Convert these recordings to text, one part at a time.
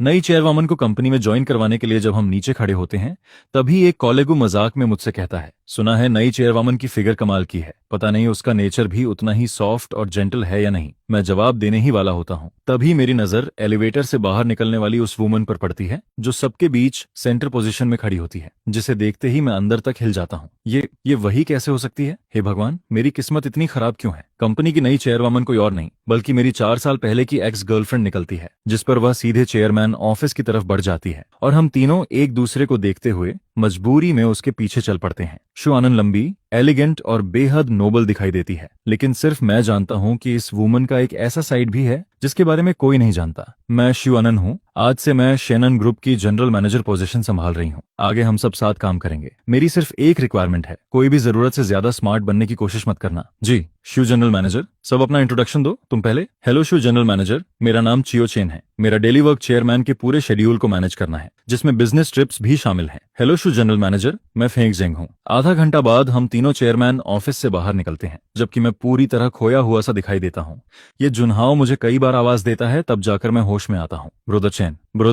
नई चेयरवुमन को कंपनी में ज्वाइन करवाने के लिए जब हम नीचे खड़े होते हैं, तभी एक कॉलेगु मजाक में मुझसे कहता है, सुना है नई चेयरवुमन की फिगर कमाल की है, पता नहीं उसका नेचर भी उतना ही सॉफ्ट और जेंटल है या नहीं। मैं जवाब देने ही वाला होता हूँ, तभी मेरी नजर एलिवेटर से बाहर निकलने वाली उस वुमन पर पड़ती है जो सबके बीच सेंटर पोजीशन में खड़ी होती है, जिसे देखते ही मैं अंदर तक हिल जाता हूँ। ये वही कैसे हो सकती है? हे भगवान, मेरी किस्मत इतनी खराब क्यों है? कंपनी की नई चेयरवुमन कोई और नहीं बल्कि मेरी 4 साल पहले की एक्स गर्लफ्रेंड निकलती है, जिस पर वह सीधे चेयरमैन ऑफिस की तरफ बढ़ जाती है और हम तीनों एक दूसरे को देखते हुए मजबूरी में उसके पीछे चल पड़ते हैं। शु आनन लंबी, एलिगेंट और बेहद नोबल दिखाई देती है, लेकिन सिर्फ मैं जानता हूं कि इस वुमन का एक ऐसा साइड भी है जिसके बारे में कोई नहीं जानता। मैं शु आनन हूं। आज से मैं शेनन ग्रुप की जनरल मैनेजर पोजीशन संभाल रही हूं। आगे हम सब साथ काम करेंगे। मेरी सिर्फ एक रिक्वायरमेंट है, कोई भी जरूरत से ज्यादा स्मार्ट बनने की कोशिश मत करना। जी शु जनरल मैनेजर, सब अपना इंट्रोडक्शन दो, तुम पहले। हेलो शु जनरल मैनेजर, मेरा नाम चियो चेन है। मेरा डेली वर्क चेयरमैन के पूरे शेड्यूल को मैनेज करना है, जिसमें बिजनेस ट्रिप्स भी शामिल हैं। हेलो शु जनरल मैनेजर, मैं फेंग जेंग हूँ। आधा घंटा बाद हम तीनों चेयरमैन ऑफिस से बाहर निकलते हैं, जबकि मैं पूरी तरह खोया हुआ सा दिखाई देता हूँ। ये जुनहाओ मुझे कई बार आवाज देता है, तब जाकर मैं होश में आता हूँ। ब्रोदर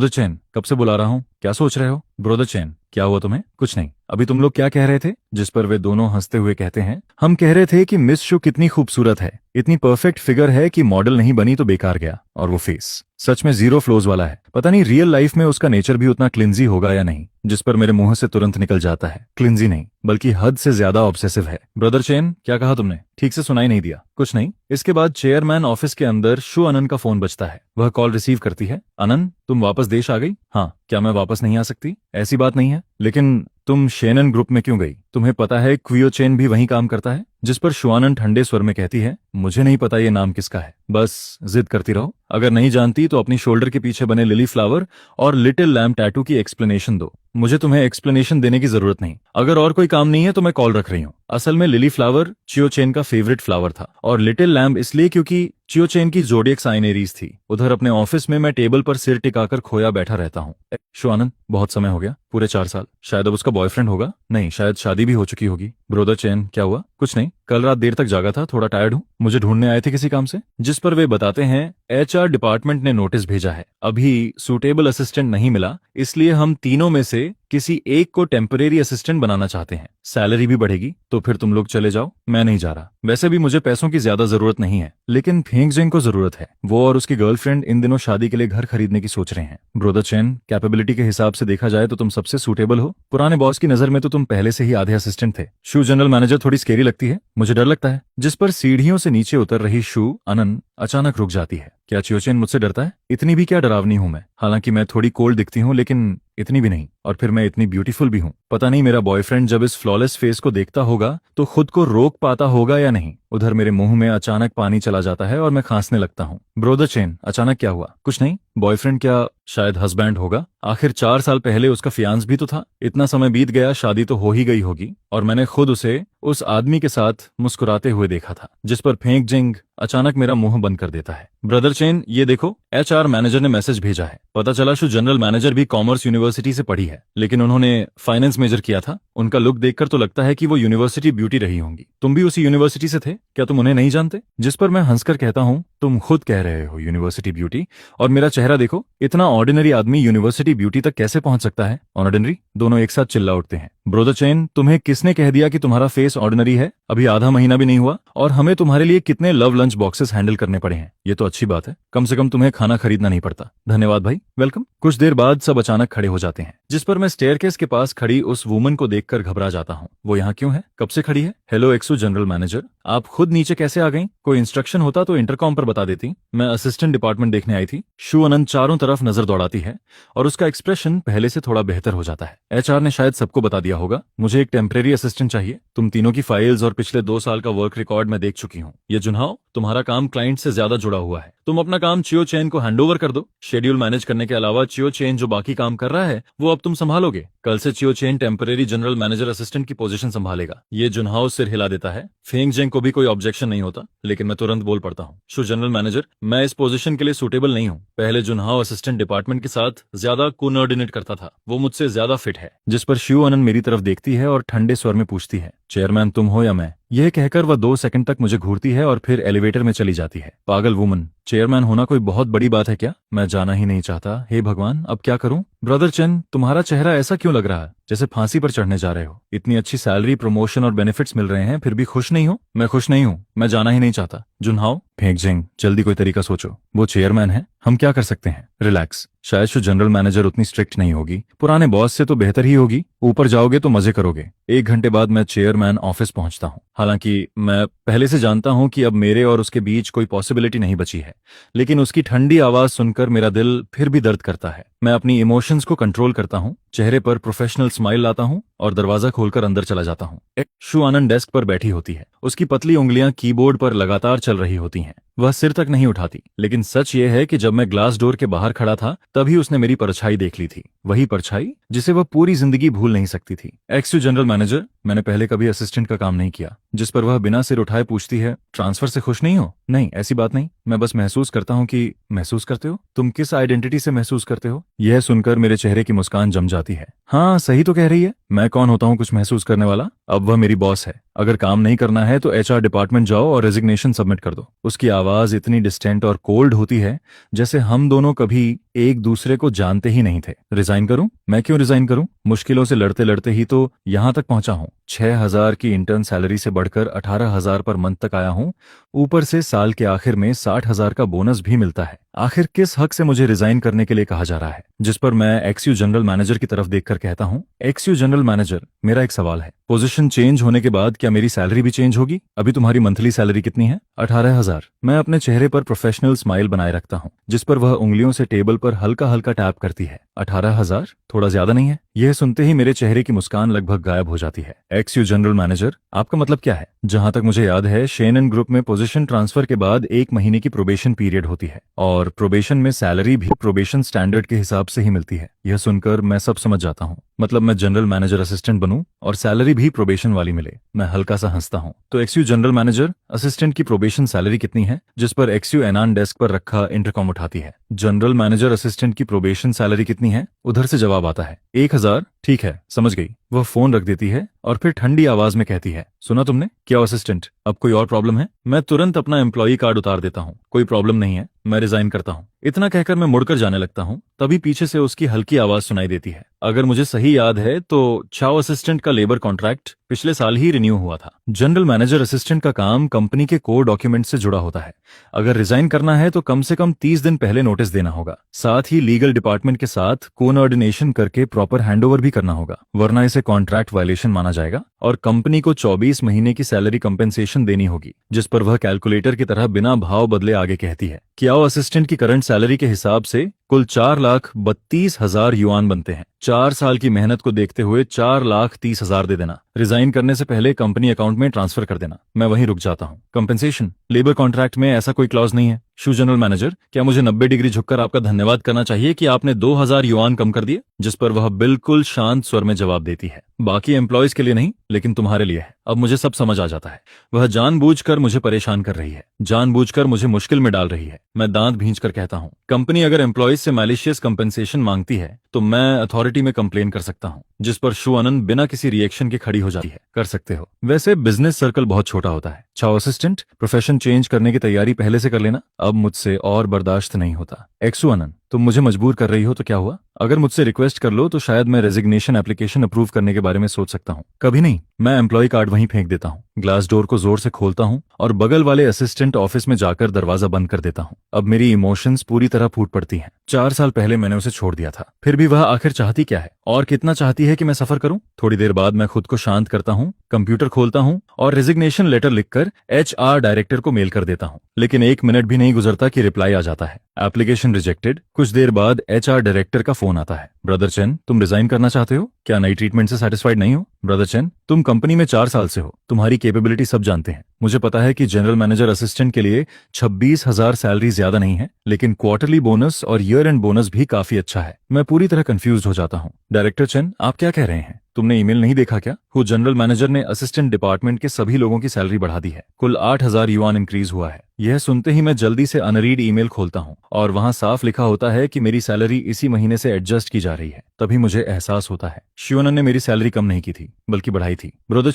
चेन, कब से बुला रहा हूँ, क्या सोच रहे हो? ब्रोदर चेन, क्या हुआ तुम्हें? कुछ नहीं। अभी तुम लोग क्या कह रहे थे? जिस पर वे दोनों हंसते हुए कहते हैं, हम कह रहे थे कि मिस शु कितनी खूबसूरत है, इतनी परफेक्ट फिगर है कि मॉडल नहीं बनी तो बेकार गया। और वो फेस सच में जीरो फ्लोज वाला है। पता नहीं रियल लाइफ में उसका नेचर भी उतना क्लिंजी होगा या नहीं। जिस पर मेरे मुंह से तुरंत निकल जाता है, क्लिंजी नहीं बल्कि हद से ज्यादा ऑब्सेसिव है। ब्रदर चेन, क्या कहा तुमने? ठीक से सुनाई नहीं दिया। कुछ नहीं। इसके बाद चेयरमैन ऑफिस के अंदर शु अनन का फोन बजता है। वह कॉल रिसीव करती है। अनन, तुम वापस देश आ गई? हाँ। क्या मैं वापस नहीं आ सकती? ऐसी बात नहीं है, लेकिन तुम शेनन ग्रुप में क्यों गई? तुम्हें पता है क्वियो चेन भी वहीं काम करता है? जिस पर शुआनन ठंडे स्वर में कहती है, मुझे नहीं पता ये नाम किसका है, बस जिद करती रहो। अगर नहीं जानती तो अपनी शोल्डर के पीछे बने लिली फ्लावर और लिटिल लैम्प टैटू की एक्सप्लेनेशन दो। मुझे तुम्हें एक्सप्लेनेशन देने की जरूरत नहीं। अगर और कोई काम नहीं है तो मैं कॉल रख रही हूँ। असल में लिली फ्लावर चियो चेन का फेवरेट फ्लावर था और लिटिल लैम्प इसलिए क्योंकि चियो चेन की जोडियक साइन एरीज थी। उधर अपने ऑफिस में मैं टेबल पर सिर टिकाकर खोया बैठा रहता हूँ। शुआनन, बहुत समय हो गया, पूरे 4 साल। शायद अब उसका बॉयफ्रेंड होगा। नहीं, शायद शादी भी हो चुकी होगी। ब्रोदर चेन, क्या हुआ? कुछ नहीं, कल रात देर तक जागा था, थोड़ा टायर्ड हूँ। मुझे ढूंढने आए थे किसी काम से? जिस पर वे बताते हैं, एचआर डिपार्टमेंट ने नोटिस भेजा है, अभी सूटेबल असिस्टेंट नहीं मिला, इसलिए हम तीनों में से किसी एक को टेम्परेरी असिस्टेंट बनाना चाहते हैं। सैलरी भी बढ़ेगी, तो फिर तुम लोग चले जाओ, मैं नहीं जा रहा। वैसे भी मुझे पैसों की ज्यादा जरूरत नहीं है, लेकिन फेंगजेंग को जरूरत है। वो और उसकी गर्लफ्रेंड इन दिनों शादी के लिए घर खरीदने की सोच रहे हैं। ब्रोदर चेन, कैपेबिलिटी के हिसाब से देखा जाए तो तुम सबसे सूटेबल हो। पुराने बॉस की नजर में तो तुम पहले से ही आधे असिस्टेंट थे। शू जनरल मैनेजर थोड़ी स्केरी लगती है, मुझे डर लगता है। जिस पर सीढ़ियों से नीचे उतर रही शू अनन अचानक रुक जाती है। क्या चियोचेन मुझसे डरता है? इतनी भी क्या डरावनी हूं मैं? हालांकि मैं थोड़ी कोल्ड दिखती हूं, लेकिन इतनी भी नहीं। और फिर मैं इतनी ब्यूटीफुल भी हूं। पता नहीं मेरा बॉयफ्रेंड जब इस फ्लॉलेस फेस को देखता होगा तो खुद को रोक पाता होगा या नहीं। उधर मेरे मुंह में अचानक पानी चला जाता है और मैं खांसने लगता हूँ। ब्रोदर चेन, अचानक क्या हुआ? कुछ नहीं। बॉयफ्रेंड क्या शायद हस्बैंड होगा? आखिर 4 साल पहले उसका फियांस भी तो था। इतना समय बीत गया, शादी तो हो ही गई होगी, और मैंने खुद उसे उस आदमी के साथ मुस्कुराते हुए देखा था। जिस पर फेंक जिंग अचानक मेरा मुंह बंद कर देता है। ब्रदर चेन, ये देखो, एचआर मैनेजर ने मैसेज भेजा है। पता चला शु जनरल मैनेजर भी कॉमर्स यूनिवर्सिटी से पढ़ी है, लेकिन उन्होंने फाइनेंस मेजर किया था। उनका लुक देखकर तो लगता है कि वो यूनिवर्सिटी ब्यूटी रही होंगी। तुम भी उसी यूनिवर्सिटी से थे? क्या तुम उन्हें नहीं जानते? जिस पर मैं हंसकर कहता हूँ, तुम खुद कह रहे हो यूनिवर्सिटी ब्यूटी, और मेरा चेहरा देखो, इतना ऑर्डिनरी आदमी यूनिवर्सिटी ब्यूटी तक कैसे पहुंच सकता है? ऑर्डिनरी? दोनों एक साथ चिल्ला उठते हैं। ब्रोदर चेन, तुम्हें किसने कह दिया कि तुम्हारा फेस ऑर्डिनरी है? अभी आधा महीना भी नहीं हुआ और हमें तुम्हारे लिए कितने लव लंच बॉक्सेस हैंडल करने पड़े हैं। ये तो अच्छी बात है, कम से कम तुम्हें खाना खरीदना नहीं पड़ता। धन्यवाद भाई, वेलकम। कुछ देर बाद सब अचानक खड़े हो जाते हैं, जिस पर मैं स्टेयरकेस के पास खड़ी उस वुमन को देखकर घबरा जाता हूँ। वो यहाँ क्यों है? कब से खड़ी है? हेलो एक्सू जनरल मैनेजर, आप खुद नीचे कैसे आ गई? कोई इंस्ट्रक्शन होता तो इंटरकॉम पर बता देती। मैं असिस्टेंट डिपार्टमेंट देखने आई थी। शू अनंत चारों तरफ नजर दौड़ाती है और उसका एक्सप्रेशन पहले से थोड़ा बेहतर हो जाता है। एचआर ने शायद सबको बता दिया होगा। मुझे एक टेम्परेरी असिस्टेंट चाहिए। तुम तीनों की फाइल्स और पिछले 2 साल का वर्क रिकॉर्ड मैं देख चुकी हूँ। ये जुनहाओ, तुम्हारा काम क्लाइंट से ज्यादा जुड़ा हुआ है। तुम अपना काम चियो चेन को हैंडओवर कर दो। शेड्यूल मैनेज करने के अलावा चियो चेन जो बाकी काम कर रहा है वो अब तुम संभालोगे। कल से Qiao Chen temporary general manager assistant की पोजीशन संभालेगा। ये जुनहाओ सिर हिला देता है। फेंग जेंग को भी कोई ऑब्जेक्शन नहीं होता, लेकिन मैं तुरंत बोल पड़ता हूँ, शु जनरल मैनेजर, मैं इस पोजीशन के लिए सूटेबल नहीं हूँ। पहले जुनहाओ असिस्टेंट डिपार्टमेंट के साथ ज्यादा कोऑर्डिनेट करता था, वो मुझसे ज्यादा फिट है। जिस पर शू अनन मेरी तरफ देखती है और ठंडे स्वर में पूछती है, चेयरमैन तुम हो या मैं? मैं। यह कहकर वह 2 सेकंड तक मुझे घूरती है और फिर एलिवेटर में चली जाती है। पागल वुमन, चेयरमैन होना कोई बहुत बड़ी बात है क्या? मैं जाना ही नहीं चाहता। हे भगवान, अब क्या करूं? ब्रदर चेन, तुम्हारा चेहरा ऐसा क्यों लग रहा है जैसे फांसी पर चढ़ने जा रहे हो? इतनी अच्छी सैलरी, प्रमोशन और बेनिफिट्स मिल रहे हैं, फिर भी खुश नहीं हो? मैं खुश नहीं हूं, मैं जाना ही नहीं चाहता। जुनहाओ, फेंक जिंग, जल्दी कोई तरीका सोचो। वो चेयरमैन है, हम क्या कर सकते हैं? रिलैक्स, शायद शो जनरल मैनेजर उतनी स्ट्रिक्ट नहीं होगी, पुराने बॉस से तो बेहतर ही होगी। ऊपर जाओगे तो मजे करोगे। 1 घंटे बाद मैं चेयरमैन ऑफिस पहुंचता हूं। हालांकि मैं पहले से जानता हूं कि अब मेरे और उसके बीच कोई पॉसिबिलिटी नहीं बची है, लेकिन उसकी ठंडी आवाज सुनकर मेरा दिल फिर भी दर्द करता है। मैं अपनी इमोशंस को कंट्रोल करता हूं, चेहरे पर प्रोफेशनल स्माइल लाता हूं और दरवाजा खोलकर अंदर चला जाता हूं। शु आनंद डेस्क पर बैठी होती है। उसकी पतली उंगलियां कीबोर्ड पर लगातार चल रही होती हैं। वह सिर तक नहीं उठाती, लेकिन सच ये है कि जब मैं ग्लास डोर के बाहर खड़ा था तभी उसने मेरी परछाई देख ली थी। वही परछाई जिसे वह पूरी जिंदगी भूल नहीं सकती थी। एक्स यू जनरल मैनेजर, मैंने पहले कभी असिस्टेंट का काम नहीं किया। जिस पर वह बिना सिर उठाए पूछती है, ट्रांसफर से खुश नहीं हो? नहीं, ऐसी बात नहीं, मैं बस महसूस करता हूं कि। महसूस करते हो? तुम किस आइडेंटिटी से महसूस करते हो? यह सुनकर मेरे चेहरे की मुस्कान जम जाती है। हाँ, सही तो कह रही है। मैं कौन होता हूँ कुछ महसूस करने वाला? अब वह मेरी बॉस है। अगर काम नहीं करना है तो एचआर डिपार्टमेंट जाओ और रेजिग्नेशन सबमिट कर दो। उसकी आवाज इतनी डिस्टेंट और कोल्ड होती है जैसे हम दोनों कभी एक दूसरे को जानते ही नहीं थे। रिजाइन करूं? मैं क्यों रिजाइन करूं? मुश्किलों से लड़ते लड़ते ही तो यहां तक पहुंचा हूं। 6,000 की इंटर्न सैलरी से बढ़कर 18,000 पर मंथ तक आया हूं। ऊपर से साल के आखिर में 60,000 का बोनस भी मिलता है। आखिर किस हक से मुझे रिजाइन करने के लिए कहा जा रहा है? जिस पर मैं एक्सयू जनरल मैनेजर की तरफ देखकर कहता हूं, एक्सयू जनरल मैनेजर, मेरा एक सवाल है। पोजीशन चेंज होने के बाद क्या मेरी सैलरी भी चेंज होगी? अभी तुम्हारी मंथली सैलरी कितनी है? 18,000। मैं अपने चेहरे पर प्रोफेशनल स्माइल बनाए रखता हूं, जिस पर वह उंगलियों से टेबल पर हल्का हल्का टैप करती है। 18,000 थोड़ा ज्यादा नहीं है? यह सुनते ही मेरे चेहरे की मुस्कान लगभग गायब हो जाती है। एक्सयू जनरल मैनेजर, आपका मतलब क्या है? जहां तक मुझे याद है, शेनन ग्रुप में पोजीशन ट्रांसफर के बाद 1 महीने की प्रोबेशन पीरियड होती है और प्रोबेशन में सैलरी भी प्रोबेशन स्टैंडर्ड के हिसाब से ही मिलती है। यह सुनकर मैं सब समझ जाता हूँ। मतलब मैं जनरल मैनेजर असिस्टेंट बनूं और सैलरी भी प्रोबेशन वाली मिले। मैं हल्का सा हंसता हूँ। तो एक्सयू जनरल मैनेजर, असिस्टेंट की प्रोबेशन सैलरी कितनी है? जिस पर एक्सयू एनान डेस्क पर रखा इंटरकॉम उठाती है। जनरल मैनेजर असिस्टेंट की प्रोबेशन सैलरी कितनी है? उधर से जवाब आता है, 1,000। ठीक है, समझ गई। वह फोन रख देती है और फिर ठंडी आवाज में कहती है, सुना तुमने? क्या असिस्टेंट, अब कोई और प्रॉब्लम है? मैं तुरंत अपना एम्प्लॉई कार्ड उतार देता हूँ। कोई प्रॉब्लम नहीं है, मैं रिजाइन करता हूँ। इतना कहकर मैं मुड़कर जाने लगता हूँ, तभी पीछे से उसकी हल्की आवाज सुनाई देती है। अगर मुझे सही याद है तो चाओ असिस्टेंट का लेबर कॉन्ट्रैक्ट पिछले साल ही रिन्यू हुआ था। जनरल मैनेजर असिस्टेंट का काम कंपनी के कोर डॉक्यूमेंट से जुड़ा होता है। अगर रिजाइन करना है तो कम से कम 30 दिन पहले नोटिस देना होगा। साथ ही लीगल डिपार्टमेंट के साथ कोऑर्डिनेशन करके प्रॉपर हैंडओवर भी करना होगा, वरना इसे कॉन्ट्रैक्ट वायलेशन माना जाएगा और कंपनी को 24 महीने की सैलरी कंपेंसेशन देनी होगी। जिस पर वह कैलकुलेटर की तरह बिना भाव बदले आगे कहती है, कियाओ असिस्टेंट की करंट सैलरी के हिसाब से कुल 4,32,000 युआन बनते हैं। 4 साल की मेहनत को देखते हुए 4,30,000 दे देना। रिजाइन करने से पहले कंपनी अकाउंट में ट्रांसफर कर देना। मैं वहीं रुक जाता हूँ। कंपेंसेशन, लेबर कॉन्ट्रैक्ट में ऐसा कोई क्लॉज नहीं है। शू जनरल मैनेजर, क्या मुझे 90 डिग्री झुककर आपका धन्यवाद करना चाहिए कि आपने 2,000 युआन कम कर दिए? जिस पर वह बिल्कुल शांत स्वर में जवाब देती है, बाकी एम्प्लॉयज के लिए नहीं, लेकिन तुम्हारे लिए है। अब मुझे सब समझ आ जाता है। वह जानबूझकर मुझे परेशान कर रही है, जानबूझकर मुझे मुश्किल में डाल रही है। मैं दांत भींचकर कहता हूँ, कंपनी अगर एम्प्लॉयज से मैलिशियस कंपेंसेशन मांगती है तो मैं अथॉरिटी में कंप्लेन कर सकता हूँ। जिस पर शू आनंद बिना किसी रिएक्शन के खड़ी हो जाती है। कर सकते हो, वैसे बिजनेस सर्कल बहुत छोटा होता है। चाओ असिस्टेंट, प्रोफेशन चेंज करने की तैयारी पहले से कर लेना, अब मुझसे और बर्दाश्त नहीं होता। एक्सू आनंद, तुम मुझे मजबूर कर रही हो तो क्या हुआ? अगर मुझसे रिक्वेस्ट कर लो तो शायद मैं रेजिग्नेशन एप्लीकेशन अप्रूव करने के बारे में सोच सकता हूँ। कभी नहीं। मैं एम्प्लॉय कार्ड वहीं फेंक देता हूँ, ग्लास डोर को जोर से खोलता हूँ और बगल वाले असिस्टेंट ऑफिस में जाकर दरवाजा बंद कर देता हूँ। अब मेरी इमोशंस पूरी तरह फूट पड़ती हैं। 4 साल पहले मैंने उसे छोड़ दिया था, फिर भी वह आखिर चाहती क्या है और कितना चाहती है कि मैं सफर करूं? थोड़ी देर बाद मैं खुद को शांत करता हूं, कंप्यूटर खोलता हूं और रेजिग्नेशन लेटर लिखकर एचआर डायरेक्टर को मेल कर देता हूं। लेकिन 1 मिनट भी नहीं गुजरता कि रिप्लाई आ जाता है, एप्लीकेशन रिजेक्टेड। कुछ देर बाद एचआर डायरेक्टर का फोन आता है, ब्रदर चेन, तुम रिजाइन करना चाहते हो? क्या नई ट्रीटमेंट से सेटिस्फाइड नहीं हो? ब्रदर चेन, तुम कंपनी में 4 साल से हो, तुम्हारी कैपेबिलिटी सब जानते हैं। मुझे पता है कि जनरल मैनेजर असिस्टेंट के लिए 26,000 सैलरी ज्यादा नहीं है, लेकिन क्वार्टरली बोनस और ईयर एंड बोनस भी काफी अच्छा है। मैं पूरी तरह कंफ्यूज हो जाता हूँ। डायरेक्टर चेन, आप क्या कह रहे हैं? तुमने ईमेल नहीं देखा क्या? वो जनरल मैनेजर ने असिस्टेंट डिपार्टमेंट के सभी लोगों की सैलरी बढ़ा दी है। कुल 8,000 युआन इंक्रीज हुआ है। यह सुनते ही मैं जल्दी से अनरीड ईमेल खोलता हूँ और वहां साफ लिखा होता है कि मेरी सैलरी इसी महीने से एडजस्ट की जा रही है। तभी मुझे एहसास होता है शिवानंद ने मेरी सैलरी कम नहीं की थी बल्कि बढ़ाई थी। ब्रोदर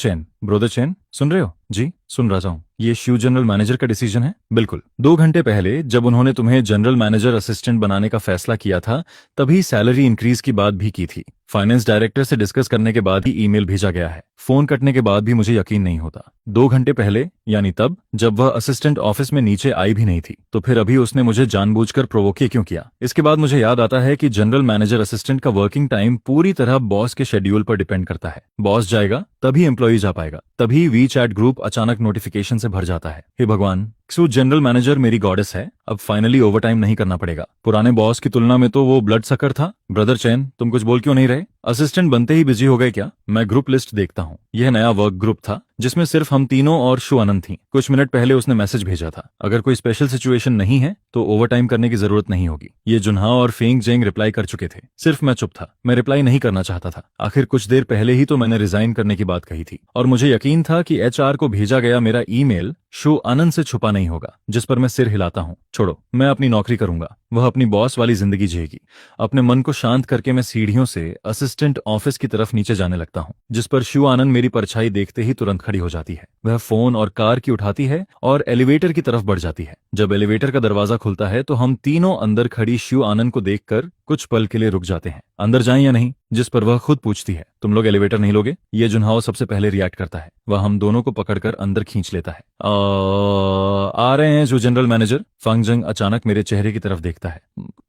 चैन सुन रहे हो? जी सुन रहा हूँ। ये शिव जनरल मैनेजर का डिसीजन है? बिल्कुल। 2 घंटे पहले जब उन्होंने तुम्हें जनरल मैनेजर असिस्टेंट बनाने का फैसला किया था तभी सैलरी इंक्रीज की बात भी की थी। फाइनेंस डायरेक्टर से डिस्कस करने के बाद ही ईमेल भेजा गया है। फोन कटने के बाद भी मुझे यकीन नहीं होता। 2 घंटे पहले यानी तब जब वह असिस्टेंट ऑफिस में नीचे आई भी नहीं थी, तो फिर अभी उसने मुझे जानबूझकर प्रोवोके क्यों किया? इसके बाद मुझे याद आता है कि जनरल मैनेजर असिस्टेंट का वर्किंग टाइम पूरी तरह बॉस के शेड्यूल पर डिपेंड करता है। बॉस जाएगा तभी एम्प्लॉई जा पाएगा, तभी वी चैट ग्रुप अचानक नोटिफिकेशन से भर जाता है। हे भगवान, जनरल मैनेजर मेरी गॉडेस है, अब फाइनली ओवरटाइम नहीं करना पड़ेगा। पुराने बॉस की तुलना में तो वो ब्लड सकर था। ब्रदर चैन तुम कुछ बोल क्यों नहीं रहे? असिस्टेंट बनते ही बिजी हो गए क्या? मैं ग्रुप लिस्ट देखता हूँ। यह नया वर्क ग्रुप था जिसमें सिर्फ हम तीनों और शु आनंद थी। कुछ मिनट पहले उसने मैसेज भेजा था, अगर कोई स्पेशल सिचुएशन नहीं है तो ओवरटाइम करने की जरूरत नहीं होगी। ये जुन्हा और फेंग जेंग रिप्लाई कर चुके थे, सिर्फ मैं चुप था। मैं रिप्लाई नहीं करना चाहता था। आखिर कुछ देर पहले ही तो मैंने रिजाइन करने की बात कही थी और मुझे यकीन था कि एचआर को भेजा गया मेरा ईमेल शो आनंद से छुपा नहीं होगा, जिस पर मैं सिर हिलाता हूँ। छोड़ो, मैं अपनी नौकरी करूंगा, वह अपनी बॉस वाली जिंदगी जिएगी। अपने मन को शांत करके मैं सीढ़ियों से असिस्टेंट ऑफिस की तरफ नीचे जाने लगता हूँ, जिस पर शिव आनंद मेरी परछाई देखते ही तुरंत खड़ी हो जाती है। वह फोन और कार की उठाती है और एलिवेटर की तरफ बढ़ जाती है। जब एलिवेटर का दरवाजा खुलता है तो हम तीनों अंदर खड़ी शिव आनंद को देखकर कुछ पल के लिए रुक जाते हैं, अंदर जाएं या नहीं, जिस पर वह खुद पूछती है, तुम लोग एलिवेटर नहीं लोगे? ये जुन्हाओ सबसे पहले रिएक्ट करता है। वह हम दोनों को पकड़कर अंदर खींच लेता है। आ रहे हैं जो जनरल मैनेजर। फंगजंग अचानक मेरे चेहरे की तरफ देखता है।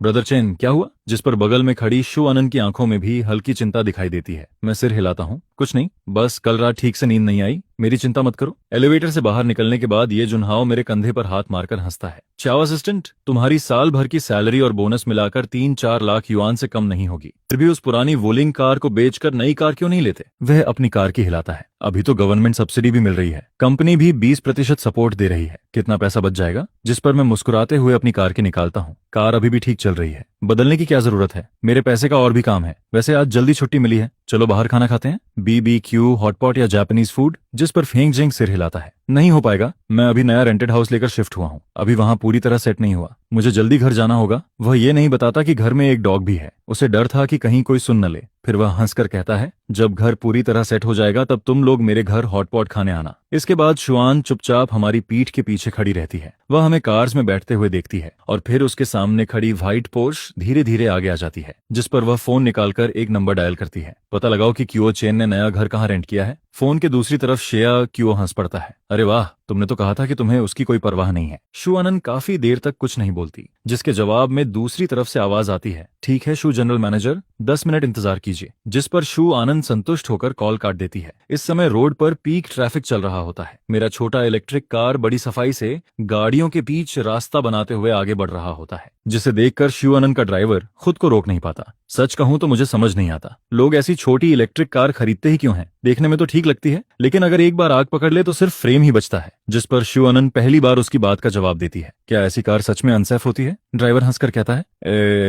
ब्रदर चेन क्या हुआ? जिस पर बगल में खड़ी शु आनंद की आंखों में भी हल्की चिंता दिखाई देती है। मैं सिर हिलाता हूँ, कुछ नहीं, बस कल रात ठीक से नींद नहीं आई, मेरी चिंता मत करो। एलिवेटर से बाहर निकलने के बाद ये जुन्हाओ मेरे कंधे पर हाथ मारकर हंसता है। चाओ असिस्टेंट, तुम्हारी साल भर की सैलरी और बोनस मिलाकर 3-4 लाख युआन से कम नहीं होगी, फिर भी उस पुरानी वोलिंग कार को बेचकर नई कार क्यों नहीं लेते? वह अपनी कार की हिलाता है। अभी तो गवर्नमेंट सब्सिडी भी मिल रही है, कंपनी भी 20% सपोर्ट दे रही है, कितना पैसा बच जाएगा? जिस पर मैं मुस्कुराते हुए अपनी कार की निकालता हूँ। कार अभी भी ठीक चल रही है, बदलने की क्या जरूरत है? मेरे पैसे का और भी काम है। वैसे आज जल्दी छुट्टी मिली है, चलो बाहर खाना खाते हैं, BBQ, हॉटपॉट या जापानीज फूड। जिस पर फेंग जेंग सिर हिलाता है, नहीं हो पाएगा, मैं अभी नया रेंटेड हाउस लेकर शिफ्ट हुआ हूँ, अभी वहां पूरी तरह सेट नहीं हुआ, मुझे जल्दी घर जाना होगा। वह ये नहीं बताता कि घर में एक डॉग भी है, उसे डर था कि कहीं कोई सुन न ले। फिर वह हंसकर कहता है, जब घर पूरी तरह सेट हो जाएगा तब तुम लोग मेरे घर हॉटपॉट खाने आना। इसके बाद शुआन चुपचाप हमारी पीठ के पीछे खड़ी रहती है। वह हमें कार्स में बैठते हुए देखती है और फिर उसके सामने खड़ी व्हाइट पोर्श धीरे धीरे आगे आ जाती है, जिस पर वह फोन निकालकर एक नंबर डायल करती है। पता लगाओ कि क्यूओ चेन ने नया घर कहाँ रेंट किया है। फोन के दूसरी तरफ शेया क्यूओ हंस पड़ता है, अरे वाह, तुमने तो कहा था कि तुम्हें उसकी कोई परवाह नहीं है। शु आनंद काफी देर तक कुछ नहीं बोलती, जिसके जवाब में दूसरी तरफ से आवाज आती है, ठीक है शु जनरल मैनेजर, 10 मिनट इंतजार कीजिए। जिस पर शु आनंद संतुष्ट होकर कॉल काट देती है। इस समय रोड पर पीक ट्रैफिक चल रहा होता है। मेरा छोटा इलेक्ट्रिक कार बड़ी सफाई से गाड़ियों के बीच रास्ता बनाते हुए आगे बढ़ रहा होता है, जिसे देखकर शु आनंद का ड्राइवर खुद को रोक नहीं पाता। सच कहूं तो मुझे समझ नहीं आता, लोग ऐसी छोटी इलेक्ट्रिक कार खरीदते ही क्यों हैं? देखने में तो ठीक लगती है, लेकिन अगर एक बार आग पकड़ ले तो सिर्फ फ्रेम ही बचता है। जिस पर शु आनंद पहली बार उसकी बात का जवाब देती है, क्या ऐसी कार सच में अनसेफ होती है? ड्राइवर हंसकर कहता है,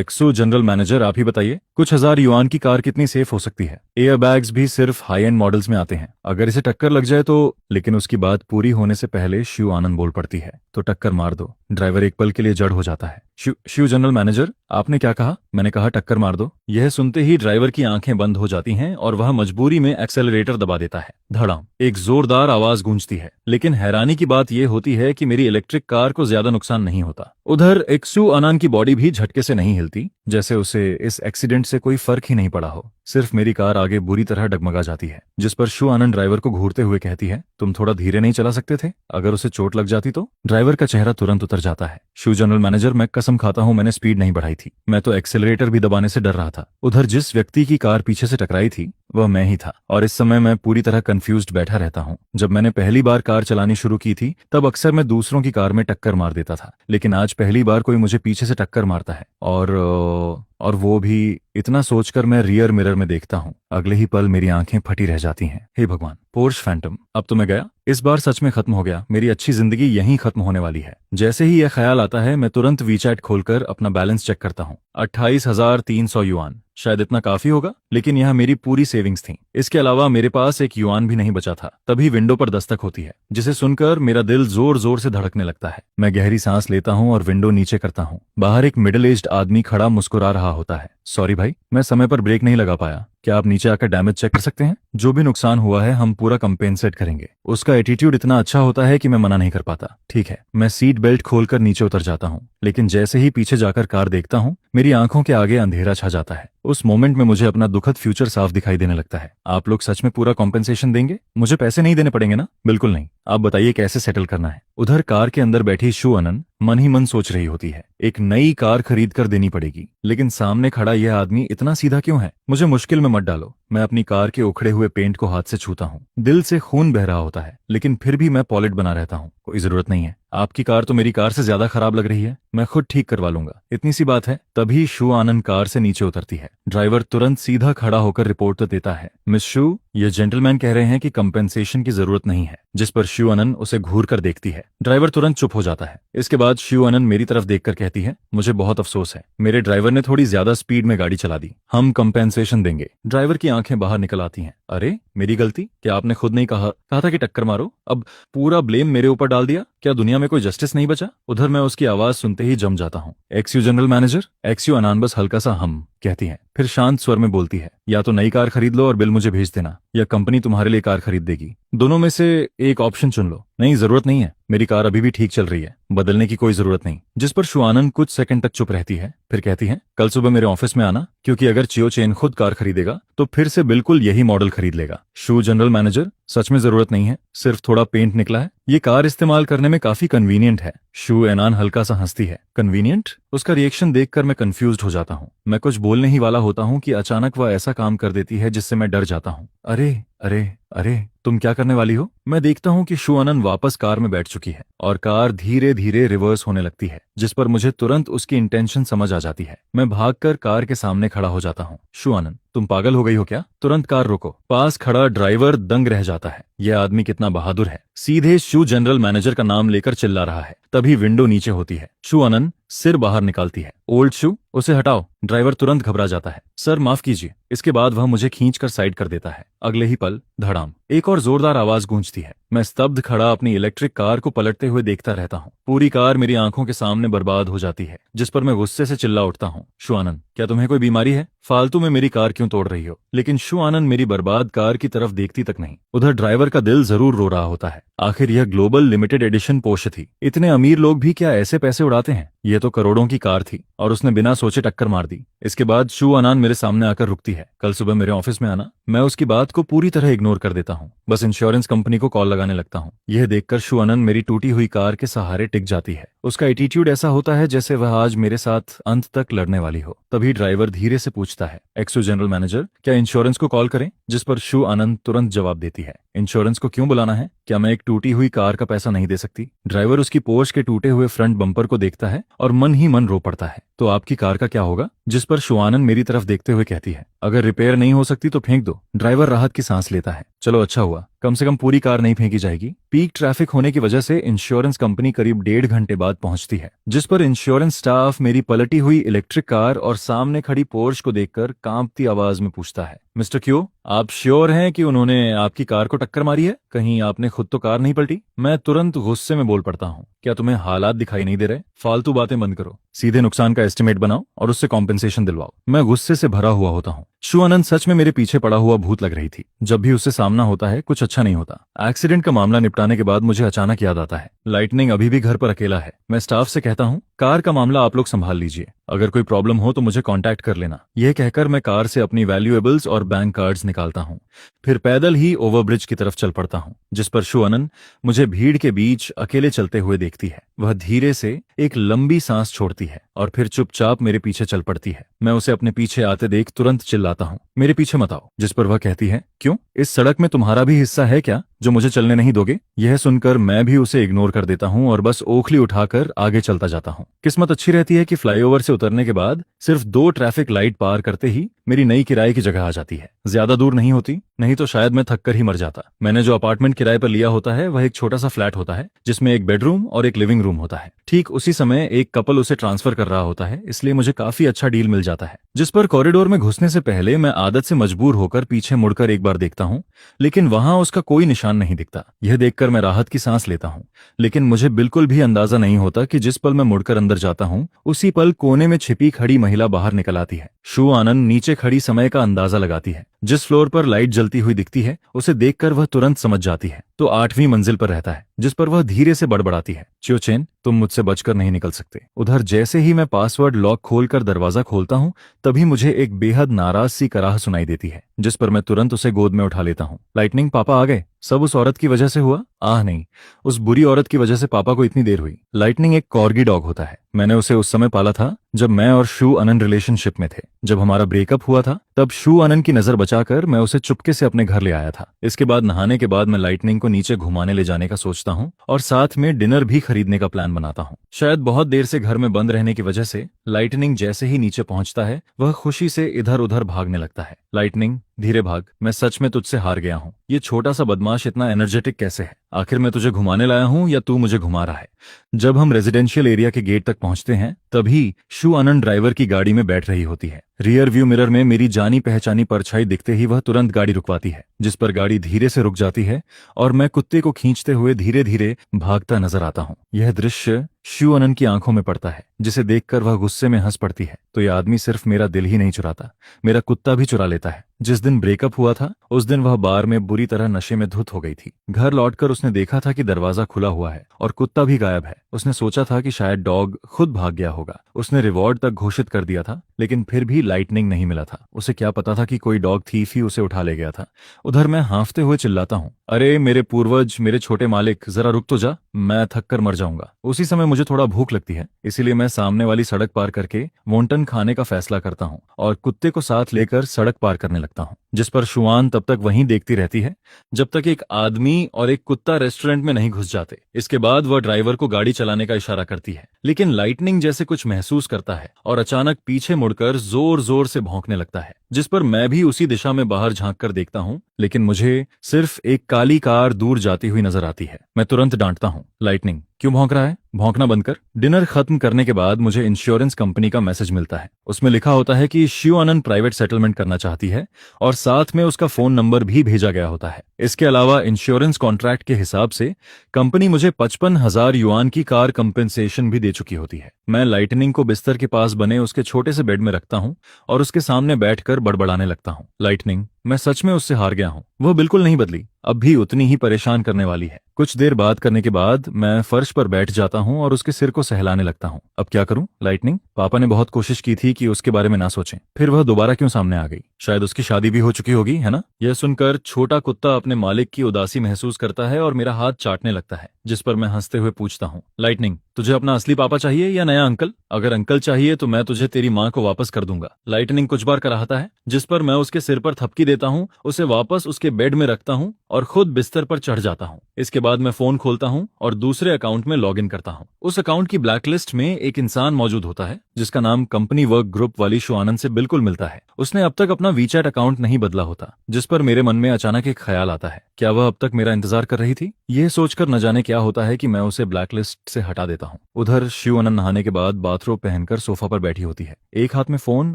एक्सो जनरल मैनेजर आप ही बताइए, कुछ हजार युआन की कार कितनी सेफ हो सकती है? एयर बैग्स भी सिर्फ हाई एंड मॉडल्स में आते हैं, अगर इसे टक्कर लग जाए तो। लेकिन उसकी बात पूरी होने से पहले शु आनंद बोल पड़ती है, तो टक्कर मार दो। ड्राइवर एक पल के लिए जड़ हो जाता है। शिव जनरल मैनेजर आपने क्या कहा? मैंने कहा टक्कर मार दो। यह सुनते ही ड्राइवर की आंखें बंद हो जाती हैं और वह मजबूरी में एक्सेलरेटर दबा देता है। धड़ाम, एक जोरदार आवाज गूंजती है, लेकिन हैरानी की बात यह होती है कि मेरी इलेक्ट्रिक कार को ज्यादा नुकसान नहीं होता। उधर एक्सू आनंद की बॉडी भी झटके से नहीं हिलती, जैसे उसे इस एक्सीडेंट से कोई फर्क ही नहीं पड़ा हो। सिर्फ मेरी कार आगे बुरी तरह डगमगा जाती है, जिस पर शु आनंद ड्राइवर को घूरते हुए कहती है, तुम थोड़ा धीरे नहीं चला सकते थे? अगर उसे चोट लग जाती तो? ड्राइवर का चेहरा तुरंत उतर जाता है। शु जनरल मैनेजर मैं कसम खाता हूं मैंने स्पीड नहीं बढ़ाई थी, मैं तो एक्सेलरेटर भी दबाने से डर रहा था। उधर जिस व्यक्ति की कार पीछे से टकराई थी वह मैं ही था, और इस समय मैं पूरी तरह कंफ्यूज्ड बैठा रहता हूँ। जब मैंने पहली बार कार चलानी शुरू की थी तब अक्सर मैं दूसरों की कार में टक्कर मार देता था, लेकिन आज पहली बार कोई मुझे पीछे से टक्कर मारता है, और वो भी इतना सोचकर मैं रियर मिरर में देखता हूँ। अगले ही पल मेरी आंखें फटी रह जाती हैं। हे भगवान, पोर्श फैंटम, अब तो मैं गया, इस बार सच में खत्म हो गया, मेरी अच्छी जिंदगी यहीं खत्म होने वाली है। जैसे ही यह ख्याल आता है मैं तुरंत वीचैट खोलकर अपना बैलेंस चेक करता हूँ। 28,300 युआन। शायद इतना काफी होगा, लेकिन यह मेरी पूरी सेविंग्स थी। इसके अलावा मेरे पास एक युआन भी नहीं बचा था। तभी विंडो पर दस्तक होती है, जिसे सुनकर मेरा दिल जोर जोर से धड़कने लगता है। मैं गहरी सांस लेता हूँ और विंडो नीचे करता हूँ। बाहर एक मिडिल एज्ड आदमी खड़ा मुस्कुरा रहा होता है। सॉरी भाई, मैं समय पर ब्रेक नहीं लगा पाया। क्या आप नीचे आकर डैमेज चेक कर सकते हैं? जो भी नुकसान हुआ है हम पूरा कंपेंसेट करेंगे। उसका एटीट्यूड इतना अच्छा होता है कि मैं मना नहीं कर पाता। ठीक है, मैं सीट बेल्ट खोलकर नीचे उतर जाता हूँ, लेकिन जैसे ही पीछे जाकर कार देखता हूँ, मेरी आंखों के आगे अंधेरा छा जाता है। उस मोमेंट में मुझे अपना दुखद फ्यूचर साफ दिखाई देने लगता है। आप लोग सच में पूरा कॉम्पेंसेशन देंगे? मुझे पैसे नहीं देने पड़ेंगे ना? बिल्कुल नहीं। आप बताइए कैसे सेटल करना है। उधर कार के अंदर बैठी शु अनन मन ही मन सोच रही होती है, एक नई कार खरीद कर देनी पड़ेगी। लेकिन सामने खड़ा यह आदमी इतना सीधा क्यों है? मुझे मुश्किल में मत डालो। मैं अपनी कार के उखड़े हुए पेंट को हाथ से छूता हूँ। दिल से खून बह रहा होता है, लेकिन फिर भी मैं पॉलिट बना रहता हूँ। कोई जरूरत नहीं है। आपकी कार तो मेरी कार से ज्यादा खराब लग रही है, मैं खुद ठीक करवा लूंगा। इतनी सी बात है। तभी शु आनंद कार से नीचे उतरती है। ड्राइवर तुरंत सीधा खड़ा होकर रिपोर्ट देता है, मिस शु, ये जेंटलमैन कह रहे हैं कि कंपेंसेशन की जरूरत नहीं है। जिस पर शु अनन उसे घूर कर देखती है। ड्राइवर तुरंत चुप हो जाता है। इसके बाद शु अनन मेरी तरफ देखकर कहती है, मुझे बहुत अफसोस है, मेरे ड्राइवर ने थोड़ी ज्यादा स्पीड में गाड़ी चला दी। हम कंपेंसेशन देंगे। ड्राइवर की आंखें बाहर निकल आती हैं। अरे मेरी गलती? क्या आपने खुद नहीं कहा था कि टक्कर मारो? अब पूरा ब्लेम मेरे ऊपर डाल दिया? क्या दुनिया में कोई जस्टिस नहीं बचा? उधर मैं उसकी आवाज सुनते ही जम जाता हूँ। X-you general manager. एक्स-यू अनान बस हल्का सा हम कहती है, फिर शांत स्वर में बोलती है, या तो नई कार खरीद लो और बिल मुझे भेज देना, या कंपनी तुम्हारे लिए कार खरीद देगी। दोनों में से एक ऑप्शन चुन लो। नहीं, जरूरत नहीं है, मेरी कार अभी भी ठीक चल रही है, बदलने की कोई जरूरत नहीं। जिस पर शु आनंद कुछ सेकंड तक चुप रहती है, फिर कहती है, कल सुबह मेरे ऑफिस में आना, क्योंकि अगर चियो चेन खुद कार खरीदेगा तो फिर से बिल्कुल यही मॉडल खरीद लेगा। शु जनरल मैनेजर, सच में जरूरत नहीं है, सिर्फ थोड़ा पेंट निकला है। ये कार इस्तेमाल करने में काफी कन्वीनियंट है। शु एनान हल्का सा हंसती है। कन्वीनियंट? उसका रिएक्शन देखकर मैं कंफ्यूज्ड हो जाता हूँ। मैं कुछ बोलने ही वाला होता हूँ कि अचानक वह ऐसा काम कर देती है जिससे मैं डर जाता हूँ। अरे अरे अरे, तुम क्या करने वाली हो? मैं देखता हूँ कि शु अनन वापस कार में बैठ चुकी है और कार धीरे धीरे रिवर्स होने लगती है, जिस पर मुझे तुरंत उसकी इंटेंशन समझ आ जाती है। मैं भागकर कार के सामने खड़ा हो जाता हूँ। शु अनन, तुम पागल हो गई हो क्या? तुरंत कार रोको। पास खड़ा ड्राइवर दंग रह जाता है। यह आदमी कितना बहादुर है, सीधे शु जनरल मैनेजर का नाम लेकर चिल्ला रहा है। तभी विंडो नीचे होती है। शु अनन सिर बाहर निकालती है। ओल्ड शु, उसे हटाओ। ड्राइवर तुरंत घबरा जाता है। सर माफ कीजिए। इसके बाद वह मुझे खींचकर साइड कर देता है। अगले ही पल धड़ाम, एक और जोरदार आवाज गूंजती है। मैं स्तब्ध खड़ा अपनी इलेक्ट्रिक कार को पलटते हुए देखता रहता हूँ। पूरी कार मेरी आंखों के सामने बर्बाद हो जाती है, जिस पर मैं गुस्से से चिल्ला उठता हूँ, शु आनंद, क्या तुम्हें कोई बीमारी है? फालतू में मेरी कार क्यों तोड़ रही हो? लेकिन शु आनंद मेरी बर्बाद कार की तरफ देखती तक नहीं। उधर ड्राइवर का दिल जरूर रो रहा होता है। आखिर यह ग्लोबल लिमिटेड एडिशन पोर्शे थी। इतने अमीर लोग भी क्या ऐसे पैसे उड़ाते हैं? ये तो करोड़ों की कार थी और उसने बिना सोचे टक्कर मार दी। इसके बाद शु अनन मेरे सामने आकर रुकती है। कल सुबह मेरे ऑफिस में आना। मैं उसकी बात को पूरी तरह इग्नोर कर देता हूँ। बस इंश्योरेंस कंपनी को कॉल लगाने लगता हूँ। यह देखकर शु अनन मेरी टूटी हुई कार के सहारे टिक जाती है। उसका एटीट्यूड ऐसा होता है जैसे वह आज मेरे साथ अंत तक लड़ने वाली हो। तभी ड्राइवर धीरे से पूछता है, एक्सो जनरल मैनेजर, क्या इंश्योरेंस को कॉल करें? जिस पर शु अनन तुरंत जवाब देती है, इंश्योरेंस को क्यों बुलाना है? क्या मैं एक टूटी हुई कार का पैसा नहीं दे सकती? ड्राइवर उसकी पोर्श के टूटे हुए फ्रंट बम्पर को देखता है और मन ही मन रो पड़ता है। तो आपकी कार का क्या होगा? जिस पर शु अनन मेरी तरफ देखते हुए कहती है, अगर रिपेयर नहीं हो सकती तो फेंक दो। ड्राइवर राहत की सांस लेता है। चलो अच्छा हुआ, कम से कम पूरी कार नहीं फेंकी जाएगी। पीक ट्रैफिक होने की वजह से इंश्योरेंस कंपनी करीब 1.5 घंटे बाद पहुंचती है, जिस पर इंश्योरेंस स्टाफ मेरी पलटी हुई इलेक्ट्रिक कार और सामने खड़ी पोर्श को देखकर कांपती आवाज में पूछता है, मिस्टर क्यू, आप श्योर हैं कि उन्होंने आपकी कार को टक्कर मारी है? कहीं आपने खुद तो कार नहीं पलटी? मैं तुरंत गुस्से में बोल पड़ता हूँ, क्या तुम्हें हालात दिखाई नहीं दे रहे? फालतू बातें बंद करो, सीधे नुकसान का एस्टिमेट बनाओ और उससे कॉम्पेंसेशन दिलवाओ। मैं गुस्से से भरा हुआ होता हूँ। शु अनन सच में मेरे पीछे पड़ा हुआ भूत लग रही थी। जब भी उससे सामना होता है कुछ अच्छा नहीं होता। एक्सीडेंट का मामला निपटाने के बाद मुझे अचानक याद आता है, लाइटनिंग अभी भी घर पर अकेला है। मैं स्टाफ से कहता हूँ, कार का मामला आप लोग संभाल लीजिए, अगर कोई प्रॉब्लम हो तो मुझे कांटेक्ट कर लेना। यह कहकर मैं कार से अपनी वैल्यूएबल्स और बैंक कार्ड्स निकालता हूँ, फिर पैदल ही ओवरब्रिज की तरफ चल पड़ता हूँ। जिस पर शु अनन मुझे भीड़ के बीच अकेले चलते हुए देखती है। वह धीरे से एक लंबी सांस छोड़ती है और फिर चुपचाप मेरे पीछे चल पड़ती है। मैं उसे अपने पीछे आते देख तुरंत चिल्लाता हूँ, मेरे पीछे मत आओ। जिस पर वह कहती है, क्यों? इस सड़क में तुम्हारा भी हिस्सा है क्या जो मुझे चलने नहीं दोगे? यह सुनकर मैं भी उसे इग्नोर कर देता हूँ और बस ओखली उठाकर आगे चलता जाता हूँ। किस्मत अच्छी रहती है कि फ्लाईओवर से उतरने के बाद सिर्फ 2 ट्रैफिक लाइट पार करते ही मेरी नई किराए की जगह आ जाती है। ज्यादा दूर नहीं होती, नहीं तो शायद मैं थक कर ही मर जाता। मैंने जो अपार्टमेंट किराए पर लिया होता है वह एक छोटा सा फ्लैट होता है, जिसमें एक बेडरूम और एक लिविंग रूम होता है। ठीक उसी समय एक कपल उसे ट्रांसफर कर रहा होता है, इसलिए मुझे काफी अच्छा डील मिल जाता है। जिस पर कॉरिडोर में घुसने से पहले मैं आदत से मजबूर होकर पीछे मुड़कर एक बार देखता हूँ, लेकिन वहां उसका कोई निशान नहीं दिखता। यह देखकर मैं राहत की सांस लेता हूँ, लेकिन मुझे बिल्कुल भी अंदाजा नहीं होता कि जिस पल मैं मुड़कर अंदर जाता हूँ, उसी पल कोने में छिपी खड़ी महिला बाहर निकल आती है। शु आनंद नीचे खड़ी समय का अंदाजा लगाती है। जिस फ्लोर पर लाइट जलती हुई दिखती है, उसे देखकर वह तुरंत समझ जाती है तो 8वीं मंजिल पर रहता है। जिस पर वह धीरे से बड़बड़ाती है, चियो चेन, तुम मुझसे बचकर नहीं निकल सकते। उधर जैसे ही मैं पासवर्ड लॉक खोलकर दरवाजा खोलता हूँ, तभी मुझे एक बेहद नाराज सी कराह सुनाई देती है, जिस पर मैं तुरंत उसे गोद में उठा लेता हूँ। लाइटनिंग, पापा आ गए। सब उस औरत की वजह से हुआ? आह नहीं, उस बुरी औरत की वजह से पापा को इतनी देर हुई। लाइटनिंग एक कॉर्गी डॉग होता है। मैंने उसे उस समय पाला था जब मैं और शु अनन रिलेशनशिप में थे। जब हमारा ब्रेकअप हुआ था, तब शु अनन की नजर बचाकर मैं उसे चुपके से अपने घर ले आया था। इसके बाद नहाने के बाद मैं लाइटनिंग को नीचे घुमाने ले जाने का सोचता हूँ और साथ में डिनर भी खरीदने का प्लान बनाता हूँ। शायद बहुत देर से घर में बंद रहने की वजह से लाइटनिंग जैसे ही नीचे पहुंचता है, वह खुशी से इधर उधर भागने लगता है। लाइटनिंग, धीरे भाग, मैं सच में तुझसे हार गया हूँ। ये छोटा सा बदमाश इतना एनर्जेटिक कैसे है? आखिर मैं तुझे घुमाने लाया हूँ या तू मुझे घुमा रहा है? जब हम रेजिडेंशियल एरिया के गेट तक पहुंचते हैं, तभी शु अनन ड्राइवर की गाड़ी में बैठ रही होती है। रियर व्यू मिरर में मेरी जानी पहचानी परछाई दिखते ही वह तुरंत गाड़ी रुकवाती है, जिस पर गाड़ी धीरे से रुक जाती है और मैं कुत्ते को खींचते हुए धीरे धीरे भागता नजर आता हूँ। यह दृश्य शु अनन की आंखों में पड़ता है, जिसे देखकर वह गुस्से में हंस पड़ती है। तो यह आदमी सिर्फ मेरा दिल ही नहीं चुराता, मेरा कुत्ता भी चुरा लेता है। जिस दिन ब्रेकअप हुआ था, उस दिन वह बार में बुरी तरह नशे में धुत हो गई थी। घर लौटकर उसने देखा था कि दरवाजा खुला हुआ है और कुत्ता भी गायब है। उसने सोचा था कि शायद डॉग खुद भाग गया होगा। उसने रिवॉर्ड तक घोषित कर दिया था, लेकिन फिर भी लाइटनिंग नहीं मिला था। उसे क्या पता था कि कोई डॉग थीफ ही उसे उठा ले गया था। उधर मैं हांफते हुए चिल्लाता हूँ, अरे मेरे पूर्वज, मेरे छोटे मालिक, जरा रुक तो जा, मैं थक कर मर जाऊंगा। उसी समय मुझे थोड़ा भूख लगती है, इसीलिए मैं सामने वाली सड़क पार करके वोंटन खाने का फैसला करता हूँ और कुत्ते को साथ लेकर सड़क पार करने लगता हूँ। जिस पर शुआन तब तक वहीं देखती रहती है जब तक एक आदमी और एक कुत्ता रेस्टोरेंट में नहीं घुस जाते। इसके बाद वह ड्राइवर को गाड़ी चलाने का इशारा करती है, लेकिन लाइटनिंग जैसे कुछ महसूस करता है और अचानक पीछे मुड़कर जोर जोर से भौंकने लगता है। जिस पर मैं भी उसी दिशा में बाहर झांक कर देखता हूँ, लेकिन मुझे सिर्फ एक काली कार दूर जाती हुई नजर आती है। मैं तुरंत डांटता हूँ, लाइटनिंग, क्यों भौंक रहा है? भौंकना बंद कर। डिनर खत्म करने के बाद मुझे इंश्योरेंस कंपनी का मैसेज मिलता है। उसमें लिखा होता है कि शु अनन प्राइवेट सेटलमेंट करना चाहती है और साथ में उसका फोन नंबर भी भेजा गया होता है। इसके अलावा इंश्योरेंस कॉन्ट्रैक्ट के हिसाब से कंपनी मुझे 55,000 युआन की कार कंपेंसेशन भी दे चुकी होती है। मैं लाइटनिंग को बिस्तर के पास बने उसके छोटे से बेड में रखता हूँ और उसके सामने बैठकर बड़बड़ाने लगता हूँ, लाइटनिंग, मैं सच में उससे हार गया हूँ। वह बिल्कुल नहीं बदली, अब भी उतनी ही परेशान करने वाली है। कुछ देर बात करने के बाद मैं फर्श पर बैठ जाता हूँ और उसके सिर को सहलाने लगता हूँ। अब क्या करूँ? लाइटनिंग, पापा ने बहुत कोशिश की थी कि उसके बारे में ना सोचें, फिर वह दोबारा क्यों सामने आ गई? शायद उसकी शादी भी हो चुकी होगी, है ना? यह सुनकर छोटा कुत्ता अपने मालिक की उदासी महसूस करता है और मेरा हाथ चाटने लगता है, जिस पर मैं हंसते हुए पूछता हूँ, लाइटनिंग, तुझे अपना असली पापा चाहिए या नया अंकल? अगर अंकल चाहिए तो मैं तुझे तेरी माँ को वापस कर दूंगा। लाइटनिंग कुछ बार कराहता है, जिस पर मैं उसके सिर पर थपकी देता हूँ, उसे वापस उसके बेड में रखता हूँ और खुद बिस्तर पर चढ़ जाता हूँ। इसके बाद मैं फोन खोलता हूँ और दूसरे अकाउंट में लॉगिन करता हूँ। उस अकाउंट की ब्लैकलिस्ट में एक इंसान मौजूद होता है जिसका नाम कंपनी वर्क ग्रुप वाली शु आनंद से बिल्कुल मिलता है। उसने अब तक अपना वीचैट अकाउंट नहीं बदला होता, जिस पर मेरे मन में अचानक एक ख्याल आता है, क्या वह अब तक मेरा इंतजार कर रही थी? यह सोचकर न जाने क्या होता है कि मैं उसे ब्लैकलिस्ट से हटा देता हूँ। उधर शु आनंद नहाने के बाद बाथरोब पहनकर सोफा पर बैठी होती है। एक हाथ में फोन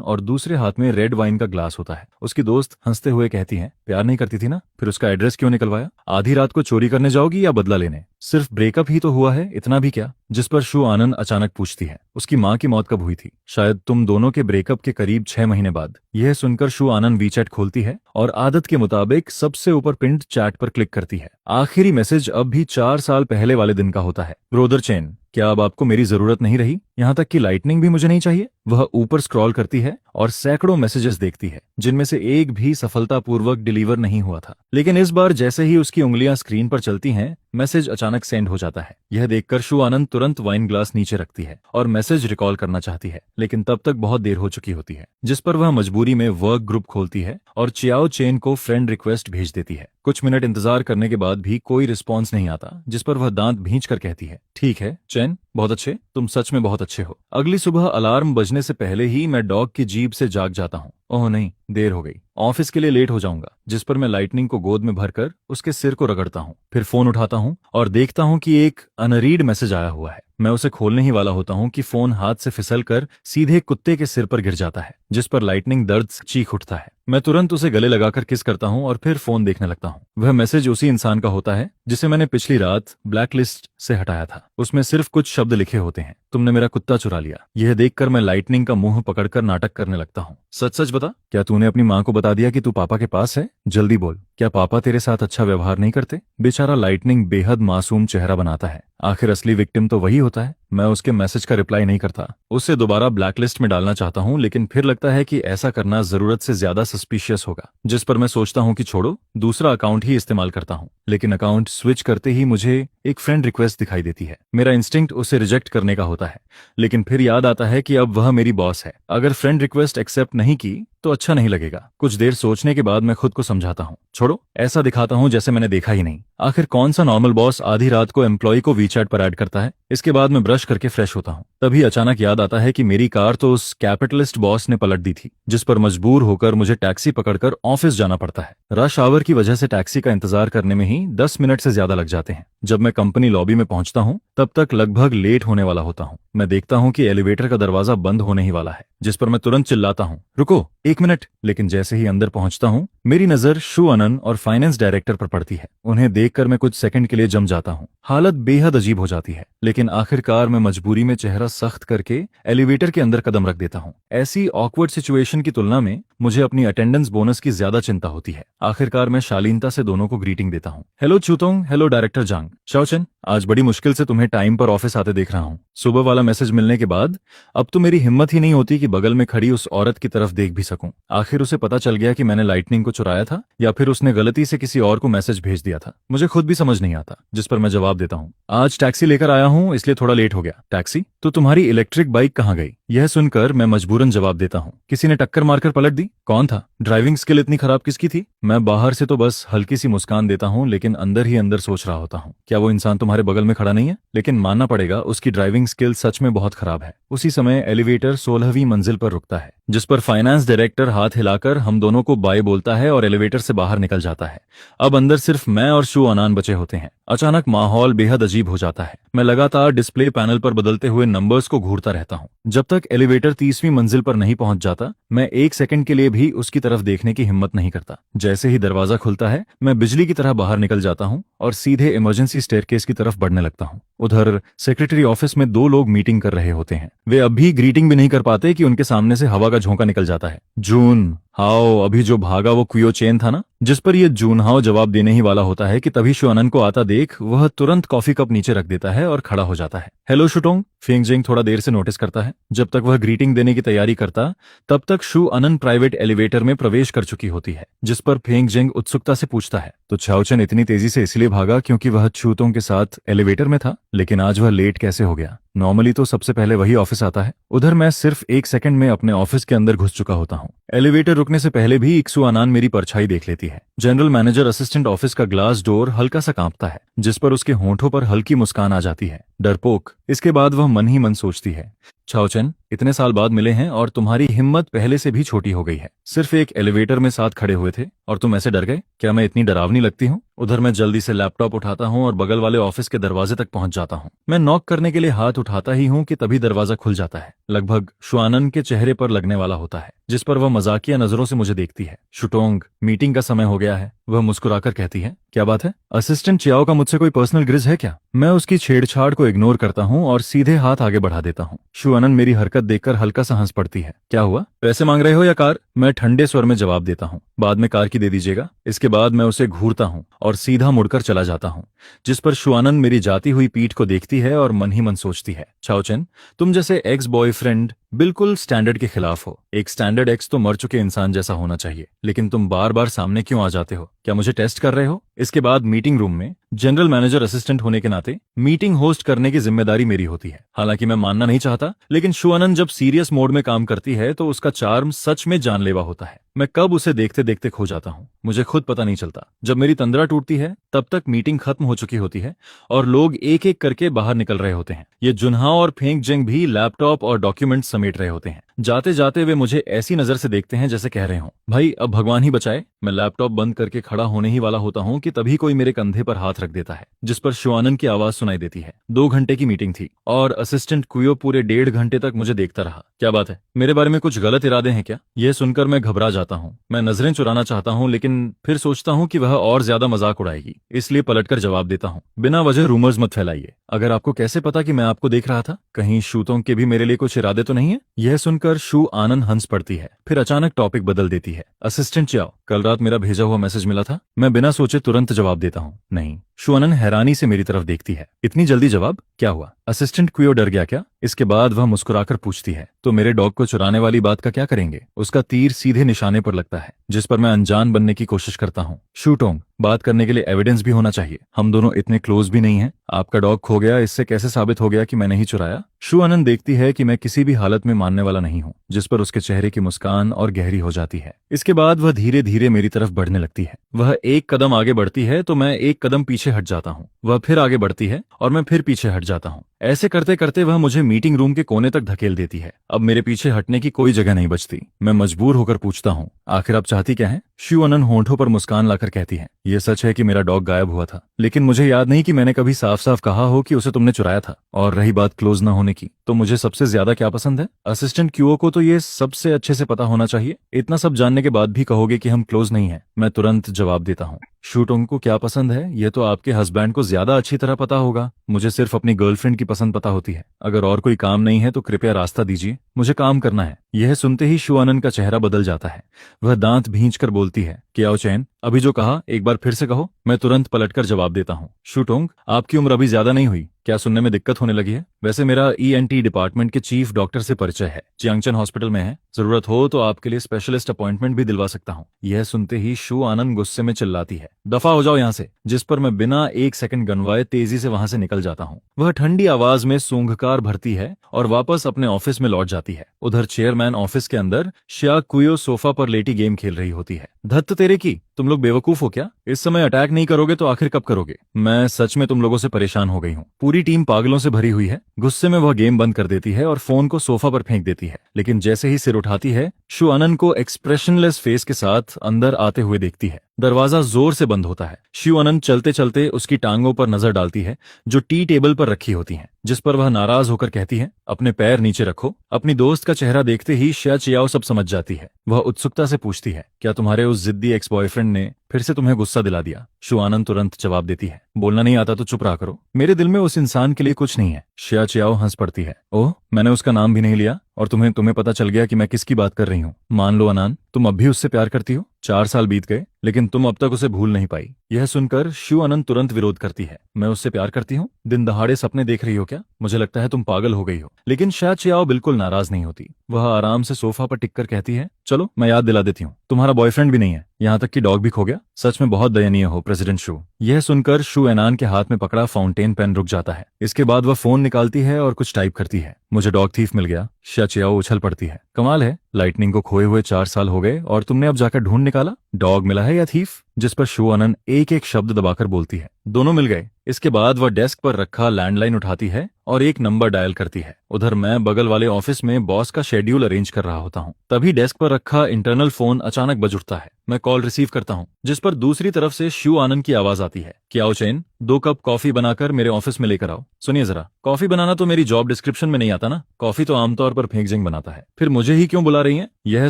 और दूसरे हाथ में रेड वाइन का ग्लास होता है। उसकी दोस्त हंसते हुए कहती है, प्यार नहीं करती थी ना, फिर उसका एड्रेस क्यों निकलवाया? आधी रात को चोरी करने जाओगी या बदला लेने? सिर्फ ब्रेकअप ही तो हुआ है, इतना भी क्या? जिस पर शु आनंद अचानक पूछती है, उसकी माँ की मौत कब हुई थी? शायद तुम दोनों के ब्रेकअप के करीब 6 महीने बाद। यह सुनकर शु आनंद वीचैट खोलती है और आदत के मुताबिक सबसे ऊपर पिंड चैट पर क्लिक करती है। आखिरी मैसेज अब भी 4 साल पहले वाले दिन का होता है। ब्रोदर चेन, क्या अब आपको मेरी जरूरत नहीं रही? यहाँ तक कि लाइटनिंग भी मुझे नहीं चाहिए? वह ऊपर स्क्रॉल करती है और सैकड़ों मैसेजेस देखती है, जिनमें से एक भी सफलतापूर्वक डिलीवर नहीं हुआ था। लेकिन इस बार जैसे ही उसकी उंगलियां स्क्रीन पर चलती हैं, मैसेज अचानक सेंड हो जाता है। यह देखकर शु आनंद तुरंत वाइन ग्लास नीचे रखती है और मैसेज रिकॉल करना चाहती है, लेकिन तब तक बहुत देर हो चुकी होती है। जिस पर वह मजबूरी में वर्क ग्रुप खोलती है और चियाओ चेन को फ्रेंड रिक्वेस्ट भेज देती है। कुछ मिनट इंतजार करने के बाद भी कोई रिस्पॉन्स नहीं आता, जिस पर वह दांत भींच कर कहती है, ठीक है चैन, बहुत अच्छे, तुम सच में बहुत अच्छे हो। अगली सुबह अलार्म बजने से पहले ही मैं डॉग की जीभ से जाग जाता हूँ। ओह नहीं, देर हो गई। ऑफिस के लिए लेट हो जाऊंगा, जिस पर मैं लाइटनिंग को गोद में भरकर उसके सिर को रगड़ता हूँ। फिर फोन उठाता हूँ और देखता हूँ कि एक अनरीड मैसेज आया हुआ है। मैं उसे खोलने ही वाला होता हूँ कि फोन हाथ से फिसल कर सीधे कुत्ते के सिर पर गिर जाता है, जिस पर लाइटनिंग दर्द से चीख उठता है। मैं तुरंत उसे गले लगाकर किस करता हूँ और फिर फोन देखने लगता हूँ। वह मैसेज उसी इंसान का होता है जिसे मैंने पिछली रात ब्लैकलिस्ट से हटाया था। उसमें सिर्फ कुछ शब्द लिखे होते हैं, तुमने मेरा कुत्ता चुरा लिया। यह देखकर मैं लाइटनिंग का मुंह पकड़कर नाटक करने लगता हूँ। सच सच बता, क्या तूने अपनी माँ को बता दिया कि तू पापा के पास है? जल्दी बोल, क्या पापा तेरे साथ अच्छा व्यवहार नहीं करते? बेचारा लाइटनिंग बेहद मासूम चेहरा बनाता है। आखिर असली विक्टिम तो वही होता है। मैं उसके मैसेज का रिप्लाई नहीं करता। उसे दोबारा ब्लैकलिस्ट में डालना चाहता हूँ, लेकिन फिर लगता है कि ऐसा करना जरूरत से ज्यादा सस्पिशियस होगा, जिस पर मैं सोचता हूँ कि छोड़ो, दूसरा अकाउंट ही इस्तेमाल करता हूँ। लेकिन अकाउंट स्विच करते ही मुझे एक फ्रेंड रिक्वेस्ट दिखाई देती है। मेरा इंस्टिंक्ट उसे रिजेक्ट करने का होता है, लेकिन फिर याद आता है कि अब वह मेरी बॉस है। अगर फ्रेंड रिक्वेस्ट एक्सेप्ट नहीं की तो अच्छा नहीं लगेगा। कुछ देर सोचने के बाद मैं खुद को समझाता हूँ, छोड़ो, ऐसा दिखाता हूँ जैसे मैंने देखा ही नहीं। आखिर कौन सा नॉर्मल बॉस आधी रात को एम्प्लॉय को वीचैट पर ऐड करता है? इसके बाद मैं ब्रश करके फ्रेश होता हूँ। तभी अचानक याद आता है कि मेरी कार तो उस कैपिटलिस्ट बॉस ने पलट दी थी, जिस पर मजबूर होकर मुझे टैक्सी पकड़कर ऑफिस जाना पड़ता है। रश आवर की वजह से टैक्सी का इंतजार करने में ही 10 मिनट से ज्यादा लग जाते हैं। जब मैं कंपनी लॉबी में पहुंचता हूं, तब तक लगभग लेट होने वाला होता हूं। मैं देखता हूं कि एलिवेटर का दरवाजा बंद होने ही वाला है, जिस पर मैं तुरंत चिल्लाता हूं, रुको, 1 मिनट। लेकिन जैसे ही अंदर पहुंचता हूं, मेरी नजर शू अनन और फाइनेंस डायरेक्टर पर पड़ती है। उन्हें देखकर मैं कुछ सेकंड के लिए जम जाता हूं। हालत बेहद अजीब हो जाती है, लेकिन आखिरकार मैं मजबूरी में चेहरा सख्त करके एलिवेटर के अंदर कदम रख देता हूं। ऐसी ऑकवर्ड सिचुएशन की तुलना में मुझे अपनी अटेंडेंस बोनस की ज्यादा चिंता होती है। आखिरकार मैं शालीनता से दोनों को ग्रीटिंग देता हूं। हेलो चूतोंग, हेलो डायरेक्टर जांग। शाओचन, आज बड़ी मुश्किल से तुम्हें टाइम पर ऑफिस आते देख रहा हूं। सुबह वाला मैसेज मिलने के बाद अब तो मेरी हिम्मत ही नहीं होती कि बगल में खड़ी उस औरत की तरफ देख भी सकूं। आखिर उसे पता चल गया कि मैंने लाइटनिंग को चुराया था, या फिर उसने गलती से किसी और को मैसेज भेज दिया था। मुझे खुद भी समझ नहीं आता, जिस पर मैं जवाब देता हूँ, आज टैक्सी लेकर आया हूँ, इसलिए थोड़ा लेट हो गया। टैक्सी? तो तुम्हारी इलेक्ट्रिक बाइक कहाँ गई? यह सुनकर मैं मजबूरन जवाब देता हूँ, किसी ने टक्कर मारकर पलट दी। कौन था? ड्राइविंग स्किल इतनी खराब किसकी थी? मैं बाहर से तो बस हल्की सी मुस्कान देता हूँ, लेकिन अंदर ही अंदर सोच रहा होता हूँ, क्या वो इंसान तुम्हारे बगल में खड़ा नहीं है? लेकिन मानना पड़ेगा, उसकी ड्राइविंग स्किल सच में बहुत खराब है। उसी समय एलिवेटर 16वीं मंजिल पर रुकता है, जिस पर फाइनेंस डायरेक्टर हाथ हिलाकर हम दोनों को बाय बोलता है और एलिवेटर से बाहर निकल जाता है। अब अंदर सिर्फ मैं और शू अनान बचे होते हैं। अचानक माहौल बेहद अजीब हो जाता है। मैं लगातार डिस्प्ले पैनल पर बदलते हुए नंबर्स को घूरता रहता हूँ। जब तक एलिवेटर 30वीं मंजिल पर नहीं पहुंच जाता, मैं 1 सेकंड के लिए भी उसकी तरफ देखने की हिम्मत नहीं करता। जैसे ही दरवाजा खुलता है, मैं बिजली की तरह बाहर निकल जाता हूँ और सीधे इमरजेंसी स्टेयरकेस की तरफ बढ़ने लगता हूँ। उधर सेक्रेटरी ऑफिस में 2 लोग मीटिंग कर रहे होते हैं। वे अब भी ग्रीटिंग भी नहीं कर पाते कि उनके सामने से हवा का झोंका निकल जाता है। जून हाओ, अभी जो भागा वो क्वियो चेन था ना? जिस पर ये जून हाओ जवाब देने ही वाला होता है कि तभी शुअनन को आता देख वह तुरंत कॉफी कप नीचे रख देता है और खड़ा हो जाता है। हेलो शुटोंग, फेंगजिंग थोड़ा देर से नोटिस करता है। जब तक वह ग्रीटिंग देने की तैयारी करता, तब तक शू अनन प्राइवेट एलिवेटर में प्रवेश कर चुकी होती है, जिस पर फेंगजिंग उत्सुकता से पूछता है, तो छाओचन इतनी तेजी से इसलिए भागा क्योंकि वह छूतों के साथ एलिवेटर में था, लेकिन आज वह लेट कैसे हो गया? नॉर्मली तो सबसे पहले वही ऑफिस आता है। उधर मैं सिर्फ 1 सेकंड में अपने ऑफिस के अंदर घुस चुका होता हूँ। एलिवेटर रुकने से पहले भी इक्सू अनान मेरी परछाई देख लेती है। जनरल मैनेजर असिस्टेंट ऑफिस का ग्लास डोर हल्का सा कांपता है, जिस पर उसके होंठों पर हल्की मुस्कान आ जाती है। डरपोक। इसके बाद वह मन ही मन सोचती है, छाओचन, इतने साल बाद मिले हैं और तुम्हारी हिम्मत पहले से भी छोटी हो गई है। सिर्फ एक एलिवेटर में साथ खड़े हुए थे और तुम ऐसे डर गए? क्या मैं इतनी डरावनी लगती हूँ? उधर मैं जल्दी से लैपटॉप उठाता हूँ और बगल वाले ऑफिस के दरवाजे तक पहुंच जाता हूँ। मैं नॉक करने के लिए हाथ उठाता ही हूँ कि तभी दरवाजा खुल जाता है। लगभग शुआनन के चेहरे पर लगने वाला होता है, जिस पर वह मजाकिया नजरों से मुझे देखती है। शुटोंग, मीटिंग का समय हो गया है, वह मुस्कुराकर कहती है। क्या बात है? असिस्टेंट चियाओ का मुझसे कोई पर्सनल ग्रिज है क्या? मैं उसकी छेड़छाड़ को इग्नोर करता हूँ और सीधे हाथ आगे बढ़ा देता हूँ। शुअनन मेरी हरकत देखकर हल्का सा हंस पड़ती है। क्या हुआ? पैसे मांग रहे हो या कार? मैं ठंडे स्वर में जवाब देता हूँ, बाद में कार की दे दीजिएगा। इसके बाद मैं उसे घूरता हूँ और सीधा मुड़कर चला जाता हूँ, जिस पर शुआनन मेरी जाती हुई पीठ को देखती है और मन ही मन सोचती है, छाओचन, तुम जैसे एक्स बॉयफ्रेंड बिल्कुल स्टैंडर्ड के खिलाफ हो। एक स्टैंडर्ड एक्स तो मर चुके इंसान जैसा होना चाहिए, लेकिन तुम बार बार सामने क्यों आ जाते हो? क्या मुझे टेस्ट कर रहे हो? इसके बाद मीटिंग रूम में जनरल मैनेजर असिस्टेंट होने के नाते मीटिंग होस्ट करने की जिम्मेदारी मेरी होती है। हालांकि मैं मानना नहीं चाहता, लेकिन शुअनन जब सीरियस मोड में काम करती है तो उसका चार्म सच में जानलेवा होता है। मैं कब उसे देखते देखते खो जाता हूँ, मुझे खुद पता नहीं चलता। जब मेरी तंद्रा टूटती है, तब तक मीटिंग खत्म हो चुकी होती है और लोग एक एक करके बाहर निकल रहे होते हैं। ये जुन्हा और फेंग जेंग भी लैपटॉप और डॉक्यूमेंट समेट रहे होते हैं। जाते जाते वे मुझे ऐसी नजर से देखते हैं जैसे कह रहे हो, भाई अब भगवान ही बचाए। मैं लैपटॉप बंद करके खड़ा होने ही वाला होता हूँ कि तभी कोई मेरे कंधे पर हाथ रख देता है, जिस पर शिवानंद की आवाज सुनाई देती है। 2 घंटे की मीटिंग थी और असिस्टेंट कुयो पूरे 1.5 घंटे तक मुझे देखता रहा। क्या बात है, मेरे बारे में कुछ गलत इरादे हैं क्या? यह सुनकर मैं घबरा जाता हूँ। मैं नजरें चुराना चाहता हूँ, लेकिन फिर सोचता हूँ कि वह और ज्यादा मजाक उड़ाएगी, इसलिए पलटकर जवाब देता हूँ, बिना वजह रूमर्स मत फैलाइए। अगर आपको कैसे पता कि मैं आपको देख रहा था? कहीं शूतों के भी मेरे लिए कुछ इरादे तो नहीं है? यह सुनकर शू आनंद हंस पड़ती है, फिर अचानक टॉपिक बदल देती है। असिस्टेंट चाओ, कल रात मेरा भेजा हुआ मैसेज मिला था? मैं बिना सोचे तुरंत जवाब देता हूँ, नहीं। शू आनंद हैरानी से मेरी तरफ देखती है, इतनी जल्दी जवाब? क्या हुआ? असिस्टेंट क्वियो डर गया क्या? इसके बाद वह मुस्कुराकर पूछती है, तो मेरे डॉग को चुराने वाली बात का क्या करेंगे? उसका तीर सीधे निशाने पर लगता है, जिस पर मैं अनजान बनने की कोशिश करता हूँ। शूटोंग, बात करने के लिए एविडेंस भी होना चाहिए, हम दोनों इतने क्लोज भी नहीं हैं। आपका डॉग खो गया, इससे कैसे साबित हो गया कि मैंने ही चुराया? शू आनंद देखती है कि मैं किसी भी हालत में मानने वाला नहीं हूँ, जिस पर उसके चेहरे की मुस्कान और गहरी हो जाती है। इसके बाद वह धीरे धीरे मेरी तरफ बढ़ने लगती है। वह एक कदम आगे बढ़ती है तो मैं एक कदम पीछे हट जाता हूँ, वह फिर आगे बढ़ती है और मैं फिर पीछे हट जाता हूँ। ऐसे करते करते वह मुझे मीटिंग रूम के कोने तक धकेल देती है। अब मेरे पीछे हटने की कोई जगह नहीं बचती। मैं मजबूर होकर पूछता हूँ, आखिर आप चाहती क्या है? शू आनंद होंठों पर मुस्कान लाकर कहती है, ये सच है कि मेरा डॉग गायब हुआ था, लेकिन मुझे याद नहीं कि मैंने कभी साफ साफ कहा हो कि उसे तुमने चुराया था। और रही बात क्लोज न होने की, तो मुझे सबसे ज्यादा क्या पसंद है? असिस्टेंट क्यूओ को तो ये सबसे अच्छे से पता होना चाहिए। इतना सब जानने के बाद भी कहोगे कि हम क्लोज नहीं हैं? मैं तुरंत जवाब देता हूँ, शूटोंग को क्या पसंद है ये तो आपके हस्बैंड को ज्यादा अच्छी तरह पता होगा। मुझे सिर्फ अपनी गर्लफ्रेंड की पसंद पता होती है। अगर और कोई काम नहीं है तो कृपया रास्ता दीजिए, मुझे काम करना है। यह सुनते ही शू आनंद का चेहरा बदल जाता है। वह दांत भींचकर बोलती है, क्या चैन, अभी जो कहा एक बार फिर से कहो। मैं तुरंत पलटकर जवाब देता हूँ, शूटोंग, आपकी उम्र अभी ज्यादा नहीं हुई, क्या सुनने में दिक्कत होने लगी है? वैसे मेरा ईएनटी डिपार्टमेंट के चीफ डॉक्टर से परिचय है, चियांगचन हॉस्पिटल में है। जरूरत हो तो आपके लिए स्पेशलिस्ट अपॉइंटमेंट भी दिलवा सकता हूँ। यह सुनते ही शू आनंद गुस्से में चिल्लाती है, दफा हो जाओ यहाँ से, जिस पर मैं बिना एक सेकंड गनवाए तेजी से वहां से निकल जाता हूँ। वह ठंडी आवाज में सूंघकार भरती है और वापस अपने ऑफिस में लौट जाती है। उधर चेयरमैन ऑफिस के अंदर श्या कुयो सोफा पर लेटी गेम खेल रही होती है। धत्त तेरे की, तुम लोग बेवकूफ हो क्या? इस समय अटैक नहीं करोगे तो आखिर कब करोगे? मैं सच में तुम लोगों से परेशान हो गई हूँ। पूरी टीम पागलों से भरी हुई है। गुस्से में वह गेम बंद कर देती है और फोन को सोफा पर फेंक देती है, लेकिन जैसे ही सिर उठाती है, शू आनंद को एक्सप्रेशनलेस फेस के साथ अंदर आते हुए देखती है। दरवाजा जोर से बंद होता है। शू आनंद चलते चलते उसकी टांगों पर नजर डालती है जो टी टेबल पर रखी होती हैं, जिस पर वह नाराज होकर कहती है, अपने पैर नीचे रखो। अपनी दोस्त का चेहरा देखते ही श्या चियाओ सब समझ जाती है। वह उत्सुकता से पूछती है, क्या तुम्हारे उस जिद्दी एक्स बॉयफ्रेंड ने फिर से तुम्हें गुस्सा दिला दिया? शू आनंद तुरंत जवाब देती है, बोलना नहीं आता तो चुप रहा करो, मेरे दिल में उस इंसान के लिए कुछ नहीं है। श्या चियाओ हंस पड़ती है, ओह, मैंने उसका नाम भी नहीं लिया और तुम्हें पता चल गया कि मैं किसकी बात कर रही हूँ। मान लो अनान, तुम अब भी उससे प्यार करती हो। 4 साल बीत गए लेकिन तुम अब तक उसे भूल नहीं पाई। यह सुनकर शू आनंद तुरंत विरोध करती है, मैं उससे प्यार करती हूँ? दिन दहाड़े सपने देख रही हो क्या? मुझे लगता है तुम पागल हो गई हो। लेकिन श्या चियाओ बिल्कुल नाराज नहीं होती। वह आराम से सोफा पर टिककर कहती है, चलो मैं याद दिला देती हूँ, तुम्हारा बॉयफ्रेंड भी नहीं है, यहाँ तक कि डॉग भी खो गया। सच में बहुत दयनीय हो प्रेसिडेंट शू। यह सुनकर शू एनान के हाथ में पकड़ा फाउंटेन पेन रुक जाता है। इसके बाद वह फोन निकालती है और कुछ टाइप करती है, मुझे डॉग थीफ मिल गया। श्या चियाओ उछल पड़ती है, कमाल है, लाइटनिंग को खोए हुए 4 साल हो गए और तुमने अब जाकर ढूंढ निकाला, डॉग मिला है या थीफ? जिस पर शू आनंद एक एक शब्द दबाकर बोलती है, दोनों मिल गए। इसके बाद वह डेस्क पर रखा लैंडलाइन उठाती है और एक नंबर डायल करती है। उधर मैं बगल वाले ऑफिस में बॉस का शेड्यूल अरेंज कर रहा होता हूँ। तभी डेस्क पर रखा इंटरनल फोन अचानक बज उठता है। मैं कॉल रिसीव करता हूँ, जिस पर दूसरी तरफ से शू आनंद की आवाज आती है, क्या चैन, 2 कप कॉफी बनाकर मेरे ऑफिस में लेकर आओ। सुनिए जरा, कॉफी बनाना तो मेरी जॉब डिस्क्रिप्शन में नहीं आता ना, कॉफी तो आमतौर पर फेंकजिंग बनाता है, फिर मुझे ही क्यों बुला रही हैं? यह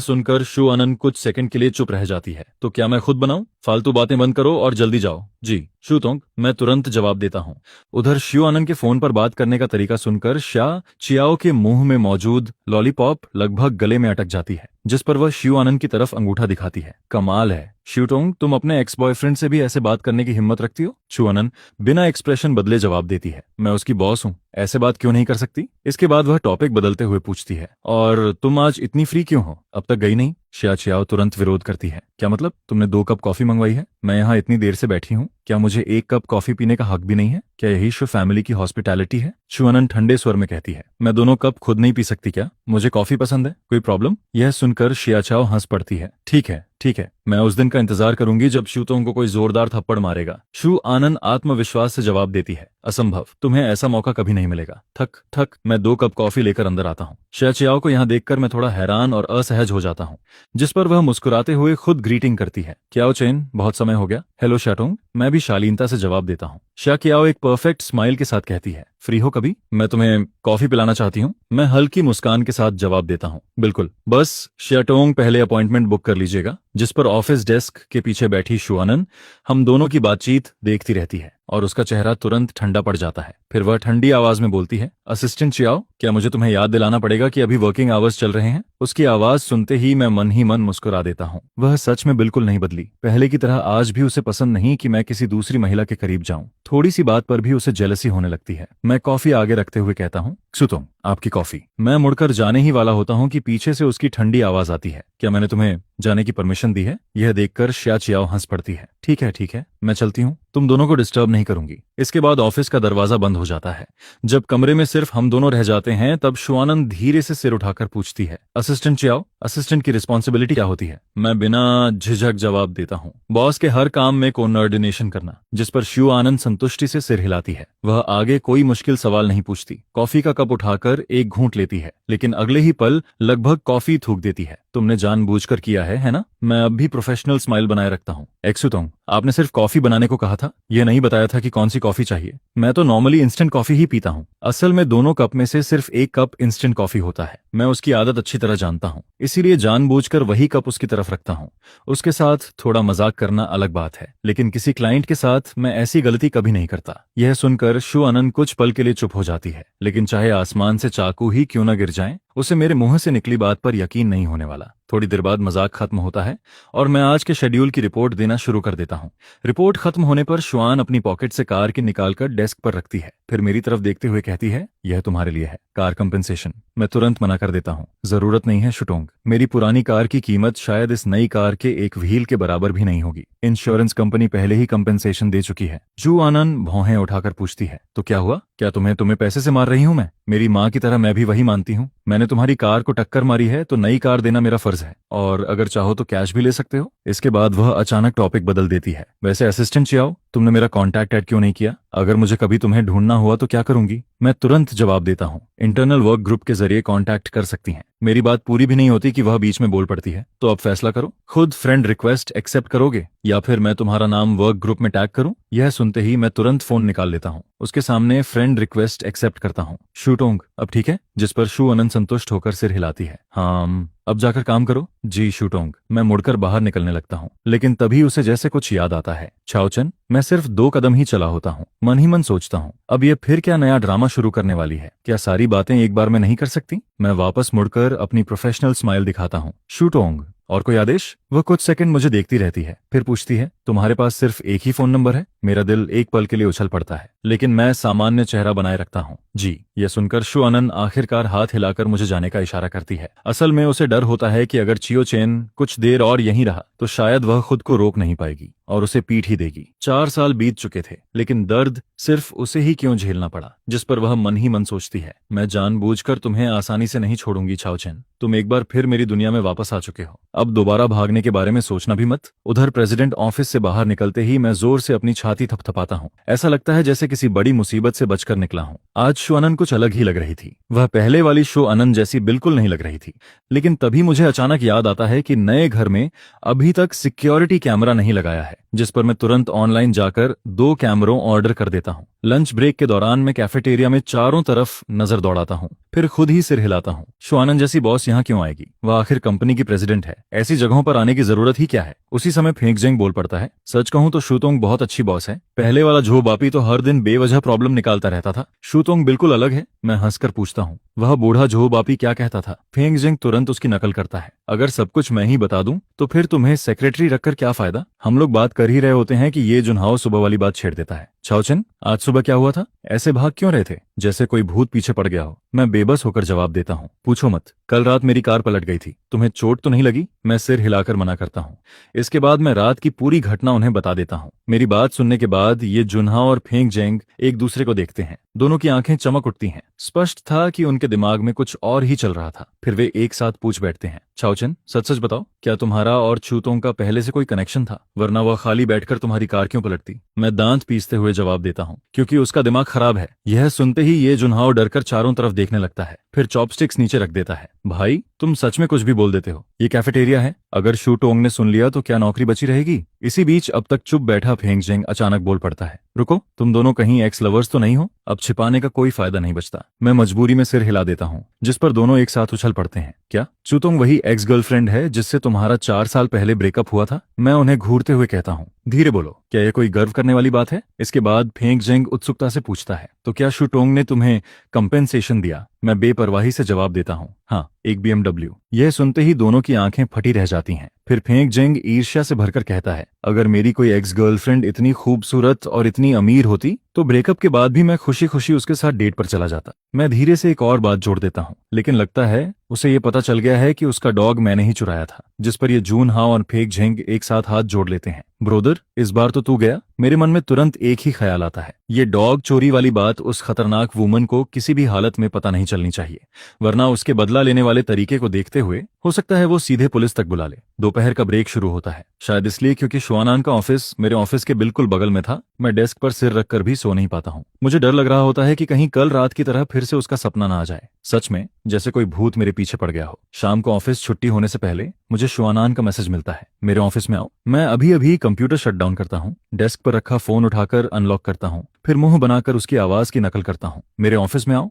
सुनकर शू आनंद कुछ सेकंड के लिए चुप रह जाती है। तो क्या मैं खुद बनाऊं? फालतू बातें बंद करो और जल्दी जाओ। जी शूतोंग, मैं तुरंत जवाब देता हूँ। उधर शू आनंद के फोन पर बात करने का तरीका सुनकर श्या चियाओ के मुंह में मौजूद लॉलीपॉप लगभग गले में अटक जाती है, जिस पर वह शू आनंद की तरफ अंगूठा दिखाती है। कमाल है शूटोंग, तुम अपने एक्स बॉयफ्रेंड से भी ऐसे बात करने की हिम्मत रखती हो? शू आनंद बिना एक्सप्रेशन बदले जवाब देती है, मैं उसकी बॉस हूँ, ऐसे बात क्यों नहीं कर सकती? इसके बाद वह टॉपिक बदलते हुए पूछती है, और तुम आज इतनी फ्री क्यों हो, अब तक गई नहीं? श्या चियाओ तुरंत विरोध करती है, क्या मतलब, तुमने 2 कप कॉफी मंगवाई है? मैं यहाँ इतनी देर से बैठी हूँ, क्या मुझे 1 कप कॉफी पीने का हक भी नहीं है? क्या यही शो फैमिली की हॉस्पिटैलिटी है? शू आनंद ठंडे स्वर में कहती है, मैं दोनों कप खुद नहीं पी सकती क्या? मुझे कॉफी पसंद है, कोई प्रॉब्लम? यह सुनकर श्या चियाओ हंस पड़ती है, ठीक है, ठीक है, मैं उस दिन का इंतजार करूंगी जब शू तुमको कोई जोरदार थप्पड़ मारेगा। शू आनंद आत्मविश्वास से जवाब देती है, असंभव, तुम्हें ऐसा मौका कभी नहीं मिलेगा। थक थक मैं 2 कप कॉफी लेकर अंदर आता हूँ। शे चियाओ को यहाँ देखकर मैं थोड़ा हैरान और असहज हो जाता हूँ, जिस पर वह मुस्कुराते हुए खुद ग्रीटिंग करती है। क्याओ चेन, बहुत समय हो गया। हेलो शाटोंग, मैं भी शालीनता से जवाब देता हूँ। शा कियाओ एक परफेक्ट स्माइल के साथ कहती है, फ्री हो कभी? मैं तुम्हें कॉफी पिलाना चाहती हूँ। मैं हल्की मुस्कान के साथ जवाब देता हूँ, बिल्कुल, बस शाटोंग पहले अपॉइंटमेंट बुक कर लीजिएगा। जिस पर ऑफिस डेस्क के पीछे बैठी शुआनन हम दोनों की बातचीत देखती रहती है और उसका चेहरा तुरंत ठंडा पड़ जाता है। फिर वह ठंडी आवाज में बोलती है, असिस्टेंट चियाओ, क्या मुझे तुम्हें याद दिलाना पड़ेगा कि अभी वर्किंग आवर्स चल रहे हैं? उसकी आवाज सुनते ही मैं मन ही मन मुस्कुरा देता हूँ। वह सच में बिल्कुल नहीं बदली। पहले की तरह आज भी उसे पसंद नहीं कि मैं किसी दूसरी महिला के करीब जाऊं। थोड़ी सी बात पर भी उसे जेलसी होने लगती है। मैं कॉफी आगे रखते हुए कहता हूँ, सुतोंग, आपकी कॉफी। मैं मुड़कर जाने ही वाला होता हूँ कि पीछे से उसकी ठंडी आवाज आती है, क्या मैंने तुम्हें जाने की परमिशन दी है? यह देखकर शा चियाओ हंस पड़ती है, ठीक है, मैं चलती हूँ, तुम दोनों को डिस्टर्ब नहीं करूंगी। इसके बाद ऑफिस का दरवाजा बंद हो जाता है। जब कमरे में सिर्फ हम दोनों रह जाते हैं तब शुआनन धीरे से सिर उठाकर पूछती है, असिस्टेंट चियाओ, असिस्टेंट की रिस्पॉन्सिबिलिटी क्या होती है? मैं बिना झिझक जवाब देता हूँ, बॉस के हर काम में कोऑर्डिनेशन करना। जिस पर शुआनन संतुष्टि से सिर हिलाती है। वह आगे कोई मुश्किल सवाल नहीं पूछती। कॉफी का कप उठाकर एक घूंट लेती है, लेकिन अगले ही पल लगभग कॉफी थूक देती है। तुमने जानबूझकर किया है ना? मैं अब भी प्रोफेशनल स्माइल बनाए रखता हूँ। एक्सुतोंग, आपने सिर्फ कॉफी बनाने को कहा था, यह नहीं बताया था कि कौन सी कॉफी चाहिए। मैं तो नॉर्मली इंस्टेंट कॉफी ही पीता हूँ। असल में दोनों कप में से सिर्फ एक कप इंस्टेंट कॉफी होता है। मैं उसकी आदत अच्छी तरह जानता हूँ, इसीलिए जानबूझकर वही कप उसकी तरफ रखता हूँ। उसके साथ थोड़ा मजाक करना अलग बात है, लेकिन किसी क्लाइंट के साथ मैं ऐसी गलती कभी नहीं करता। यह सुनकर शुआनन कुछ पल के लिए चुप हो जाती है, लेकिन चाहे आसमान से चाकू ही क्यों न गिर जाए, उसे मेरे मुंह से निकली बात पर यकीन नहीं होने वाला। थोड़ी देर बाद मजाक खत्म होता है और मैं आज के शेड्यूल की रिपोर्ट देना शुरू कर देता हूँ। रिपोर्ट खत्म होने पर शुआन अपनी पॉकेट से कार की निकालकर डेस्क पर रखती है, फिर मेरी तरफ देखते हुए कहती है, यह तुम्हारे लिए है, कार कंपेंसेशन। मैं तुरंत मना कर देता हूँ, जरूरत नहीं है शुटोंग, मेरी पुरानी कार की कीमत शायद इस नई कार के एक व्हील के बराबर भी नहीं होगी। इंश्योरेंस कंपनी पहले ही कंपेंसेशन दे चुकी है। शुआनन भौहें उठाकर पूछती है, तो क्या हुआ? क्या तुम्हें पैसे से मार रही हूँ मैं? मेरी माँ की तरह मैं भी वही मानती हूँ। मैंने तुम्हारी कार को टक्कर मारी है तो नई कार देना मेरा फर्ज है, और अगर चाहो तो कैश भी ले सकते हो। इसके बाद वह अचानक टॉपिक बदल देती है, वैसे असिस्टेंट चियाओ, तुमने मेरा कॉन्टैक्ट ऐड क्यों नहीं किया? अगर मुझे कभी तुम्हें ढूंढना हुआ तो क्या करूंगी? मैं तुरंत जवाब देता हूँ, इंटरनल वर्क ग्रुप के जरिए कॉन्टैक्ट कर सकती हैं। मेरी बात पूरी भी नहीं होती कि वह बीच में बोल पड़ती है, तो अब फैसला करो, खुद फ्रेंड रिक्वेस्ट एक्सेप्ट करोगे या फिर मैं तुम्हारा नाम वर्क ग्रुप में टैग करूं? यह सुनते ही मैं तुरंत फोन निकाल लेता हूँ, उसके सामने फ्रेंड रिक्वेस्ट एक्सेप्ट करता हूँ। शुटोंग, अब ठीक है? जिस पर शुआनन संतुष्ट होकर सिर हिलाती है, हाँ, अब जाकर काम करो। जी शुटोंग। मैं मुड़कर बाहर निकलने लगता हूँ, लेकिन तभी उसे जैसे कुछ याद आता है। छाओचन, मैं सिर्फ 2 कदम ही चला होता हूँ। मन ही मन सोचता हूँ, अब ये फिर क्या नया ड्रामा शुरू करने वाली है? क्या सारी बातें एक बार में नहीं कर सकती? मैं वापस मुड़कर अपनी प्रोफेशनल स्माइल दिखाता हूँ। शुटोंग, और कोई आदेश? वह कुछ सेकंड मुझे देखती रहती है, फिर पूछती है, तुम्हारे पास सिर्फ एक ही फोन नंबर है? मेरा दिल एक पल के लिए उछल पड़ता है, लेकिन मैं सामान्य चेहरा बनाए रखता हूँ। जी। यह सुनकर शुआनन आखिरकार हाथ हिलाकर मुझे जाने का इशारा करती है। असल में उसे डर होता है कि अगर चियो चेन कुछ देर और यहीं रहा तो शायद वह खुद को रोक नहीं पाएगी और उसे पीट ही देगी। 4 साल बीत चुके थे, लेकिन दर्द सिर्फ उसे ही क्यों झेलना पड़ा, जिस पर वह मन ही मन सोचती है, मैं जानबूझकर तुम्हें आसानी से नहीं छोड़ूंगी छाओचेन। तुम एक बार फिर मेरी दुनिया में वापस आ चुके हो, अब दोबारा भागने के बारे में सोचना भी मत। उधर प्रेसिडेंट ऑफिस से बाहर निकलते ही मैं जोर से अपनी छाती थपथपाता हूँ। ऐसा लगता है जैसे किसी बड़ी मुसीबत से बचकर निकला हूँ। आज शुआनन कुछ अलग ही लग रही थी। वह पहले वाली शुआनन जैसी बिल्कुल नहीं लग रही थी। लेकिन तभी मुझे अचानक याद आता है कि नए घर में अभी तक सिक्योरिटी कैमरा नहीं लगाया है, जिस पर मैं तुरंत ऑनलाइन जाकर 2 कैमरों ऑर्डर कर देता हूँ। लंच ब्रेक के दौरान मैं कैफेटेरिया में चारों तरफ नजर दौड़ाता हूँ, फिर खुद ही सिर हिलाता हूँ। शुआनन जैसी बॉस यहाँ क्यों आएगी? वह आखिर कंपनी की प्रेसिडेंट है, ऐसी जगहों पर आने की जरूरत ही क्या है? उसी समय फेंगजेंग बोल पड़ता है, सच कहूं तो शुतोंग बहुत अच्छी बॉस है। पहले वाला झो बापी तो हर दिन बेवजह प्रॉब्लम निकालता रहता था, शुतोंग बिल्कुल अलग है। मैं हंसकर पूछता हूँ, वह बूढ़ा झो बापी क्या कहता था? फेंगजेंग तुरंत उसकी नकल करता है, अगर सब कुछ मैं ही बता दूं तो फिर तुम्हें सेक्रेटरी रखकर क्या फायदा? हम लोग बात कर ही रहे होते हैं कि ये जुनहाओ सुबह वाली बात छेड़ देता है। छाओचन, आज सुबह क्या हुआ था? ऐसे भाग क्यों रहे थे जैसे कोई भूत पीछे पड़ गया हो? मैं बेबस होकर जवाब देता हूँ, पूछो मत, कल रात मेरी कार पलट गई थी। तुम्हें चोट तो नहीं लगी? मैं सिर हिलाकर मना करता हूँ। इसके बाद मैं रात की पूरी घटना उन्हें बता देता हूँ। मेरी बात सुनने के बाद ये जुनहाओ और फेंगजेंग एक दूसरे को देखते हैं। दोनों की आंखें चमक उठती हैं। स्पष्ट था कि उनके के दिमाग में कुछ और ही चल रहा था। फिर वे एक साथ पूछ बैठते हैं, चाओचन सच सच बताओ, क्या तुम्हारा और चूतोंग का पहले से कोई कनेक्शन था? वरना वह खाली बैठकर तुम्हारी कार क्यों पलटती? मैं दांत पीसते हुए जवाब देता हूँ, क्योंकि उसका दिमाग खराब है। यह सुनते ही ये जुनहाओ डरकर चारों तरफ देखने लगता है, फिर चॉपस्टिक्स नीचे रख देता है। भाई तुम सच में कुछ भी बोल देते हो। ये कैफेटेरिया है, अगर शू टोंग ने सुन लिया तो क्या नौकरी बची रहेगी? इसी बीच अब तक चुप बैठा फेंग जेंग अचानक बोल पड़ता है, रुको, तुम दोनों कहीं एक्स लवर्स तो नहीं हो? अब छिपाने का कोई फायदा नहीं बचता। मैं मजबूरी में सिर हिला देता हूँ, जिस पर दोनों एक साथ उछल पड़ते हैं। क्या चूतोंग वही एक्स गर्लफ्रेंड है जिससे तुम्हारा 4 साल पहले ब्रेकअप हुआ था? मैं उन्हें घूरते हुए कहता हूँ, धीरे बोलो, क्या यह कोई गर्व करने वाली बात है? इसके बाद फेंग जेंग उत्सुकता से पूछता है, तो क्या शू टोंग ने तुम्हें कंपेंसेशन दिया? मैं बेपरवाही से जवाब देता हूँ, हाँ, एक BMW। यह सुनते ही दोनों की आंखें फटी रह जाती हैं। फिर फेंग जेंग ईर्ष्या से भरकर कहता है, अगर मेरी कोई एक्स गर्लफ्रेंड इतनी खूबसूरत और इतनी अमीर होती तो ब्रेकअप के बाद भी मैं खुशी खुशी उसके साथ डेट पर चला जाता। मैं धीरे से एक और बात जोड़ देता हूँ, लेकिन लगता है उसे ये पता चल गया है कि उसका डॉग मैंने ही चुराया था। जिस पर ये जून हाओ और फेंग जेंग एक साथ हाथ जोड़ लेते हैं। ब्रोदर, इस बार तो तू गया। मेरे मन में तुरंत एक ही ख्याल आता है, ये डॉग चोरी वाली बात उस खतरनाक वुमन को किसी भी हालत में पता नहीं चलनी चाहिए, वरना उसके बदला लेने वाले तरीके को देखते हुए हो सकता है वो सीधे पुलिस तक बुला ले। दोपहर का ब्रेक शुरू होता है, शायद इसलिए क्योंकि शुआनान का ऑफिस मेरे ऑफिस के बिल्कुल बगल में था। मैं डेस्क पर सिर रखकर भी सो नहीं पाता हूँ। मुझे डर लग रहा होता है कि कहीं कल रात की तरह फिर से उसका सपना ना आ जाए। सच में जैसे कोई भूत मेरे पीछे पड़ गया हो। शाम को ऑफिस छुट्टी होने से पहले मुझे शुआनान का मैसेज मिलता है, मेरे ऑफिस में आओ। मैं अभी अभी कंप्यूटर शट डाउन करता हूँ, डेस्क पर रखा फोन उठाकर अनलॉक करता हूँ, फिर मुंह बनाकर उसकी आवाज की नकल करता हूँ, मेरे ऑफिस में आओ।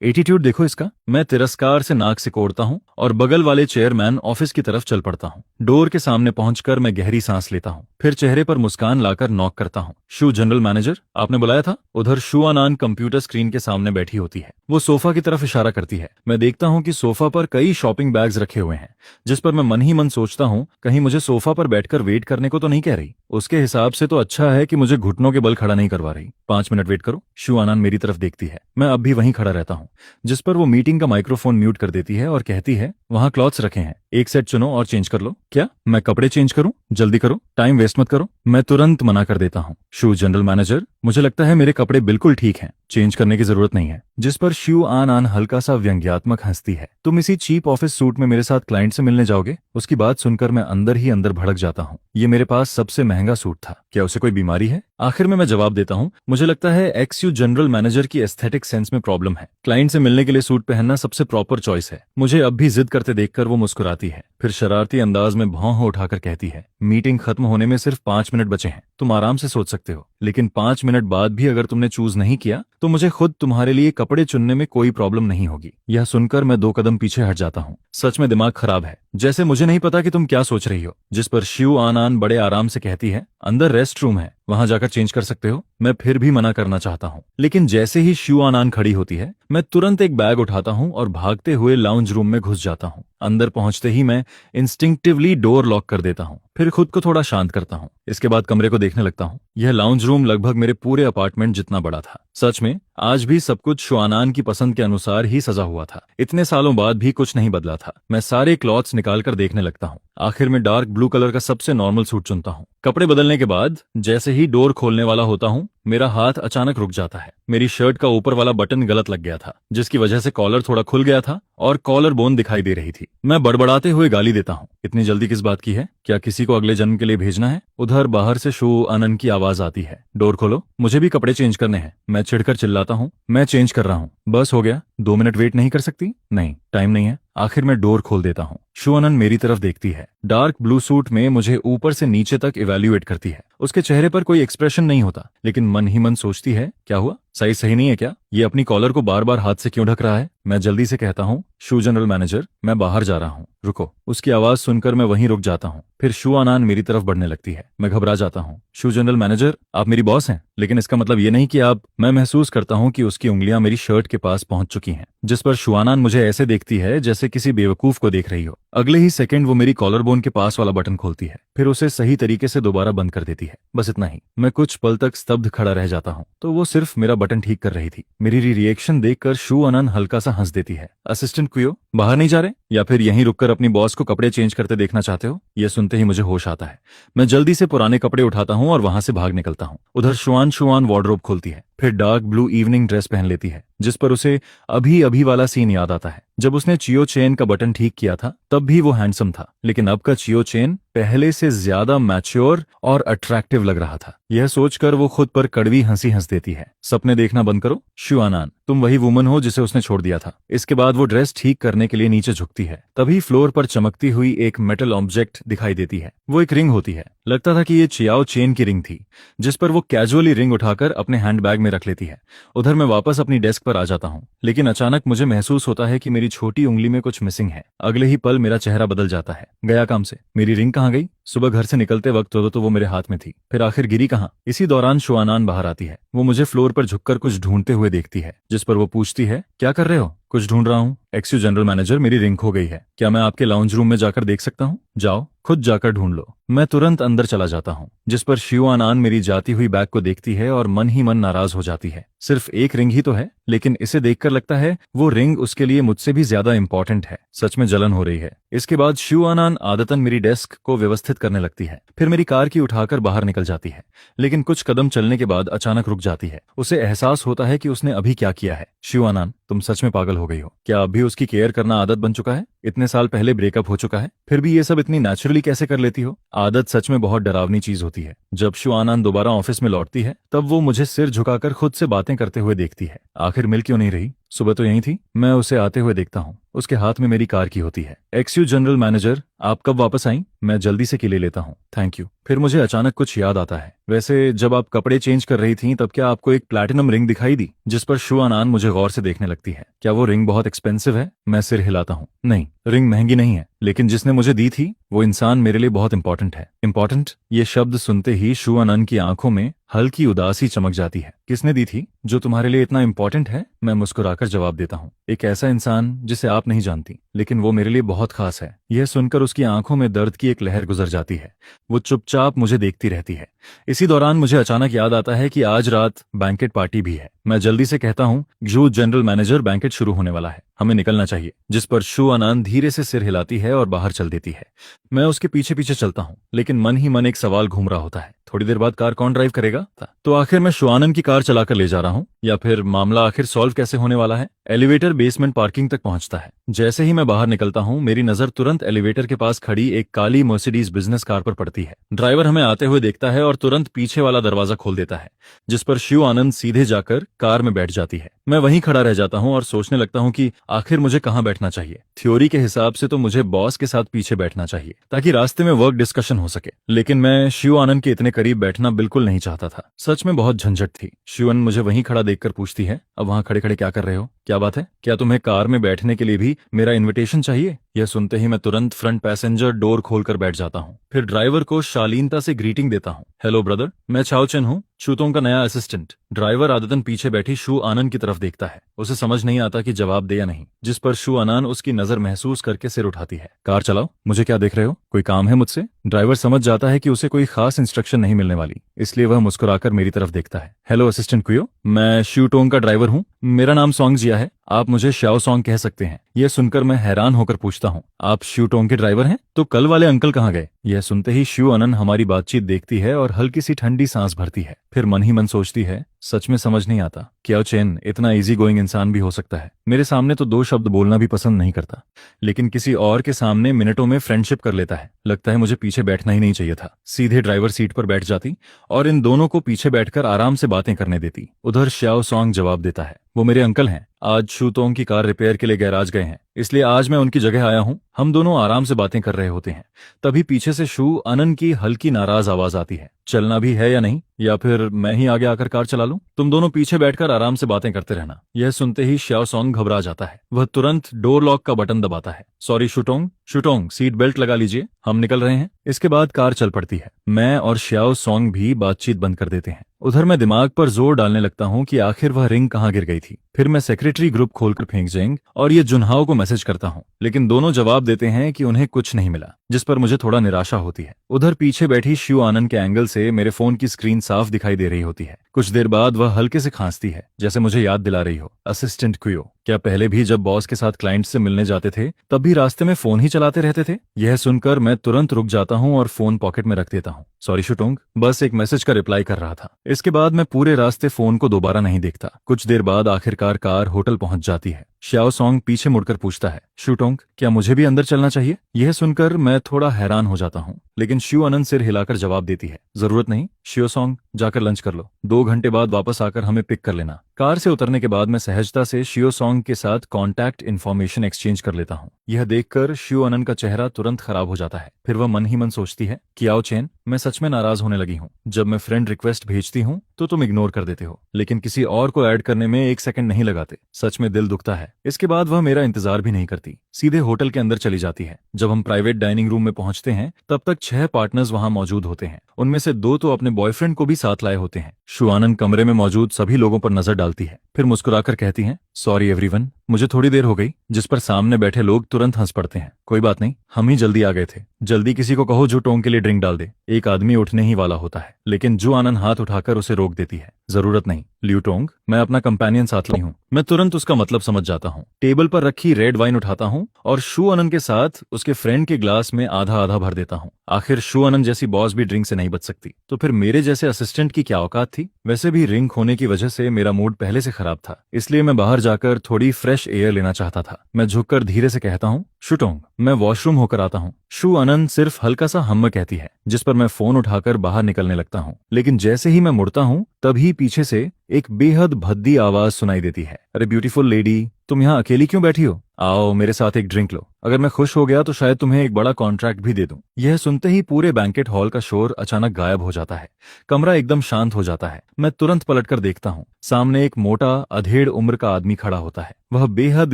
एटीट्यूड देखो इसका। मैं तिरस्कार से नाक सिकोड़ता हूँ और बगल वाले चेयरमैन ऑफिस की तरफ चल पड़ता हूँ। डोर के सामने पहुंचकर मैं गहरी सांस लेता हूँ, फिर चेहरे पर मुस्कान लाकर नॉक करता हूँ। शू जनरल मैनेजर, आपने बुलाया था? उधर शुआनान कंप्यूटर स्क्रीन के सामने बैठी होती है, वो सोफा की तरफ इशारा करती है। मैं देखता हूँ कि सोफा पर कई शॉपिंग बैग्स रखे हुए हैं, जिस पर मैं मन ही मन सोचता हूँ कहीं मुझे सोफा पर बैठकर वेट करने को तो नहीं कह रही। उसके हिसाब से तो अच्छा है कि मुझे घुटनों के बल खड़ा नहीं करवा रही। 5 मिनट वेट करो। शुआनान मेरी तरफ देखती है, मैं अब भी वहीं खड़ा रहता हूँ, जिस पर वो मीटिंग का माइक्रोफोन म्यूट कर देती है और कहती है, वहां क्लॉथ्स रखे हैं, एक सेट चुनो और चेंज कर लो। क्या मैं कपड़े चेंज करूं? जल्दी करो, टाइम वेस्ट मत करो। मैं तुरंत मना कर देता हूं, शू जनरल मैनेजर, मुझे लगता है मेरे कपड़े बिल्कुल ठीक हैं, चेंज करने की जरूरत नहीं है। जिस पर शुआनान हल्का सा व्यंग्यात्मक हंसती है। तुम इसी चीप ऑफिस सूट में मेरे साथ क्लाइंट से मिलने जाओगे? उसकी बात सुनकर मैं अंदर ही अंदर भड़क जाता हूँ। ये मेरे पास सबसे महंगा सूट था, क्या उसे कोई बीमारी है? आखिर में मैं जवाब देता हूँ, मुझे लगता है एक्स-यू जनरल मैनेजर की एस्थेटिक सेंस में प्रॉब्लम है। क्लाइंट से मिलने के लिए सूट पहनना सबसे प्रॉपर चॉइस है। मुझे अब भी जिद करते देखकर वो मुस्कुराती है, फिर शरारती अंदाज में भौं उठाकर कहती है, मीटिंग खत्म होने में सिर्फ 5 मिनट बचे हैं, तुम आराम से सोच सकते हो। लेकिन 5 मिनट बाद भी अगर तुमने चूज नहीं किया तो मुझे खुद तुम्हारे लिए कपड़े चुनने में कोई प्रॉब्लम नहीं होगी। यह सुनकर मैं 2 कदम पीछे हट जाता हूँ। सच में दिमाग खराब है, जैसे मुझे नहीं पता कि तुम क्या सोच रही हो। जिस पर शुआनान बड़े आराम से कहती है, अंदर रेस्ट रूम है, वहां जाकर चेंज कर सकते हो। मैं फिर भी मना करना चाहता हूँ, लेकिन जैसे ही शुआनान खड़ी होती है, मैं तुरंत एक बैग उठाता हूँ और भागते हुए लाउंज रूम में घुस जाता हूँ। अंदर पहुंचते ही मैं इंस्टिंक्टिवली डोर लॉक कर देता हूँ, फिर खुद को थोड़ा शांत करता हूँ। इसके बाद कमरे को देखने लगता हूँ। यह लाउंज रूम लगभग मेरे पूरे अपार्टमेंट जितना बड़ा था। सच में आज भी सब कुछ शुआनान की पसंद के अनुसार ही सजा हुआ था। इतने सालों बाद भी कुछ नहीं बदला था। मैं सारे क्लॉथ्स निकालकर देखने लगता हूँ। आखिर में डार्क ब्लू कलर का सबसे नॉर्मल सूट चुनता हूँ। कपड़े बदलने के बाद जैसे ही डोर खोलने वाला होता हूँ, मेरा हाथ अचानक रुक जाता है। मेरी शर्ट का ऊपर वाला बटन गलत लग गया था, जिसकी वजह से कॉलर थोड़ा खुल गया था और कॉलर बोन दिखाई दे रही थी। मैं बड़बड़ाते हुए गाली देता हूँ, इतनी जल्दी किस बात की है? क्या किसी को अगले जन्म के लिए भेजना है? उधर बाहर से शुआनान की आवाज आती है, डोर खोलो, मुझे भी कपड़े चेंज करने हैं। मैं चिढ़कर चिल्लाता हूँ, मैं चेंज कर रहा हूँ, बस हो गया, 2 मिनट वेट नहीं कर सकती? नहीं, टाइम नहीं है। आखिर में डोर खोल देता हूँ। शुआनान मेरी तरफ देखती है, डार्क ब्लू सूट में मुझे ऊपर से नीचे तक इवैल्यूएट करती है। उसके चेहरे पर कोई एक्सप्रेशन नहीं होता, लेकिन मन ही मन सोचती है, क्या हुआ, साइज सही नहीं है क्या? ये अपनी कॉलर को बार बार हाथ से क्यों ढक रहा है? मैं जल्दी से कहता हूँ, शू जनरल मैनेजर, मैं बाहर जा रहा हूँ, रुको। उसकी आवाज सुनकर मैं वहीं रुक जाता हूँ। फिर शुआनान मेरी तरफ बढ़ने लगती है। मैं घबरा जाता हूँ। शू जनरल मैनेजर, आप मेरी बॉस हैं, लेकिन इसका मतलब ये नहीं कि आप। मैं महसूस करता हूँ कि उसकी उंगलियां मेरी शर्ट के पास पहुंच चुकी हैं, जिस पर शुआनान मुझे ऐसे देखती है जैसे किसी बेवकूफ को देख रही हो। अगले ही सेकंड वो मेरी कॉलर बोन के पास वाला बटन खोलती है, फिर उसे सही तरीके से दोबारा बंद कर देती है। बस इतना ही। मैं कुछ पल तक स्तब्ध खड़ा रह जाता हूँ, तो वो सिर्फ मेरा बटन ठीक कर रही थी। मेरी रिएक्शन देखकर शुआनान हल्का सा हंस देती है। असिस्टेंट क्वियो, बाहर नहीं जा रहे या फिर यहीं रुककर अपनी बॉस को कपड़े चेंज करते देखना चाहते हो? यह सुनते ही मुझे होश आता है। मैं जल्दी से पुराने कपड़े उठाता हूँ और वहां से भाग निकलता हूँ। उधर शुआन वार्डरोब खोलती है, फिर डार्क ब्लू इवनिंग ड्रेस पहन लेती है, जिस पर उसे अभी अभी वाला सीन याद आता है जब उसने चियो चेन का बटन ठीक किया था। तब भी वो हैंडसम था, लेकिन अब का चियो चेन पहले से ज्यादा मैच्योर और अट्रैक्टिव लग रहा था। यह सोचकर वो खुद पर कड़वी हंसी हंस देती है। सपने देखना बंद करो शुआनान, तुम वही वुमन हो जिसे उसने छोड़ दिया था। इसके बाद वो ड्रेस ठीक करने के लिए नीचे झुकती है। तभी फ्लोर पर चमकती हुई एक मेटल ऑब्जेक्ट दिखाई देती है। वो एक रिंग होती है। लगता था कि ये चियाओ चेन की रिंग थी, जिस पर वो कैजुअली रिंग उठाकर अपने हैंडबैग में रख लेती है। उधर मैं वापस अपनी डेस्क पर आ जाता हूँ, लेकिन अचानक मुझे महसूस होता है कि मेरी छोटी उंगली में कुछ मिसिंग है। अगले ही पल मेरा चेहरा बदल जाता है। गया काम से, मेरी रिंग कहाँ गई? सुबह घर से निकलते वक्त तो वो मेरे हाथ में थी, फिर आखिर गिरी कहाँ? इसी दौरान शुआनान बाहर आती है। वो मुझे फ्लोर पर झुककर कुछ ढूंढते हुए देखती है, जिस पर वो पूछती है, क्या कर रहे हो? कुछ ढूंढ रहा हूँ एक्सयू जनरल मैनेजर, मेरी रिंग खो गई है। क्या मैं आपके लाउंज रूम में जाकर देख सकता हूँ? जाओ, खुद जाकर ढूंढ लो। मैं तुरंत अंदर चला जाता हूँ, जिस पर शुआनान मेरी जाती हुई बैग को देखती है और मन ही मन नाराज हो जाती है। सिर्फ एक रिंग ही तो है, लेकिन इसे देखकर लगता है वो रिंग उसके लिए मुझसे भी ज्यादा इंपॉर्टेंट है। सच में जलन हो रही है। इसके बाद शुआनान आदतन मेरी डेस्क को व्यवस्थित करने लगती है, फिर मेरी कार की उठाकर बाहर निकल जाती है। लेकिन कुछ कदम चलने के बाद अचानक रुक जाती है। उसे एहसास होता है कि उसने अभी क्या किया है। शुआनान, तुम सच में पागल हो गई हो। क्या अभी उसकी केयर करना आदत बन चुका है? इतने साल पहले ब्रेकअप हो चुका है, फिर भी ये सब इतनी नेचुरली कैसे कर लेती हो? आदत सच में बहुत डरावनी चीज होती है। जब शुआनान दोबारा ऑफिस में लौटती है, तब वो मुझे सिर झुकाकर खुद से बातें करते हुए देखती है। आखिर मिल क्यों नहीं रही? सुबह तो यहीं थी। मैं उसे आते हुए देखता हूँ। उसके हाथ में मेरी कार की होती है। एक्सयू जनरल मैनेजर, आप कब वापस आई? मैं जल्दी से की ले लेता हूँ, थैंक यू। फिर मुझे अचानक कुछ याद आता है। वैसे जब आप कपड़े चेंज कर रही थीं, तब क्या आपको एक प्लैटिनम रिंग दिखाई दी? जिस पर शुआनान मुझे गौर से देखने लगती है। क्या वो रिंग बहुत एक्सपेंसिव है? मैं सिर हिलाता हूँ। नहीं, रिंग महंगी नहीं है, लेकिन जिसने मुझे दी थी वो इंसान मेरे लिए बहुत इंपॉर्टेंट है। इंपॉर्टेंट? ये शब्द सुनते ही शुआनान की आंखों में हल्की उदासी चमक जाती है। किसने दी थी जो तुम्हारे लिए इतना इंपॉर्टेंट है? मैं मुस्कुराकर जवाब देता हूँ। एक ऐसा इंसान जिसे आप नहीं जानती, लेकिन वो मेरे लिए बहुत खास है। यह सुनकर उसकी आंखों में दर्द की एक लहर गुजर जाती है। वो चुपचाप मुझे देखती रहती है। इसी दौरान मुझे अचानक याद आता है कि आज रात बैंकेट पार्टी भी है। मैं जल्दी से कहता हूँ, एक्सयू जनरल मैनेजर, बैंकेट शुरू होने वाला है, हमें निकलना चाहिए। जिस पर शुआनान धीरे से सिर हिलाती है और बाहर चल देती है। मैं उसके पीछे पीछे चलता हूँ, लेकिन मन ही मन एक सवाल घूम रहा होता है, थोड़ी देर बाद कार कौन ड्राइव करेगा? तो आखिर मैं शुआनान की कार चलाकर ले जा रहा हूँ, या फिर मामला आखिर सॉल्व कैसे होने वाला है? एलिवेटर बेसमेंट पार्किंग तक पहुंचता है। जैसे ही मैं बाहर निकलता हूँ, मेरी नजर तुरंत एलिवेटर के पास खड़ी एक काली मर्सिडीज बिजनेस कार पर पड़ती है। ड्राइवर हमें आते हुए देखता है और तुरंत पीछे वाला दरवाजा खोल देता है, जिस पर शुआनान सीधे जाकर कार में बैठ जाती है। मैं वहीं खड़ा रह जाता हूँ और सोचने लगता हूँ कि आखिर मुझे कहाँ बैठना चाहिए। थ्योरी के हिसाब से तो मुझे बॉस के साथ पीछे बैठना चाहिए, ताकि रास्ते में वर्क डिस्कशन हो सके, लेकिन मैं शुआनान के इतने करीब बैठना बिल्कुल नहीं चाहता था। सच में बहुत झंझट थी। शुआनान मुझे वहीं खड़ा देखकर पूछती है, अब वहां खड़े खड़े क्या कर रहे हो? क्या बात है? क्या तुम्हें कार में बैठने के लिए भी मेरा इन्विटेशन चाहिए? यह सुनते ही मैं तुरंत फ्रंट पैसेंजर डोर खोलकर बैठ जाता हूँ, फिर ड्राइवर को शालीनता से ग्रीटिंग देता हूँ। हेलो ब्रदर, मैं चाओ चेन हूँ, चूतों का नया असिस्टेंट। ड्राइवर आदतन पीछे बैठी शुआनान की तरफ देखता है। उसे समझ नहीं आता कि जवाब दे या नहीं, जिस पर शुआनान उसकी नजर महसूस करके सिर उठाती है। कार चलाओ। मुझे क्या देख रहे हो? कोई काम है मुझसे? ड्राइवर समझ जाता है कि उसे कोई खास इंस्ट्रक्शन नहीं मिलने वाली, इसलिए वह मुस्कुराकर मेरी तरफ देखता है। हेलो असिस्टेंट कुयो, मैं शूटोंग का ड्राइवर हूँ। मेरा नाम सॉन्ग जिया है, आप मुझे श्याओ सॉन्ग कह सकते हैं। यह सुनकर मैं हैरान होकर पूछता हूँ, आप शूटोंग के ड्राइवर हैं? तो कल वाले अंकल कहाँ गए? यह सुनते ही शुआनान हमारी बातचीत देखती है और हल्की सी ठंडी सांस भरती है। फिर मन ही मन सोचती है, सच में समझ नहीं आता क्या चेन इतना इजी गोइंग इंसान भी हो सकता है। मेरे सामने तो 2 शब्द बोलना भी पसंद नहीं करता, लेकिन किसी और के सामने मिनटों में फ्रेंडशिप कर लेता है। लगता है मुझे पीछे बैठना ही नहीं चाहिए था। सीधे ड्राइवर सीट पर बैठ जाती और इन दोनों को पीछे बैठकर आराम से बातें करने देती। उधर श्याओ सॉन्ग जवाब देता है, वो मेरे अंकल हैं। आज शूतोंग की कार रिपेयर के लिए गैराज गए हैं, इसलिए आज मैं उनकी जगह आया हूँ। हम दोनों आराम से बातें कर रहे होते हैं, तभी पीछे से शुआनान की हल्की नाराज आवाज आती है। चलना भी है या नहीं, या फिर मैं ही आगे आकर कार चला लूं? तुम दोनों पीछे बैठकर आराम से बातें करते रहना। यह सुनते ही श्याओ सॉन्ग घबरा जाता है। वह तुरंत डोर लॉक का बटन दबाता है। सॉरी शूटोंग, शूटोंग सीट बेल्ट लगा लीजिए, हम निकल रहे हैं। इसके बाद कार चल पड़ती है। मैं और श्याओ सॉन्ग भी बातचीत बंद कर देते हैं। उधर मैं दिमाग पर जोर डालने लगता हूँ कि आखिर वह रिंग कहाँ गिर गई थी। फिर मैं सेक्रेटरी ग्रुप खोलकर फेंक जाएंगे और ये जुन्हाओं को मैसेज करता हूँ, लेकिन दोनों जवाब देते हैं कि उन्हें कुछ नहीं मिला, जिस पर मुझे थोड़ा निराशा होती है। उधर पीछे बैठी शिव आनंद के एंगल से मेरे फोन की स्क्रीन साफ दिखाई दे रही होती है। कुछ देर बाद वह हल्के से खांसती है, जैसे मुझे याद दिला रही हो, असिस्टेंट क्वियो, क्या पहले भी जब बॉस के साथ क्लाइंट से मिलने जाते थे तब भी रास्ते में फोन ही चलाते रहते थे? यह सुनकर मैं तुरंत रुक जाता हूँ और फोन पॉकेट में रख देता हूँ। सॉरी शुटोंग, बस एक मैसेज का रिप्लाई कर रहा था। इसके बाद मैं पूरे रास्ते फोन को दोबारा नहीं देखता। कुछ देर बाद आखिरकार कार होटल पहुंच जाती है। श्याओ सॉन्ग पीछे मुड़कर पूछता है, शुटोंग, क्या मुझे भी अंदर चलना चाहिए? यह सुनकर मैं थोड़ा हैरान हो जाता हूँ, लेकिन शिव आनंद सिर हिलाकर जवाब देती है, जरूरत नहीं शिव सॉन्ग, जाकर लंच कर लो, 2 घंटे बाद वापस आकर हमें पिक कर लेना। कार से उतरने के बाद मैं सहजता से शिव सॉन्ग के साथ कॉन्टैक्ट इन्फॉर्मेशन एक्सचेंज कर लेता हूँ। यह देखकर शिव आनंद का चेहरा तुरंत खराब हो जाता है। फिर वह मन ही मन सोचती है, कियाओ चेन, मैं सच में नाराज होने लगी हूँ। जब मैं फ्रेंड रिक्वेस्ट भेजती हूँ तो तुम इग्नोर कर देते हो, लेकिन किसी और को ऐड करने में 1 सेकंड नहीं लगाते। सच में दिल दुखता है। इसके बाद वह मेरा इंतजार भी नहीं करती, सीधे होटल के अंदर चली जाती है। जब हम प्राइवेट डाइनिंग रूम में पहुंचते हैं तब तक 6 पार्टनर्स वहां मौजूद होते हैं। उनमें से 2 तो अपने बॉयफ्रेंड को भी साथ लाए होते हैं। शिव आनंद कमरे में मौजूद सभी लोगों पर नजर डालती है, फिर मुस्कुराकर कहती हैं, सॉरी एवरीवन, मुझे थोड़ी देर हो गई। जिस पर सामने बैठे लोग तुरंत हंस पड़ते हैं। कोई बात नहीं, हम ही जल्दी आ गए थे। जल्दी किसी को कहो जो टोंग के लिए ड्रिंक डाल दे। एक आदमी उठने ही वाला होता है, लेकिन जू आनंद हाथ उठाकर उसे रोक देती है। जरूरत नहीं लियू टोंग, मैं अपना कंपेनियन साथ लाई हूँ। मैं तुरंत उसका मतलब समझ जाता हूँ। टेबल पर रखी रेड वाइन उठाता हूँ और शू आनंद के साथ उसके फ्रेंड के ग्लास में आधा आधा भर देता हूँ। आखिर शू आनंद जैसी बॉस भी ड्रिंक से नहीं बच सकती, तो फिर मेरे जैसे असिस्टेंट की क्या औकात थी? वैसे भी रिंग होने की वजह से मेरा मूड पहले से खराब था, इसलिए मैं बाहर जाकर थोड़ी फ्रेश एयर लेना चाहता था। मैं झुककर धीरे से कहता हूँ, शुटोंग, मैं वॉशरूम होकर आता हूँ। शू आनंद सिर्फ हल्का सा हम्म कहती है, जिस पर मैं फोन उठाकर बाहर निकलने लगता हूँ। लेकिन जैसे ही मैं मुड़ता हूँ तभी पीछे से एक बेहद भद्दी आवाज सुनाई देती है, अरे ब्यूटीफुल लेडी, तुम यहाँ अकेली क्यों बैठी हो? आओ मेरे साथ एक ड्रिंक लो। अगर मैं खुश हो गया तो शायद तुम्हें एक बड़ा कॉन्ट्रैक्ट भी दे दूं। यह सुनते ही पूरे बैंकेट हॉल का शोर अचानक गायब हो जाता है। कमरा एकदम शांत हो जाता है। मैं तुरंत पलटकर देखता हूँ, सामने एक मोटा अधेड़ उम्र का आदमी खड़ा होता है। वह बेहद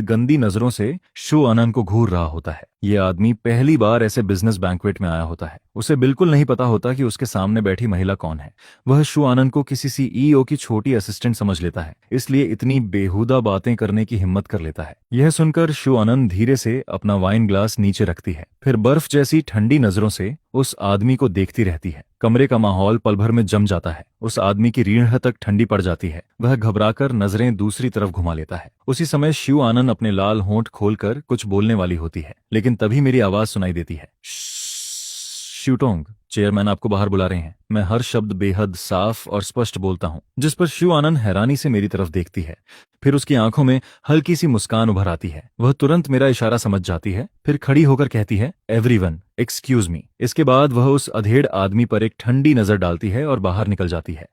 गंदी नजरों से शू आनंद को घूर रहा होता है। यह आदमी पहली बार ऐसे बिजनेस बैंक्वेट में आया होता है। उसे बिल्कुल नहीं पता होता कि उसके सामने बैठी महिला कौन है। वह शू आनंद को किसी सीईओ की छोटी असिस्टेंट समझ लेता है, इसलिए इतनी बेहुदा बातें करने की हिम्मत कर लेता है। यह सुनकर शू आनंद धीरे से अपना वाइन ग्लास नीचे रखती है, फिर बर्फ जैसी ठंडी नजरों से उस आदमी को देखती रहती है। कमरे का माहौल पल भर में जम जाता है। उस आदमी की रीढ़ तक ठंडी पड़ जाती है। वह घबराकर नजरें दूसरी तरफ घुमा लेता है। उसी समय शिव आनंद अपने लाल होंठ खोलकर कुछ बोलने वाली होती है, लेकिन तभी मेरी आवाज सुनाई देती है, शिवटोंग, चेयरमैन आपको बाहर बुला रहे हैं। मैं हर शब्द बेहद साफ और स्पष्ट बोलता हूँ, जिस पर शिव आनंद हैरानी से मेरी तरफ देखती है। फिर उसकी आंखों में हल्की सी मुस्कान उभर आती है। वह तुरंत मेरा इशारा समझ जाती है, फिर खड़ी होकर कहती है, एवरीवन एक्सक्यूज मी। इसके बाद वह उस अधेड़ आदमी पर एक ठंडी नजर डालती है और बाहर निकल जाती है।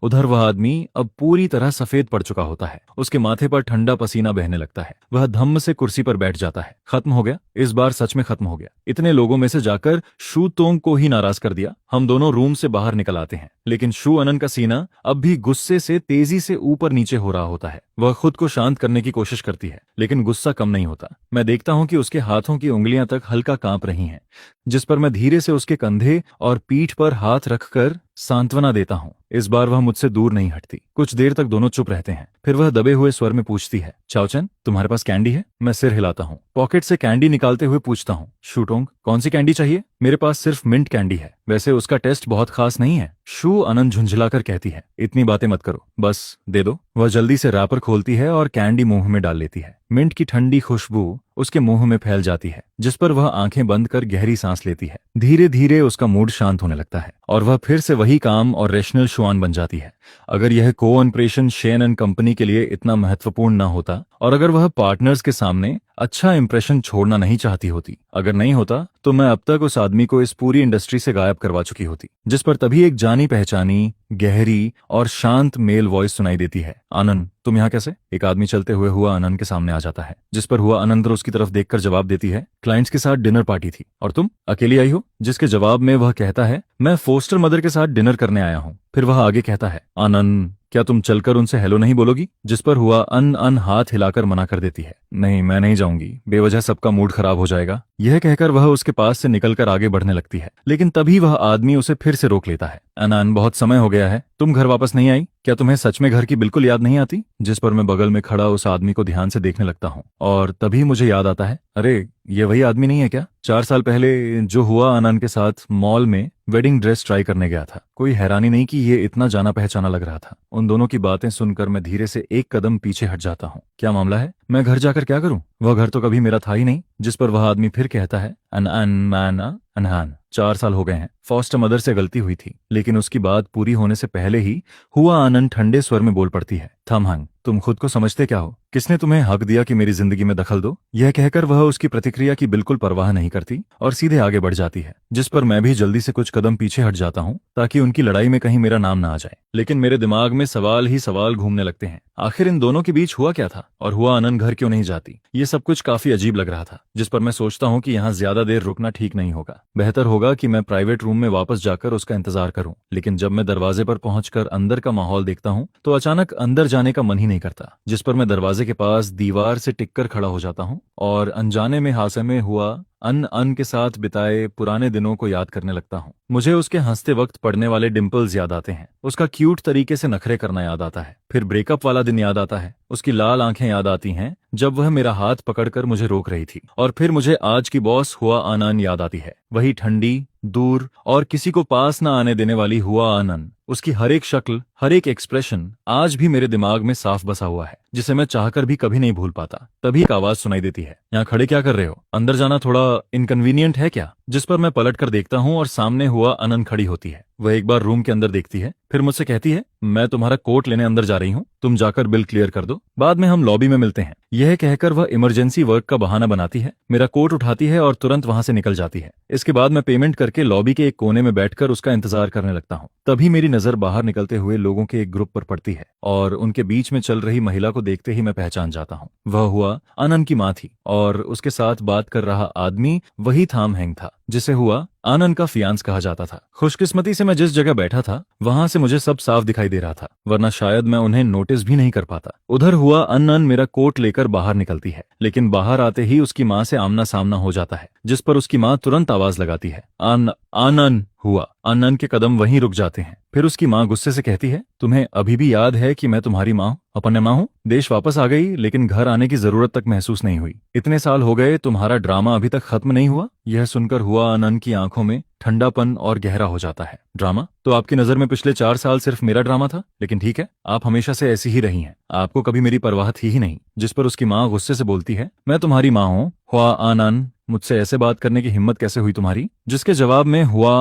उधर वह आदमी अब पूरी तरह सफेद पड़ चुका होता है। उसके माथे पर ठंडा पसीना बहने लगता है। वह धम्म से कुर्सी पर बैठ जाता है। खत्म हो गया, इस बार सच में खत्म हो गया। इतने लोगों में से जाकर शू तोंग को ही नाराज कर दिया। हम दोनों रूम से बाहर निकल आते हैं, लेकिन शू आनंद का सीना अब भी गुस्से से तेजी से ऊपर नीचे हो रहा होता है। वह खुद को शांत करने की कोशिश करती है, लेकिन गुस्सा कम नहीं होता। मैं देखता हूं कि उसके हाथों की उंगलियां तक हल्का कांप रही हैं, जिस पर मैं धीरे से उसके कंधे और पीठ पर हाथ रखकर सांत्वना देता हूं। इस बार वह मुझसे दूर नहीं हटती। कुछ देर तक दोनों चुप रहते हैं, फिर वह दबे हुए स्वर में पूछती है, चाओचन, तुम्हारे पास कैंडी है? मैं सिर हिलाता हूँ। पॉकेट से कैंडी निकालते हुए पूछता हूँ, शूटोंग, कौन सी कैंडी चाहिए? मेरे पास सिर्फ मिंट कैंडी है, वैसे उसका टेस्ट बहुत खास नहीं है। शू आनंद झुंझलाकर कहती है, इतनी बातें मत करो, बस दे दो। वह जल्दी से रैपर खोलती है और कैंडी मुंह में डाल लेती है। मिंट की ठंडी खुशबू उसके मुंह में फैल जाती है, जिस पर वह आंखें बंद कर गहरी सांस लेती है। धीरे धीरे उसका मूड शांत होने लगता है और वह फिर से वही काम और रैशनल शुआन बन जाती है। अगर यह को-ऑपरेशन शेन एंड कंपनी के लिए इतना महत्वपूर्ण न होता, और अगर वह पार्टनर्स के सामने अच्छा इंप्रेशन छोड़ना नहीं चाहती होती, अगर नहीं होता तो मैं अब तक उस आदमी को इस पूरी इंडस्ट्री से गायब करवा चुकी होती। जिस पर तभी एक जानी पहचानी, गहरी और शांत मेल वॉइस सुनाई देती है, आनंद, तुम यहाँ कैसे? एक आदमी चलते हुए हुआ आनंद के सामने आ जाता है, जिस पर हुआ आनंद उसकी तरफ देखकर जवाब देती है, क्लाइंट्स के साथ डिनर पार्टी थी और तुम अकेली आई हो? जिसके जवाब में वह कहता है, मैं फोस्टर मदर के साथ डिनर करने आया हूँ। फिर वह आगे कहता है, आनंद, क्या तुम चलकर उनसे हेलो नहीं बोलोगी? जिस पर हुआ अन हाथ हिलाकर मना कर देती है। नहीं, मैं नहीं जाऊंगी, बेवजह सबका मूड खराब हो जाएगा। यह कहकर वह उसके पास से निकलकर आगे बढ़ने लगती है, लेकिन तभी वह आदमी उसे फिर से रोक लेता है। अनान, बहुत समय हो गया है, तुम घर वापस नहीं आई? क्या तुम्हें सच में घर की बिल्कुल याद नहीं आती? जिस पर मैं बगल में खड़ा उस आदमी को ध्यान से देखने लगता हूँ और तभी मुझे याद आता है, अरे ये वही आदमी नहीं है क्या 4 साल पहले जो हुआ अनान के साथ मॉल में वेडिंग ड्रेस ट्राई करने गया था। कोई हैरानी नहीं कि ये इतना जाना पहचाना लग रहा था। उन दोनों की बातें सुनकर मैं धीरे से एक कदम पीछे हट जाता हूँ। क्या मामला है? मैं घर जाकर क्या करूं? वह घर तो कभी मेरा था ही नहीं। जिस पर वह आदमी फिर कहता है, अनहान, 4 साल हो गए हैं। फॉस्टर मदर से गलती हुई थी, लेकिन उसकी बात पूरी होने से पहले ही हुआ आनंद ठंडे स्वर में बोल पड़ती है, थमहंग, तुम खुद को समझते क्या हो? किसने तुम्हें हक दिया कि मेरी जिंदगी में दखल दो? यह कहकर वह उसकी प्रतिक्रिया की बिल्कुल परवाह नहीं करती और सीधे आगे बढ़ जाती है। जिस पर मैं भी जल्दी से कुछ कदम पीछे हट जाता हूँ ताकि उनकी लड़ाई में कहीं मेरा नाम ना आ जाए। लेकिन मेरे दिमाग में सवाल ही सवाल घूमने लगते हैं। आखिर इन दोनों के बीच हुआ क्या था और हुआ आनंद घर क्यों नहीं जाती? ये सब कुछ काफी अजीब लग रहा था। जिस पर मैं सोचता हूँ कि यहाँ ज्यादा देर रुकना ठीक नहीं होगा। बेहतर होगा कि मैं प्राइवेट रूम में वापस जाकर उसका इंतजार करूं। लेकिन जब मैं दरवाजे पर पहुंचकर अंदर का माहौल देखता हूं तो अचानक अंदर जाने का मन ही नहीं करता। जिस पर मैं दरवाजे के पास दीवार से टिककर खड़ा हो जाता हूं और अनजाने में हादसे में हुआ अन के साथ बिताए पुराने दिनों को याद करने लगता हूं। मुझे उसके हंसते वक्त पड़ने वाले डिंपल्स याद आते हैं, उसका क्यूट तरीके से नखरे करना याद आता है, फिर ब्रेकअप वाला दिन याद आता है, उसकी लाल आंखें याद आती हैं जब वह मेरा हाथ पकड़कर मुझे रोक रही थी, और फिर मुझे आज की बॉस हुआ आनंद याद आती है। वही ठंडी, दूर और किसी को पास न आने देने वाली हुआ आनंद। उसकी हर एक शक्ल, हर एक एक्सप्रेशन आज भी मेरे दिमाग में साफ बसा हुआ है, जिसे मैं चाहकर भी कभी नहीं भूल पाता। तभी एक आवाज सुनाई देती है, यहाँ खड़े क्या कर रहे हो? अंदर जाना थोड़ा इनकन्वीनियंट है क्या? जिस पर मैं पलट कर देखता हूँ और सामने हुआ आनंद खड़ी होती है। वह एक बार रूम के अंदर देखती है, फिर मुझसे कहती है, मैं तुम्हारा कोट लेने अंदर जा रही हूँ, तुम जाकर बिल क्लियर कर दो, बाद में हम लॉबी में मिलते हैं। यह कहकर वह इमरजेंसी वर्क का बहाना बनाती है, मेरा कोट उठाती है और तुरंत वहां से निकल जाती है। इसके बाद मैं पेमेंट करके लॉबी के एक कोने में बैठकर उसका इंतजार करने लगता हूँ। तभी मेरी नजर बाहर निकलते हुए लोगों के एक ग्रुप पर पड़ती है और उनके बीच में चल रही महिला को देखते ही मैं पहचान जाता हूँ। वह हुआ आनंद की माँ थी और उसके साथ बात कर रहा आदमी वही थाम हैंग था जिसे हुआ आनंद का फियांस कहा जाता था। खुशकिस्मती से मैं जिस जगह बैठा था वहां से मुझे सब साफ दिखाई दे रहा था, वरना शायद मैं उन्हें नोटिस भी नहीं कर पाता। उधर हुआ अनन मेरा कोट लेकर बाहर निकलती है, लेकिन बाहर आते ही उसकी माँ से आमना सामना हो जाता है, जिस पर उसकी माँ तुरंत आवाज लगाती है, आनंद। हुआ आनंद के कदम वहीं रुक जाते हैं। फिर उसकी माँ गुस्से से कहती है, तुम्हें अभी भी याद है कि मैं तुम्हारी माँ अपने माँ हूँ? देश वापस आ गई लेकिन घर आने की जरूरत तक महसूस नहीं हुई। इतने साल हो गए, तुम्हारा ड्रामा अभी तक खत्म नहीं हुआ? यह सुनकर हुआ आनंद की आंखों में ठंडापन और गहरा हो जाता है। ड्रामा? तो आपकी नजर में पिछले 4 साल सिर्फ मेरा ड्रामा था? लेकिन ठीक है, आप हमेशा से ऐसी ही रही हैं, आपको कभी मेरी परवाह थी ही नहीं। जिस पर उसकी माँ गुस्से से बोलती है, मैं तुम्हारी माँ हूँ हुआ आनंद, मुझसे ऐसे बात करने की हिम्मत कैसे हुई तुम्हारी? जिसके जवाब में हुआ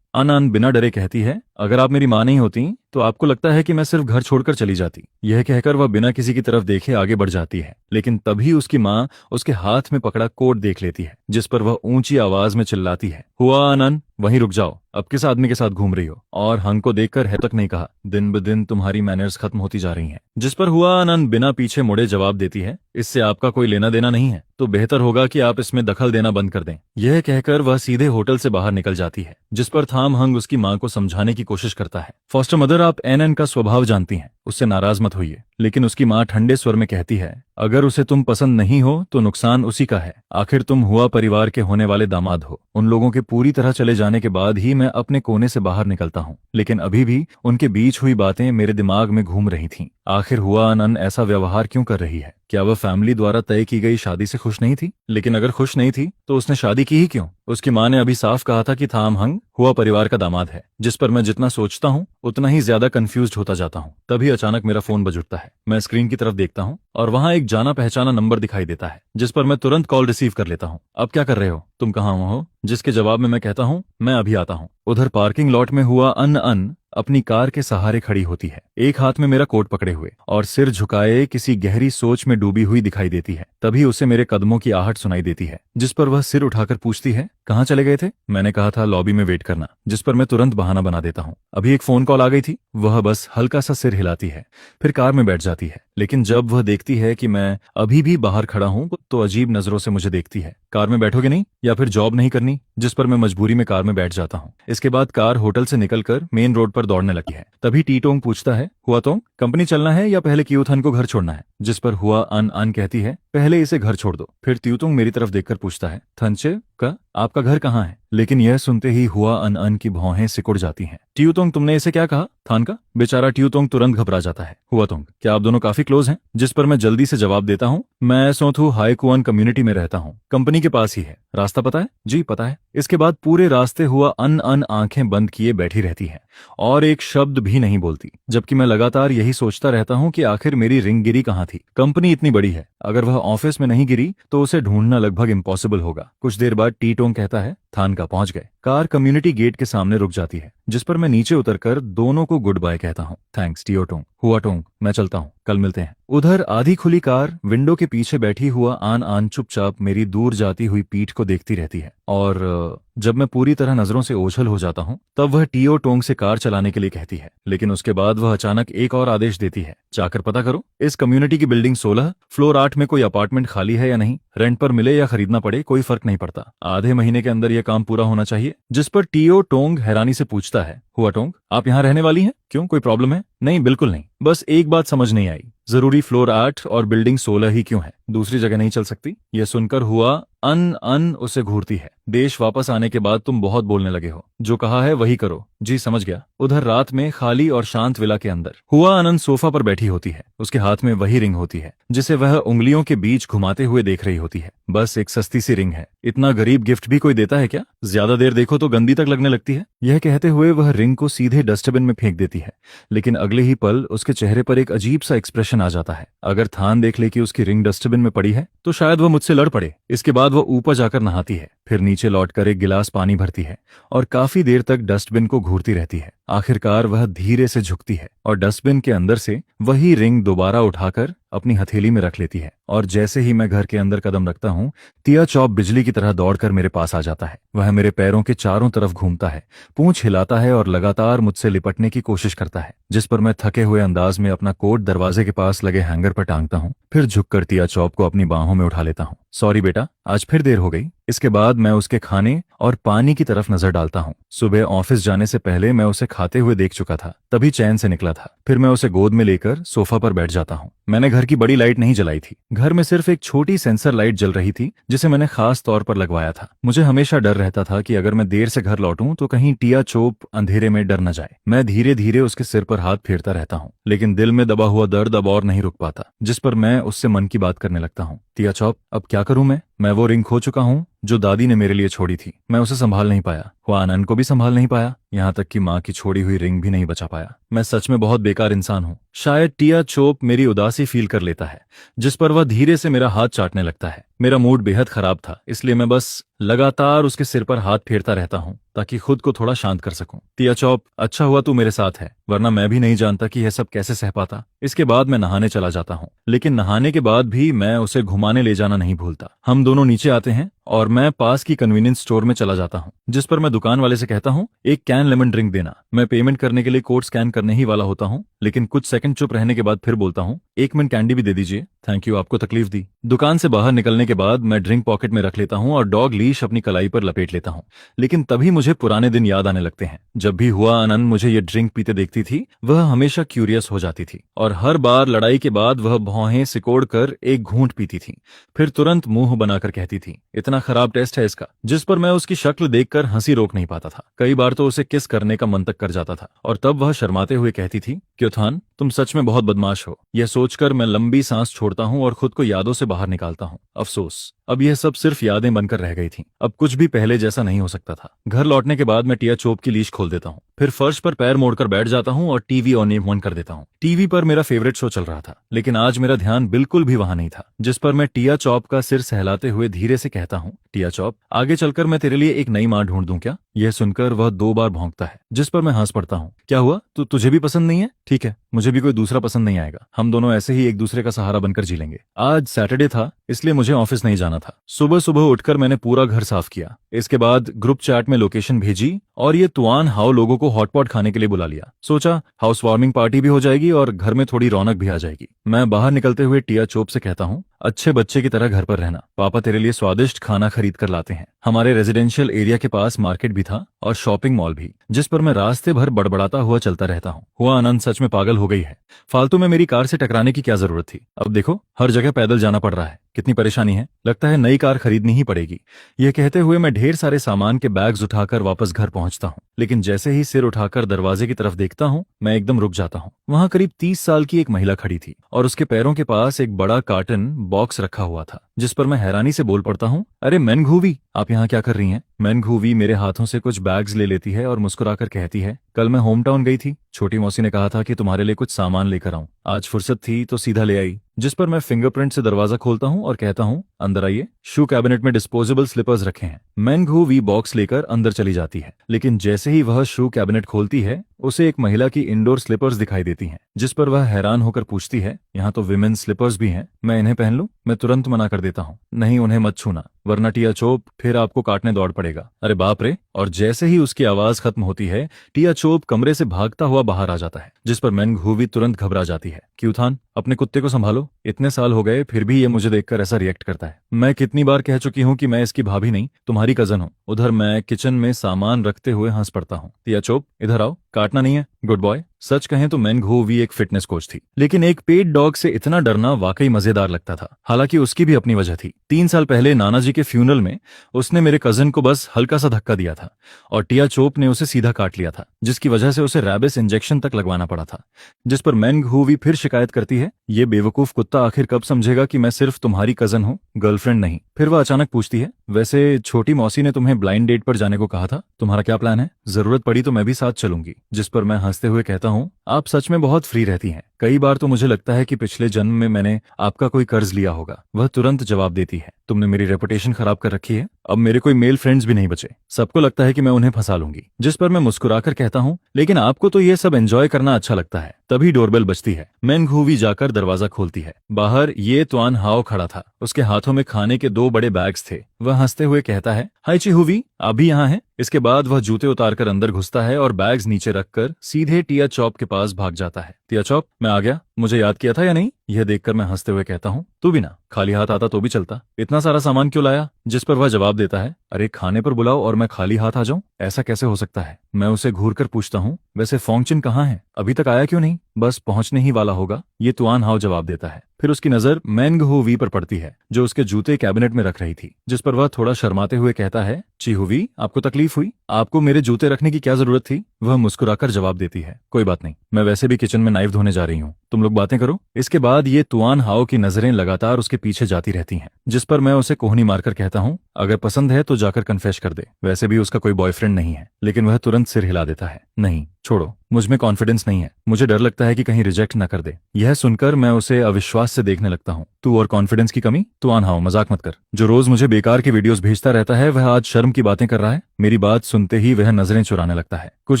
आनंद बिना डरे कहती है, अगर आप मेरी माँ नहीं होती तो आपको लगता है कि मैं सिर्फ घर छोड़कर चली जाती। यह कहकर वह बिना किसी की तरफ देखे आगे बढ़ जाती है, लेकिन तभी उसकी माँ उसके हाथ में पकड़ा कोट देख लेती है, जिस पर वह ऊंची आवाज में चिल्लाती है, हुआ आनंद, वहीं रुक जाओ, अब किस आदमी के साथ घूम रही हो? और हंग को देखकर है तक नहीं कहा, दिन ब दिन तुम्हारी मैनर्स खत्म होती जा रही हैं। जिस पर हुआ आनंद बिना पीछे मुड़े जवाब देती है, इससे आपका कोई लेना देना नहीं है, तो बेहतर होगा कि आप इसमें दखल देना बंद कर दें। यह कहकर वह सीधे होटल से बाहर निकल जाती है, जिस पर थाम हंग उसकी माँ को समझाने की कोशिश करता है, फॉस्टर मदर, आप एन का स्वभाव जानती हैं, उससे नाराज मत होइए। लेकिन उसकी माँ ठंडे स्वर में कहती है, अगर उसे तुम पसंद नहीं हो तो नुकसान उसी का है, आखिर तुम हुआ परिवार के होने वाले दामाद हो। उन लोगों के पूरी तरह चले जाने के बाद ही मैं अपने कोने से बाहर निकलता हूँ, लेकिन अभी भी उनके बीच हुई बातें मेरे दिमाग में घूम रही थीं। आखिर हुआ आनंद ऐसा व्यवहार क्यों कर रही है? क्या वह फैमिली द्वारा तय की गई शादी से खुश नहीं थी? लेकिन अगर खुश नहीं थी तो उसने शादी की ही क्यों? उसकी माँ ने अभी साफ कहा था कि थाम हंग हुआ परिवार का दामाद है। जिस पर मैं जितना सोचता हूँ उतना ही ज्यादा कंफ्यूज्ड होता जाता हूँ। तभी अचानक मेरा फोन बज उठता है। मैं स्क्रीन की तरफ देखता हूँ और वहाँ एक जाना पहचाना नंबर दिखाई देता है, जिस पर मैं तुरंत कॉल रिसीव कर लेता हूँ। अब क्या कर रहे हो? तुम कहाँ हो? जिसके जवाब में मैं कहता हूँ, मैं अभी आता हूँ। उधर पार्किंग लॉट में हुआ अन अपनी कार के सहारे खड़ी होती है, एक हाथ में मेरा कोट पकड़े हुए और सिर झुकाए किसी गहरी सोच में डूबी हुई दिखाई देती है। तभी उसे मेरे कदमों की आहट सुनाई देती है, जिस पर वह सिर उठाकर पूछती है, कहाँ चले गए थे? मैंने कहा था लॉबी में वेट करना, जिस पर मैं तुरंत बहाना बना देता हूँ। अभी एक फोन कॉल आ गई थी। वह बस हल्का सा सिर हिलाती है, फिर कार में बैठ जाती है। लेकिन जब वह देखती है कि मैं अभी भी बाहर खड़ा हूं तो अजीब नजरों से मुझे देखती है। कार में बैठोगे नहीं या फिर जॉब नहीं करनी? जिस पर मैं मजबूरी में कार में बैठ जाता हूँ। इसके बाद कार होटल से निकलकर मेन रोड पर दौड़ने लगती है। तभी टीटोंग पूछता है, हुआ तोंग, कंपनी चलना है या पहले क्यूथन को घर छोड़ना है? जिस पर हुआ अन अन कहती है, पहले इसे घर छोड़ दो। फिर त्यूतोंग मेरी तरफ देखकर पूछता है, थनचे का आपका घर कहाँ है? लेकिन यह सुनते ही हुआ अन अन की भौहें सिकुड़ जाती हैं। ट्यूतोंग, तुमने इसे क्या कहा? थान का? बेचारा ट्यूतोंग तुरंत घबरा जाता है। हुआ तोंग, क्या आप दोनों काफी क्लोज हैं? जिस पर मैं जल्दी से जवाब देता हूँ, मैं सोथू हाईकुआन कम्युनिटी में रहता हूँ, कंपनी के पास ही है। रास्ता पता है? जी पता है। इसके बाद पूरे रास्ते हुआ अन अन आंखें बंद किए बैठी रहती है और एक शब्द भी नहीं बोलती, जबकि मैं लगातार यही सोचता रहता हूँ कि आखिर मेरी रिंग गिरी कहाँ थी। कंपनी इतनी बड़ी है, अगर वह ऑफिस में नहीं गिरी तो उसे ढूंढना लगभग इम्पॉसिबल होगा। कुछ देर बाद टीटोंग कहता है, थान का पहुंच गए। कार कम्युनिटी गेट के सामने रुक जाती है, जिस पर मैं नीचे उतरकर दोनों को गुड बाय कहता हूँ। थैंक्स टियोटोंग। हुआ टोंग, मैं चलता हूँ, कल मिलते हैं। उधर आधी खुली कार विंडो के पीछे बैठी हुआ आन आन चुपचाप मेरी दूर जाती हुई पीठ को देखती रहती है और जब मैं पूरी तरह नजरों से ओझल हो जाता हूँ तब वह टियो टोंग से कार चलाने के लिए कहती है। लेकिन उसके बाद वह अचानक एक और आदेश देती है, जाकर पता करो इस कम्युनिटी की बिल्डिंग 16 फ्लोर 8 में कोई अपार्टमेंट खाली है या नहीं। रेंट पर मिले या खरीदना पड़े कोई फर्क नहीं पड़ता, आधे महीने के अंदर यह काम पूरा होना चाहिए। जिस पर टियो टोंग हैरानी से पूछता है, हुआ टोंग, आप यहाँ रहने वाली हैं? क्यों, कोई प्रॉब्लम है? नहीं, बिल्कुल नहीं, बस एक बात समझ नहीं आई, जरूरी फ्लोर 8 और बिल्डिंग 16 ही क्यों है? दूसरी जगह नहीं चल सकती? यह सुनकर हुआ अन अन उसे घूरती है। देश वापस आने के बाद तुम बहुत बोलने लगे हो, जो कहा है वही करो। जी समझ गया। उधर रात में खाली और शांत विला के अंदर हुआ अनंत सोफा पर बैठी होती है। उसके हाथ में वही रिंग होती है जिसे वह उंगलियों के बीच घुमाते हुए देख रही होती है। बस एक सस्ती सी रिंग है, इतना गरीब गिफ्ट भी कोई देता है क्या? ज्यादा देर देखो तो गंदी तक लगने लगती है। यह कहते हुए वह रिंग को सीधे डस्टबिन में फेंक देती है, लेकिन अगले ही पल उसके चेहरे पर एक अजीब सा एक्सप्रेशन आ जाता है। अगर थान देख ले कि उसकी रिंग डस्टबिन में पड़ी है तो शायद वह मुझसे लड़ पड़े। इसके बाद वह ऊपर जाकर नहाती है, फिर नीचे लौटकर एक गिलास पानी भरती है और काफी देर तक डस्टबिन को घूरती रहती है। आखिरकार वह धीरे से झुकती है और डस्टबिन के अंदर से वही रिंग दोबारा उठाकर अपनी हथेली में रख लेती है। और जैसे ही मैं घर के अंदर कदम रखता हूँ, टिया चॉप बिजली की तरह दौड़कर मेरे पास आ जाता है। वह मेरे पैरों के चारों तरफ घूमता है, पूंछ हिलाता है और लगातार मुझसे लिपटने की कोशिश करता है। जिस पर मैं थके हुए अंदाज में अपना कोट दरवाजे के पास लगे हैंगर पर टांगता हूँ, फिर झुककर टिया चॉप को अपनी बाहों में उठा लेता हूँ। सॉरी बेटा, आज फिर देर हो गई। इसके बाद मैं उसके खाने और पानी की तरफ नजर डालता हूँ। सुबह ऑफिस जाने से पहले मैं उसे खाते हुए देख चुका था, तभी चैन से निकला था। फिर मैं उसे गोद में लेकर सोफा पर बैठ जाता हूँ। मैंने घर की बड़ी लाइट नहीं जलाई थी, घर में सिर्फ एक छोटी सेंसर लाइट जल रही थी जिसे मैंने खास तौर पर लगवाया था। मुझे हमेशा डर रहता था कि अगर मैं देर से घर लौटूं तो कहीं टिया चोप अंधेरे में डर न जाए। मैं धीरे धीरे उसके सिर पर हाथ फेरता रहता हूँ, लेकिन दिल में दबा हुआ दर्द अब और नहीं रुक पाता। जिस पर मैं उससे मन की बात करने लगता हूँ। टिया चॉप, अब क्या करूं मैं वो रिंग खो चुका हूँ जो दादी ने मेरे लिए छोड़ी थी। मैं उसे संभाल नहीं पाया, हुआ आनंद को भी संभाल नहीं पाया, यहाँ तक कि माँ की छोड़ी हुई रिंग भी नहीं बचा पाया। मैं सच में बहुत बेकार इंसान हूँ। शायद टिया चोप मेरी उदासी फील कर लेता है, जिस पर वह धीरे से मेरा हाथ चाटने लगता है। मेरा मूड बेहद खराब था, इसलिए मैं बस लगातार उसके सिर पर हाथ फेरता रहता हूँ ताकि खुद को थोड़ा शांत कर सकूं। टिया चॉप, अच्छा हुआ तू मेरे साथ है, वरना मैं भी नहीं जानता कि यह सब कैसे सह पाता। इसके बाद मैं नहाने चला जाता हूँ, लेकिन नहाने के बाद भी मैं उसे घुमाने ले जाना नहीं भूलता। हम दोनों नीचे आते हैं और मैं पास की कन्वीनियंस स्टोर में चला जाता हूँ, जिस पर मैं दुकान वाले से कहता हूँ, एक कैन लेमन ड्रिंक देना। मैं पेमेंट करने के लिए कोड स्कैन करने ही वाला होता हूँ, लेकिन कुछ सेकंड चुप रहने के बाद फिर बोलता हूँ, एक मिनट कैंडी भी दे दीजिए। थैंक यू, आपको तकलीफ दी। दुकान से बाहर निकलने के बाद मैं ड्रिंक पॉकेट में रख लेता हूँ और डॉग लीश अपनी कलाई पर लपेट लेता हूँ। लेकिन तभी मुझे पुराने दिन याद आने लगते हैं। जब भी हुआ आनंद मुझे ये ड्रिंक पीते देखती थी, वह हमेशा क्यूरियस हो जाती थी और हर बार लड़ाई के बाद वह भौहें सिकोड़ कर एक घूंट पीती थी, फिर तुरंत मुंह बनाकर कहती थी, इतना खराब टेस्ट है इसका। जिस पर मैं उसकी शक्ल देखकर हंसी रोक नहीं पाता था। कई बार तो उसे किस करने का मन तक कर जाता था और तब वह शर्माते हुए कहती थी, क्योथान, तुम सच में बहुत बदमाश हो। यह सोचकर मैं लंबी सांस छोड़ता हूँ और खुद को यादों से बाहर निकालता हूँ। अफसोस, अब यह सब सिर्फ यादें बनकर रह गई थीं। अब कुछ भी पहले जैसा नहीं हो सकता था। घर लौटने के बाद मैं टिया चोप की लीश खोल देता हूँ, फिर फर्श पर पैर मोड़कर बैठ जाता हूँ और टीवी ऑन कर देता हूँ। टीवी पर मेरा फेवरेट शो चल रहा था, लेकिन आज मेरा ध्यान बिल्कुल भी वहां नहीं था। जिस पर मैं टिया चॉप का सिर सहलाते हुए धीरे से कहता हूँ, टिया चॉप, आगे चलकर मैं तेरे लिए एक नई माँ ढूंढ दूं क्या? यह सुनकर वह 2 बार भौंकता है, जिस पर मैं हंस पड़ता हूँ। क्या हुआ, तुझे भी पसंद नहीं है? ठीक है, मुझे भी कोई दूसरा पसंद नहीं आएगा। हम दोनों ऐसे ही एक दूसरे का सहारा बनकर जी लेंगे। आज सैटरडे था, इसलिए मुझे ऑफिस नहीं जाना था। सुबह सुबह उठकर मैंने पूरा घर साफ किया। इसके बाद ग्रुप चैट में लोकेशन भेजी और ये तुआन हाओ लोगों को को हॉटपॉट खाने के लिए बुला लिया। सोचा हाउस वार्मिंग पार्टी भी हो जाएगी और घर में थोड़ी रौनक भी आ जाएगी। मैं बाहर निकलते हुए टिया चोप से कहता हूँ, अच्छे बच्चे की तरह घर पर रहना, पापा तेरे लिए स्वादिष्ट खाना खरीद कर लाते हैं। हमारे रेजिडेंशियल एरिया के पास मार्केट भी था और शॉपिंग मॉल भी, जिस पर मैं रास्ते भर बड़बड़ाता हुआ चलता रहता हूँ। हुआ आनंद सच में पागल हो गई है। फालतू में मेरी कार से टकराने की क्या जरूरत थी। अब देखो हर जगह पैदल जाना पड़ रहा है, कितनी परेशानी है। लगता है नई कार खरीदनी ही पड़ेगी। यह कहते हुए मैं ढेर सारे सामान के बैग्स उठाकर वापस घर पहुंचता हूँ, लेकिन जैसे ही सिर उठाकर दरवाजे की तरफ देखता हूँ मैं एकदम रुक जाता हूँ। वहां करीब 30 साल की एक महिला खड़ी थी और उसके पैरों के पास एक बड़ा कार्टन बॉक्स रखा हुआ था, जिस पर मैं हैरानी से बोल पड़ता हूँ, अरे मैन घूवी, आप यहाँ क्या कर रही हैं? मैन घूवी मेरे हाथों से कुछ बैग्स ले लेती है और मुस्कुराकर कहती है, कल मैं होम टाउन गई थी, छोटी मौसी ने कहा था कि तुम्हारे लिए कुछ सामान लेकर आऊं। आज फुर्सत थी तो सीधा ले आई। जिस पर मैं फिंगरप्रिंट से दरवाजा खोलता हूं और कहता हूं, अंदर आइए। शू कैबिनेट में डिस्पोजेबल स्लीपर्स रखे हैं। मैन घूवी बॉक्स लेकर अंदर चली जाती है, लेकिन जैसे ही वह शू कैबिनेट खोलती है उसे एक महिला की इंडोर स्लीपर्स दिखाई देती हैं, जिस पर वह हैरान होकर पूछती है, यहाँ तो विमेन स्लीपर्स भी हैं, मैं इन्हें पहन लूं? मैं तुरंत मना कर देता हूँ, नहीं उन्हें मत छूना, वरना टिया चोप फिर आपको काटने दौड़ पड़ेगा। अरे बाप रे! और जैसे ही उसकी आवाज खत्म होती है टिया चोप कमरे से भागता हुआ बाहर आ जाता है, जिस पर मैन घूवी तुरंत घबरा जाती है। क्यूथान, अपने कुत्ते को संभालो, इतने साल हो गए फिर भी ये मुझे देखकर ऐसा रिएक्ट करता है। मैं कितनी बार कह चुकी हूँ कि मैं इसकी भाभी नहीं तुम्हारी कजन हूँ। उधर मैं किचन में सामान रखते हुए हंस पड़ता हूँ। टिया चोप इधर आओ, काटना नहीं है, गुड बॉय। सच कहें तो मैन घूवी एक फिटनेस कोच थी, लेकिन एक पेट डॉग से इतना डरना वाकई मजेदार लगता था। हालांकि उसकी भी अपनी वजह थी। 3 साल पहले नाना जी के फ्यूनरल में उसने मेरे कजन को बस हल्का सा धक्का दिया था और टिया चोप ने उसे सीधा काट लिया था, जिसकी वजह से उसे रैबिस इंजेक्शन तक लगवाना पड़ा था। जिस पर मैन घूवी फिर शिकायत करती है, ये बेवकूफ कुत्ता आखिर कब समझेगा कि मैं सिर्फ तुम्हारी कजन हूँ, गर्लफ्रेंड नहीं। फिर वह अचानक पूछती है, वैसे छोटी मौसी ने तुम्हें ब्लाइंड डेट पर जाने को कहा था, तुम्हारा क्या प्लान है? जरूरत पड़ी तो मैं भी साथ चलूंगी। जिस पर मैं हंसते हुए कहता हूँ, आप सच में बहुत फ्री रहती हैं। कई बार तो मुझे लगता है कि पिछले जन्म में मैंने आपका कोई कर्ज लिया होगा। वह तुरंत जवाब देती है, तुमने मेरी रेपुटेशन खराब कर रखी है, अब मेरे कोई मेल फ्रेंड्स भी नहीं बचे, सबको लगता है कि मैं उन्हें फंसा लूंगी। जिस पर मैं मुस्कुराकर कहता हूँ, लेकिन आपको तो ये सब एंजॉय करना अच्छा लगता है। तभी डोरबेल बजती है। मैन घूवी जाकर दरवाजा खोलती है। बाहर ये तुआन हाओ खड़ा था, उसके हाथों में खाने के 2 बड़े बैग्स थे। वह हंसते हुए कहता है, हाय ची हुवी, आप भी यहाँ हैं? इसके बाद वह जूते उतारकर अंदर घुसता है और बैग्स नीचे रखकर सीधे टिया चॉप के पास भाग जाता है। टिया चॉप, मैं आ गया, मुझे याद किया था या नहीं? यह देखकर मैं हंसते हुए कहता हूँ, तू भी ना, खाली हाथ आता तो भी चलता, इतना सारा सामान क्यों लाया? जिस पर वह जवाब देता है, अरे खाने पर बुलाओ और मैं खाली हाथ आ जाऊं, ऐसा कैसे हो सकता है? मैं उसे घूर कर पूछता हूँ, वैसे फोंगचिन कहाँ है? अभी तक आया क्यों नहीं? बस पहुंचने ही वाला होगा, ये तुआन हाओ जवाब देता है। फिर उसकी नजर मैन घूवी पर पड़ती है, जो उसके जूते कैबिनेट में रख रही थी। जिस पर वह थोड़ा शर्माते हुए कहता है, ची हुवी, आपको तकलीफ हुई? आपको मेरे जूते रखने की क्या जरूरत थी? वह मुस्कुराकर जवाब देती है, कोई बात नहीं, मैं वैसे भी किचन में नाइफ धोने जा रही हूँ, तुम लोग बातें करो। इसके बाद ये तुआन हाओ की नजरें लगातार उसके पीछे जाती रहती हैं, जिस पर मैं उसे कोहनी मारकर कहता हूँ, अगर पसंद है तो जाकर कन्फेस कर दे। वैसे भी उसका कोई बॉयफ्रेंड नहीं है। लेकिन वह तुरंत सिर हिला देता है, नहीं छोड़ो, मुझ में कॉन्फिडेंस नहीं है, मुझे डर लगता है कि कहीं रिजेक्ट न कर दे। यह सुनकर मैं उसे अविश्वास से देखने लगता हूँ। तू और कॉन्फिडेंस की कमी? तुआन हाओ, मजाक मत कर। जो रोज मुझे बेकार के वीडियोस भेजता रहता है वह आज शर्म की बातें कर रहा है। मेरी बात सुनते ही वह नजरें चुराने लगता है। कुछ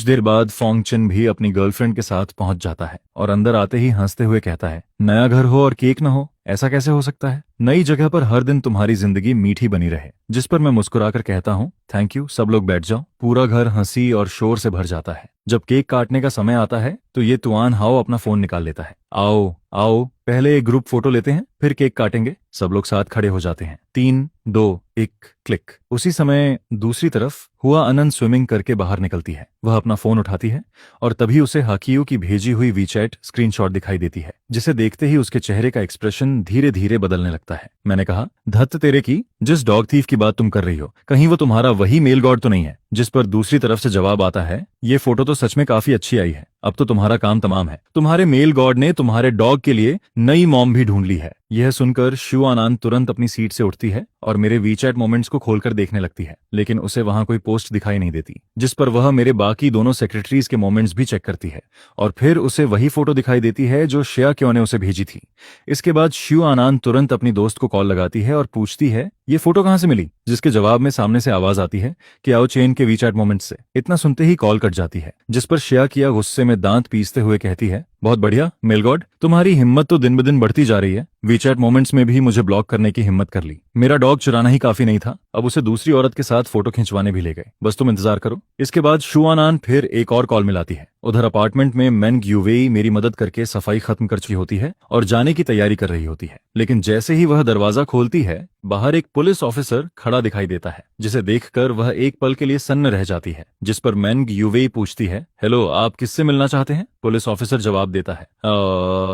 देर बाद फोंगचिन भी अपनी गर्लफ्रेंड के साथ पहुंच जाता है और अंदर आते ही हंसते हुए कहता है, नया घर हो और केक न हो, ऐसा कैसे हो सकता है? नई जगह पर हर दिन तुम्हारी जिंदगी मीठी बनी रहे। जिस पर मैं मुस्कुराकर कहता हूँ, थैंक यू, सब लोग बैठ जाओ। पूरा घर हंसी और शोर से भर जाता है। जब केक काटने का समय आता है तो ये तुआन हाओ अपना फोन निकाल लेता है। आओ आओ, पहले एक ग्रुप फोटो लेते हैं, फिर केक काटेंगे। सब लोग साथ खड़े हो जाते हैं। 3, 2, 1, क्लिक। उसी समय दूसरी तरफ हुआ अनंत स्विमिंग करके बाहर निकलती है। वह अपना फोन उठाती है और तभी उसे हाकियो की भेजी हुई वीचैट स्क्रीनशॉट दिखाई देती है, जिसे देखते ही उसके चेहरे का एक्सप्रेशन धीरे धीरे बदलने लगता है। मैंने कहा, धत्त तेरे की, जिस डॉग थीफ की बात तुम कर रही हो, कहीं वो तुम्हारा वही मेल गॉड तो नहीं है? जिस पर दूसरी तरफ से जवाब आता है, ये फोटो तो सच में काफी अच्छी आई है, अब तो तुम्हारा काम तमाम है। तुम्हारे मेल गॉड ने तुम्हारे डॉग के लिए नई मॉम भी ढूंढ ली है। यह सुनकर शू आनान तुरंत अपनी सीट से उठती है और मेरे वीचैट मोमेंट्स को खोलकर देखने लगती है, लेकिन उसे वहां कोई पोस्ट दिखाई नहीं देती। जिस पर वह मेरे बाकी दोनों सेक्रेटरीज के मोमेंट्स भी चेक करती है और फिर उसे वही फोटो दिखाई देती है जो श्रेया क्यों ने उसे भेजी थी। इसके बाद शू आनान तुरंत अपनी दोस्त को कॉल लगाती है और पूछती है, ये फोटो कहाँ से मिली? जिसके जवाब में सामने से आवाज आती है कि आओ चेन के वीचैट मोमेंट्स से। इतना सुनते ही कॉल कट जाती है, जिस पर शिया किया गुस्से में दांत पीसते हुए कहती है, बहुत बढ़िया मेल गॉड, तुम्हारी हिम्मत तो दिन ब दिन बढ़ती जा रही है। वीचैट मोमेंट्स में भी मुझे ब्लॉक करने की हिम्मत कर ली। मेरा डॉग चुराना ही काफी नहीं था, अब उसे दूसरी औरत के साथ फोटो खिंचवाने भी ले गए। बस तुम इंतजार करो। इसके बाद शुआनान फिर एक और कॉल मिलाती है। उधर अपार्टमेंट में मेंग यूवेई मेरी मदद करके सफाई खत्म कर चुकी होती है और जाने की तैयारी कर रही होती है, लेकिन जैसे ही वह दरवाजा खोलती है, बाहर एक पुलिस ऑफिसर खड़ा दिखाई देता है, जिसे देखकर वह एक पल के लिए सन्न रह जाती है। जिस पर मेंग यूवेई पूछती है, हेलो, आप किससे मिलना चाहते हैं? पुलिस ऑफिसर जवाब देता है,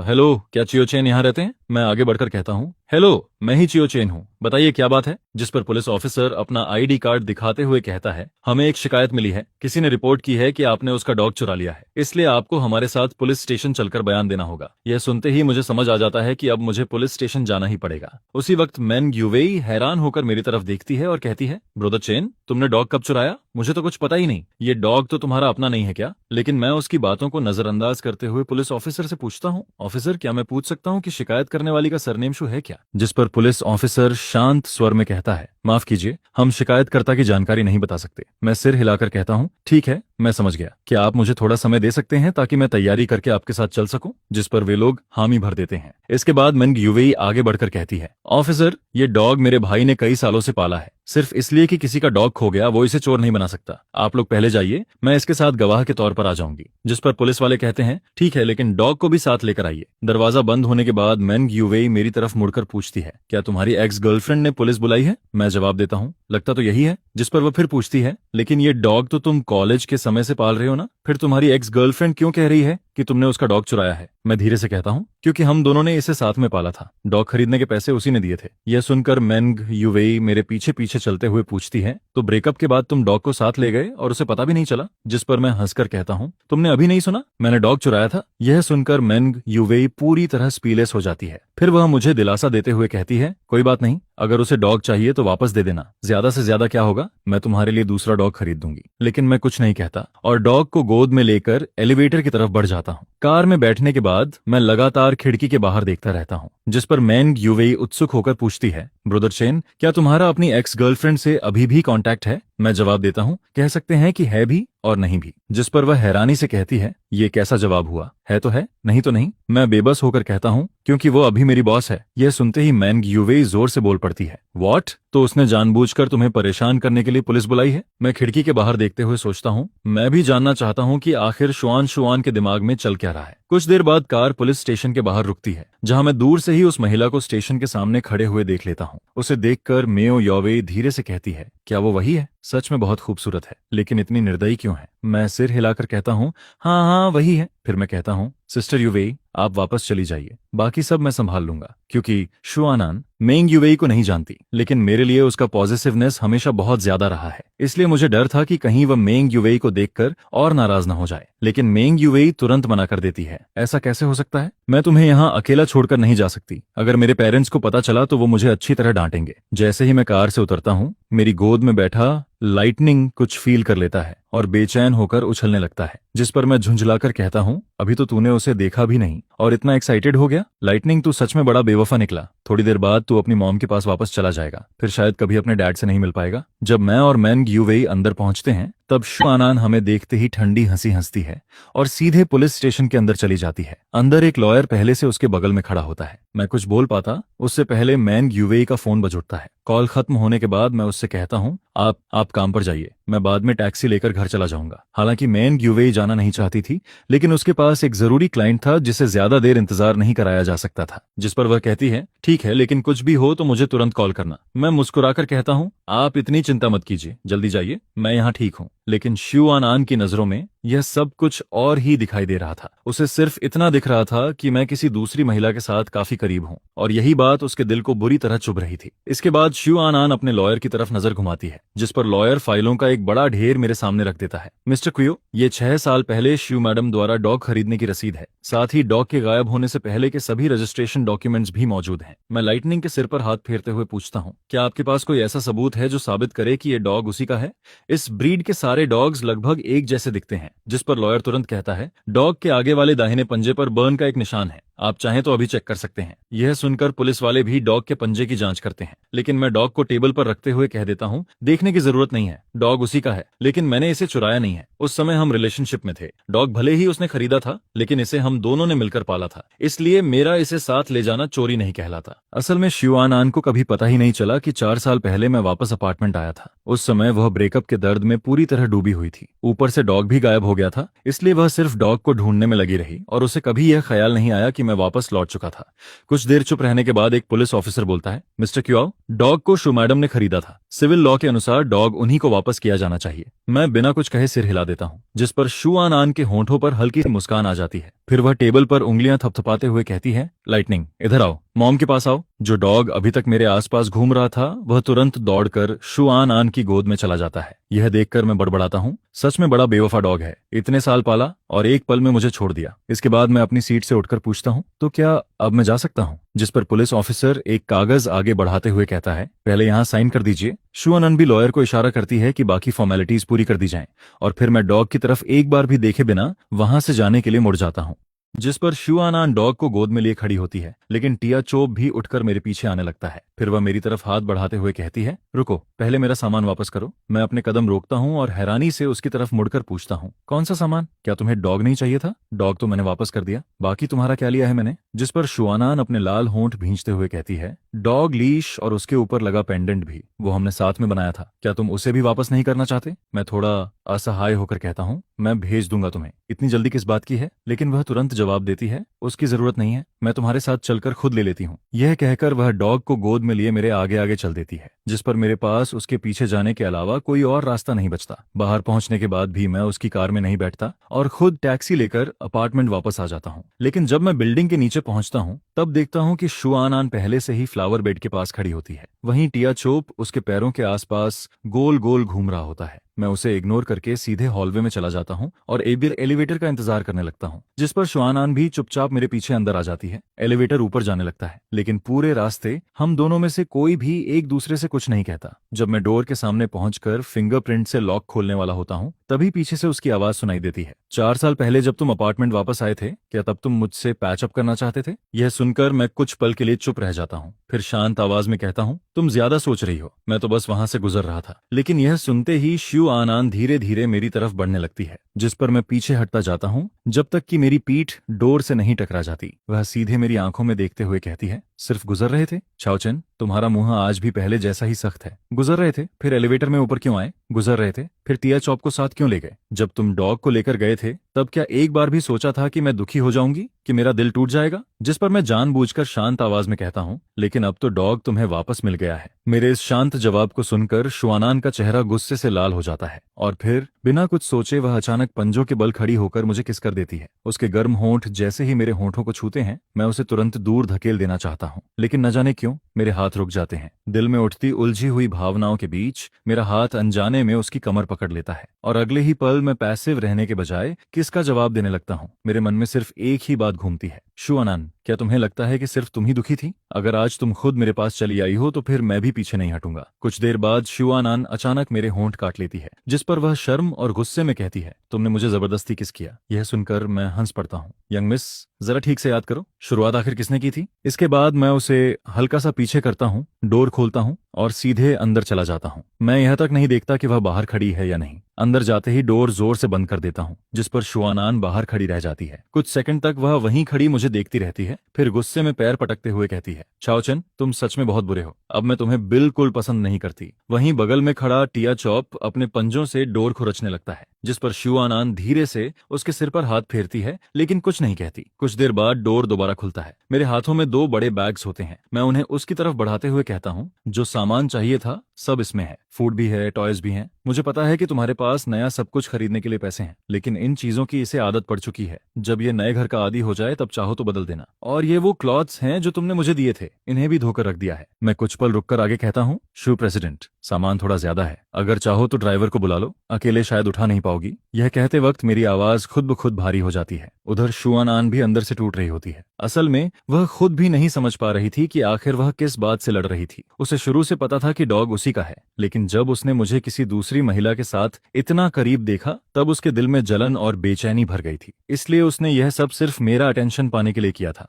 हेलो, क्या चियो चेन यहाँ रहते हैं? मैं आगे बढ़कर कहता हूँ, हेलो, मैं ही चियो चेन हूँ, बताइए क्या बात है? जिस पर पुलिस ऑफिसर अपना आईडी कार्ड दिखाते हुए कहता है, हमें एक शिकायत मिली है, किसी ने रिपोर्ट की है कि आपने उसका डॉग चुरा लिया है, इसलिए आपको हमारे साथ पुलिस स्टेशन चलकर बयान देना होगा। यह सुनते ही मुझे समझ आ जाता है कि अब मुझे पुलिस स्टेशन जाना ही पड़ेगा। उसी वक्त मेंग यूवेई हैरान होकर मेरी तरफ देखती है और कहती है, ब्रदर चेन, तुमने डॉग कब चुराया? मुझे तो कुछ पता ही नहीं। ये डॉग तो तुम्हारा अपना नहीं है क्या? लेकिन मैं उसकी बातों को नजरअंदाज करते हुए पुलिस ऑफिसर से पूछता हूँ, ऑफिसर, क्या मैं पूछ सकता हूँ कि शिकायत करने वाली का सरनेम शू है क्या? जिस पर पुलिस ऑफिसर शांत स्वर में कहता है, माफ कीजिए, हम शिकायतकर्ता की जानकारी नहीं बता सकते। मैं सिर हिलाकर कहता हूँ, ठीक है, मैं समझ गया। क्या आप मुझे थोड़ा समय दे सकते हैं ताकि मैं तैयारी करके आपके साथ चल सकूं? जिस पर वे लोग हामी भर देते हैं। इसके बाद मेंग यूवेई आगे बढ़कर कहती है, ऑफिसर, ये डॉग मेरे भाई ने कई सालों से पाला है। सिर्फ इसलिए कि किसी का डॉग खो गया वो इसे चोर नहीं बना सकता। आप लोग पहले जाइए, मैं इसके साथ गवाह के तौर पर आ जाऊंगी। जिस पर पुलिस वाले कहते हैं, ठीक है, लेकिन डॉग को भी साथ लेकर आइए। दरवाजा बंद होने के बाद मेंग यूवेई मेरी तरफ मुड़कर पूछती है, क्या तुम्हारी एक्स गर्लफ्रेंड ने पुलिस बुलाई है? मैं जवाब देता हूँ, लगता तो यही है। जिस पर वह फिर पूछती है, लेकिन ये डॉग तो तुम कॉलेज के समय से पाल रहे हो ना, फिर तुम्हारी एक्स गर्लफ्रेंड क्यों कह रही है कि तुमने उसका डॉग चुराया है? मैं धीरे से कहता हूँ, क्योंकि हम दोनों ने इसे साथ में पाला था। डॉग खरीदने के पैसे उसी ने दिए थे। यह सुनकर मेंग यूवेई मेरे पीछे पीछे चलते हुए पूछती है, तो ब्रेकअप के बाद तुम डॉग को साथ ले गए और उसे पता भी नहीं चला? जिस पर मैं हंसकर कहता हूँ, तुमने अभी नहीं सुना, मैंने डॉग चुराया था। यह सुनकर मेंग यूवेई पूरी तरह स्पीलेस हो जाती है। फिर वह मुझे दिलासा देते हुए कहती है, कोई बात नहीं, अगर उसे डॉग चाहिए तो वापस दे देना। ज्यादा से ज्यादा क्या होगा, मैं तुम्हारे लिए दूसरा डॉग खरीद दूंगी। लेकिन मैं कुछ नहीं कहता और डॉग को गोद में लेकर एलिवेटर की तरफ बढ़ जाता हूँ। कार में बैठने के बाद मैं लगातार खिड़की के बाहर देखता रहता हूँ। जिस पर मेंग यूवेई उत्सुक होकर पूछती है, ब्रदर चेन, क्या तुम्हारा अपनी एक्स गर्लफ्रेंड से अभी भी कांटेक्ट है? मैं जवाब देता हूँ, कह सकते हैं कि है भी और नहीं भी। जिस पर वह हैरानी से कहती है, ये कैसा जवाब हुआ, है तो है, नहीं तो नहीं। मैं बेबस होकर कहता हूँ, क्योंकि वो अभी मेरी बॉस है। यह सुनते ही मेंग यूवेई जोर से बोल पड़ती है, व्हाट? तो उसने जानबूझकर तुम्हें परेशान करने के लिए पुलिस बुलाई है? मैं खिड़की के बाहर देखते हुए सोचता हूँ, मैं भी जानना चाहता हूँ कि आखिर शुआन के दिमाग में चल क्या रहा है। कुछ देर बाद कार पुलिस स्टेशन के बाहर रुकती है, जहां मैं दूर से ही उस महिला को स्टेशन के सामने खड़े हुए देख लेता हूँ। उसे देखकर मेयो योवेई धीरे से कहती है, क्या वो वही है? सच में बहुत खूबसूरत है, लेकिन इतनी निर्दयी क्यों है? मैं सिर हिलाकर कहता हूँ, हाँ हाँ वही है। फिर मैं कहता हूँ, सिस्टर यूवेई, आप वापस चली जाइए, बाकी सब मैं संभाल लूंगा। क्योंकि शुआनान मेंग यूवेई को नहीं जानती, लेकिन मेरे लिए उसका पॉजिटिवनेस हमेशा बहुत ज्यादा रहा है। इसलिए मुझे डर था कि कहीं वह मेंग यूवेई को देखकर और नाराज न हो जाए। लेकिन मेंग यूवेई तुरंत मना कर देती है, ऐसा कैसे हो सकता है? मैं तुम्हें यहाँ अकेला छोड़कर नहीं जा सकती। अगर मेरे पेरेंट्स को पता चला तो वो मुझे अच्छी तरह डांटेंगे। जैसे ही मैं कार से उतरता हूँ, मेरी गोद में बैठा लाइटनिंग कुछ फील कर लेता है और बेचैन होकर उछलने लगता है। जिस पर मैं झुंझलाकर कहता हूँ, अभी तो तूने उसे देखा भी नहीं और इतना एक्साइटेड हो गया? लाइटनिंग, तू सच में बड़ा बेवफा निकला। थोड़ी देर बाद तू अपनी मॉम के पास वापस चला जाएगा, फिर शायद कभी अपने डैड से नहीं मिल पाएगा। जब मैं और मेंग यूवेई अंदर पहुंचते हैं, तब शुआनान हमें देखते ही ठंडी हंसी हंसती है और सीधे पुलिस स्टेशन के अंदर चली जाती है। अंदर एक लॉयर पहले से उसके बगल में खड़ा होता है। मैं कुछ बोल पाता उससे पहले मेंग यूवेई का फोन बज उठता है। कॉल खत्म होने के बाद मैं उससे कहता हूँ, आप काम पर जाइए, मैं बाद में टैक्सी लेकर घर चला जाऊंगा। हालांकि मेंग यूवेई जाना नहीं चाहती थी, लेकिन उसके पास एक जरूरी क्लाइंट था जिसे ज्यादा देर इंतजार नहीं कराया जा सकता था। जिस पर वह कहती है, ठीक है, लेकिन कुछ भी हो तो मुझे तुरंत कॉल करना। मैं मुस्कुराकर कहता हूँ, आप इतनी चिंता मत कीजिए, जल्दी जाइए, मैं यहाँ ठीक हूँ। लेकिन शुआनान की नजरों में यह सब कुछ और ही दिखाई दे रहा था। उसे सिर्फ इतना दिख रहा था कि मैं किसी दूसरी महिला के साथ काफी करीब हूँ, और यही बात उसके दिल को बुरी तरह चुभ रही थी। इसके बाद शुआनान अपने लॉयर की तरफ नजर घुमाती है, जिस पर लॉयर फाइलों का एक बड़ा ढेर मेरे सामने रख देता है। मिस्टर क्वियो, ये 6 साल पहले शू मैडम द्वारा डॉग खरीदने की रसीद है। साथ ही डॉग के गायब होने से पहले के सभी रजिस्ट्रेशन डॉक्यूमेंट्स भी मौजूद हैं। मैं लाइटनिंग के सिर पर हाथ फेरते हुए पूछता हूँ, क्या आपके पास कोई ऐसा सबूत है जो साबित करे कि ये डॉग उसी का है? इस ब्रीड के सारे डॉग्स लगभग एक जैसे दिखते हैं। जिस पर लॉयर तुरंत कहता है, डॉग के आगे वाले दाहिने पंजे पर बर्न का एक निशान है। आप चाहें तो अभी चेक कर सकते हैं। यह सुनकर पुलिस वाले भी डॉग के पंजे की जांच करते हैं, लेकिन मैं डॉग को टेबल पर रखते हुए कह देता हूँ, देखने की जरूरत नहीं है, डॉग उसी का है, लेकिन मैंने इसे चुराया नहीं है। उस समय हम रिलेशनशिप में थे। डॉग भले ही उसने खरीदा था, लेकिन इसे हम दोनों ने मिलकर पाला था, इसलिए मेरा इसे साथ ले जाना चोरी नहीं कहलाता। असल में शिवान आन को कभी पता ही नहीं चला कि 4 साल पहले मैं वापस अपार्टमेंट आया था। उस समय वह ब्रेकअप के दर्द में पूरी तरह डूबी हुई थी। ऊपर से डॉग भी गायब हो गया था, इसलिए वह सिर्फ डॉग को ढूंढने में लगी रही और उसे कभी यह ख्याल नहीं आया कि मैं वापस लौट चुका था। कुछ देर चुप रहने के बाद एक पुलिस ऑफिसर बोलता है, मिस्टर क्यों, डॉग को शू मैडम ने खरीदा था। सिविल लॉ के अनुसार डॉग उन्हीं को वापस किया जाना चाहिए। मैं बिना कुछ कहे सिर हिला देता हूँ, जिस पर शुआन आन के होंठों पर हल्की सी मुस्कान आ जाती है। फिर वह टेबल पर उंगलियां थपथपाते हुए कहती है, लाइटनिंग, इधर आओ, मॉम के पास आओ। जो डॉग अभी तक मेरे आसपास घूम रहा था, वह तुरंत दौड़कर शुआन आन की गोद में चला जाता है। यह देखकर मैं बड़बड़ाता हूँ, सच में बड़ा बेवफा डॉग है, इतने साल पाला और एक पल में मुझे छोड़ दिया। इसके बाद मैं अपनी सीट से उठकर पूछता हूँ, तो क्या अब मैं जा सकता हूँ? जिस पर पुलिस ऑफिसर एक कागज आगे बढ़ाते हुए कहता है, पहले यहाँ साइन कर दीजिए। शुआन आन भी लॉयर को इशारा करती है कि बाकी फॉर्मेलिटीज पूरी कर दी जाएं, और फिर मैं डॉग की तरफ एक बार भी देखे बिना वहां से जाने के लिए मुड़ जाता हूँ। जिस पर शुआन आन डॉग को गोद में लिए खड़ी होती है, लेकिन टिया चोप भी उठकर मेरे पीछे आने लगता है। फिर वह मेरी तरफ हाथ बढ़ाते हुए कहती है, रुको, पहले मेरा सामान वापस करो। मैं अपने कदम रोकता हूँ और हैरानी से उसकी तरफ मुड़कर पूछता हूँ, कौन सा सामान? क्या तुम्हें डॉग नहीं चाहिए था? डॉग तो मैंने वापस कर दिया, बाकी तुम्हारा क्या लिया है मैंने? जिस पर शुआन आन अपने लाल होंठ भींचते हुए कहती है, डॉग लीश और उसके ऊपर लगा पेंडेंट भी, वो हमने साथ में बनाया था। क्या तुम उसे भी वापस नहीं करना चाहते? मैं थोड़ा असहाय होकर कहता हूँ, मैं भेज दूंगा तुम्हें, इतनी जल्दी किस बात की है? लेकिन वह तुरंत जवाब देती है, उसकी जरूरत नहीं है, मैं तुम्हारे साथ चलकर खुद ले लेती हूँ। यह कहकर वह डॉग को गोद में लिए मेरे आगे आगे चल देती है, जिस पर मेरे पास उसके पीछे जाने के अलावा कोई और रास्ता नहीं बचता। बाहर पहुंचने के बाद भी मैं उसकी कार में नहीं बैठता और खुद टैक्सी लेकर अपार्टमेंट वापस आ जाता हूँ। लेकिन जब मैं बिल्डिंग के नीचे पहुंचता हूँ, तब देखता हूँ कि शुआन आन पहले से ही फ्लावर बेड के पास खड़ी होती है। वहीं टिया चोप उसके पैरों के आसपास गोल गोल घूम रहा होता है। मैं उसे इग्नोर करके सीधे हॉलवे में चला जाता हूँ और एलिवेटर का इंतजार करने लगता हूँ, जिस पर शुआन आन भी चुपचाप मेरे पीछे अंदर आ जाती है। एलिवेटर ऊपर जाने लगता है, लेकिन पूरे रास्ते हम दोनों में से कोई भी एक दूसरे से कुछ नहीं कहता। जब मैं डोर के सामने पहुंचकर फिंगरप्रिंट से लॉक खोलने वाला होता हूँ, तभी पीछे से उसकी आवाज सुनाई देती है, 4 साल पहले जब तुम अपार्टमेंट वापस आए थे, क्या तब तुम मुझसे पैचअप करना चाहते थे? यह सुनकर मैं कुछ पल के लिए चुप रह जाता हूँ, फिर शांत आवाज में कहता हूँ, तुम ज्यादा सोच रही हो, मैं तो बस वहां से गुजर रहा था। लेकिन यह सुनते ही शुआन आन धीरे धीरे मेरी तरफ बढ़ने लगती है, जिस पर मैं पीछे हटता जाता हूँ जब तक कि मेरी पीठ डोर से नहीं टकरा जाती। वह सीधे मेरी आंखों में देखते हुए कहती है, सिर्फ गुजर रहे थे? चाओचन, तुम्हारा मुंह आज भी पहले जैसा ही सख्त है। गुजर रहे थे? फिर एलिवेटर में ऊपर क्यों आए? गुजर रहे थे? फिर टिया चॉप को साथ क्यों ले गए? जब तुम डॉग को लेकर गए थे, तब क्या एक बार भी सोचा था कि मैं दुखी हो जाऊंगी, कि मेरा दिल टूट जाएगा? जिस पर मैं जानबूझकर शांत आवाज में कहता हूँ, लेकिन अब तो डॉग तुम्हें वापस मिल गया है। मेरे इस शांत जवाब को सुनकर शुआन आन का चेहरा गुस्से से लाल हो जाता है और फिर बिना कुछ सोचे वह अचानक पंजों के बल खड़ी होकर मुझे किस कर देती है। उसके गर्म होंठ जैसे ही मेरे होंठों को छूते हैं, मैं उसे तुरंत दूर धकेल देना चाहता हूँ, लेकिन न जाने क्यों मेरे हाथ रुक जाते हैं। दिल में उठती उलझी हुई भावनाओं के बीच मेरा हाथ अनजाने में उसकी कमर पकड़ लेता है और अगले ही पल मैं पैसिव रहने के बजाय किसका जवाब देने लगता हूँ। मेरे मन में सिर्फ एक ही बात घूमती है, शुआन आन, क्या तुम्हें लगता है कि सिर्फ तुम ही दुखी थी? अगर आज तुम खुद मेरे पास चली आई हो तो फिर मैं भी पीछे नहीं हटूंगा। कुछ देर बाद शुआन आन अचानक मेरे होंठ काट लेती है, जिस पर वह शर्म और गुस्से में कहती है, तुमने मुझे जबरदस्ती किस किया? यह सुनकर मैं हंस पड़ता हूँ। यंग मिस, जरा ठीक से याद करो, शुरुआत आखिर किसने की थी? इसके बाद मैं उसे हल्का सा पीछे करता हूँ, डोर खोलता हूँ और सीधे अंदर चला जाता हूँ। मैं यह तक नहीं देखता कि वह बाहर खड़ी है या नहीं। अंदर जाते ही डोर जोर से बंद कर देता हूँ, जिस पर शुआन आन बाहर खड़ी रह जाती है। कुछ सेकंड तक वह वहीं खड़ी मुझे देखती रहती है, फिर गुस्से में पैर पटकते हुए कहती है, चाओचन, तुम सच में बहुत बुरे हो, अब मैं तुम्हें बिल्कुल पसंद नहीं करती। वहीं बगल में खड़ा टिया चॉप अपने पंजों से डोर खुरचने लगता है, जिस पर शुआन आन धीरे से उसके सिर पर हाथ फेरती है, लेकिन कुछ नहीं कहती। कुछ देर बाद डोर दोबारा खुलता है। मेरे हाथों में 2 बड़े बैग्स होते हैं। मैं उन्हें उसकी तरफ बढ़ाते हुए कहता हूँ, जो सामान चाहिए था सब इसमें है, फूड भी है, टॉयज भी हैं। मुझे पता है कि तुम्हारे पास नया सब कुछ खरीदने के लिए पैसे हैं, लेकिन इन चीजों की इसे आदत पड़ चुकी है। जब ये नए घर का आदी हो जाए तब चाहो तो बदल देना। और ये वो क्लॉथ्स हैं जो तुमने मुझे दिए थे, इन्हें भी धोकर रख दिया है। मैं कुछ पल रुककर आगे कहता हूँ, शू प्रेसिडेंट, सामान थोड़ा ज्यादा है, अगर चाहो तो ड्राइवर को बुला लो, अकेले शायद उठा नहीं पाओगी। यह कहते वक्त मेरी आवाज खुद ब खुद भारी हो जाती है। उधर शुआन आन भी अंदर से टूट रही होती है। असल में वह खुद भी नहीं समझ पा रही थी कि आखिर वह किस बात से लड़ रही थी। उसे शुरू से पता था कि डॉग उसी का है, लेकिन जब उसने मुझे किसी दूसरे दूसरी महिला के साथ इतना करीब देखा तब उसके दिल में जलन और बेचैनी भर गई थी। इसलिए उसने यह सब सिर्फ मेरा अटेंशन पाने के लिए किया था।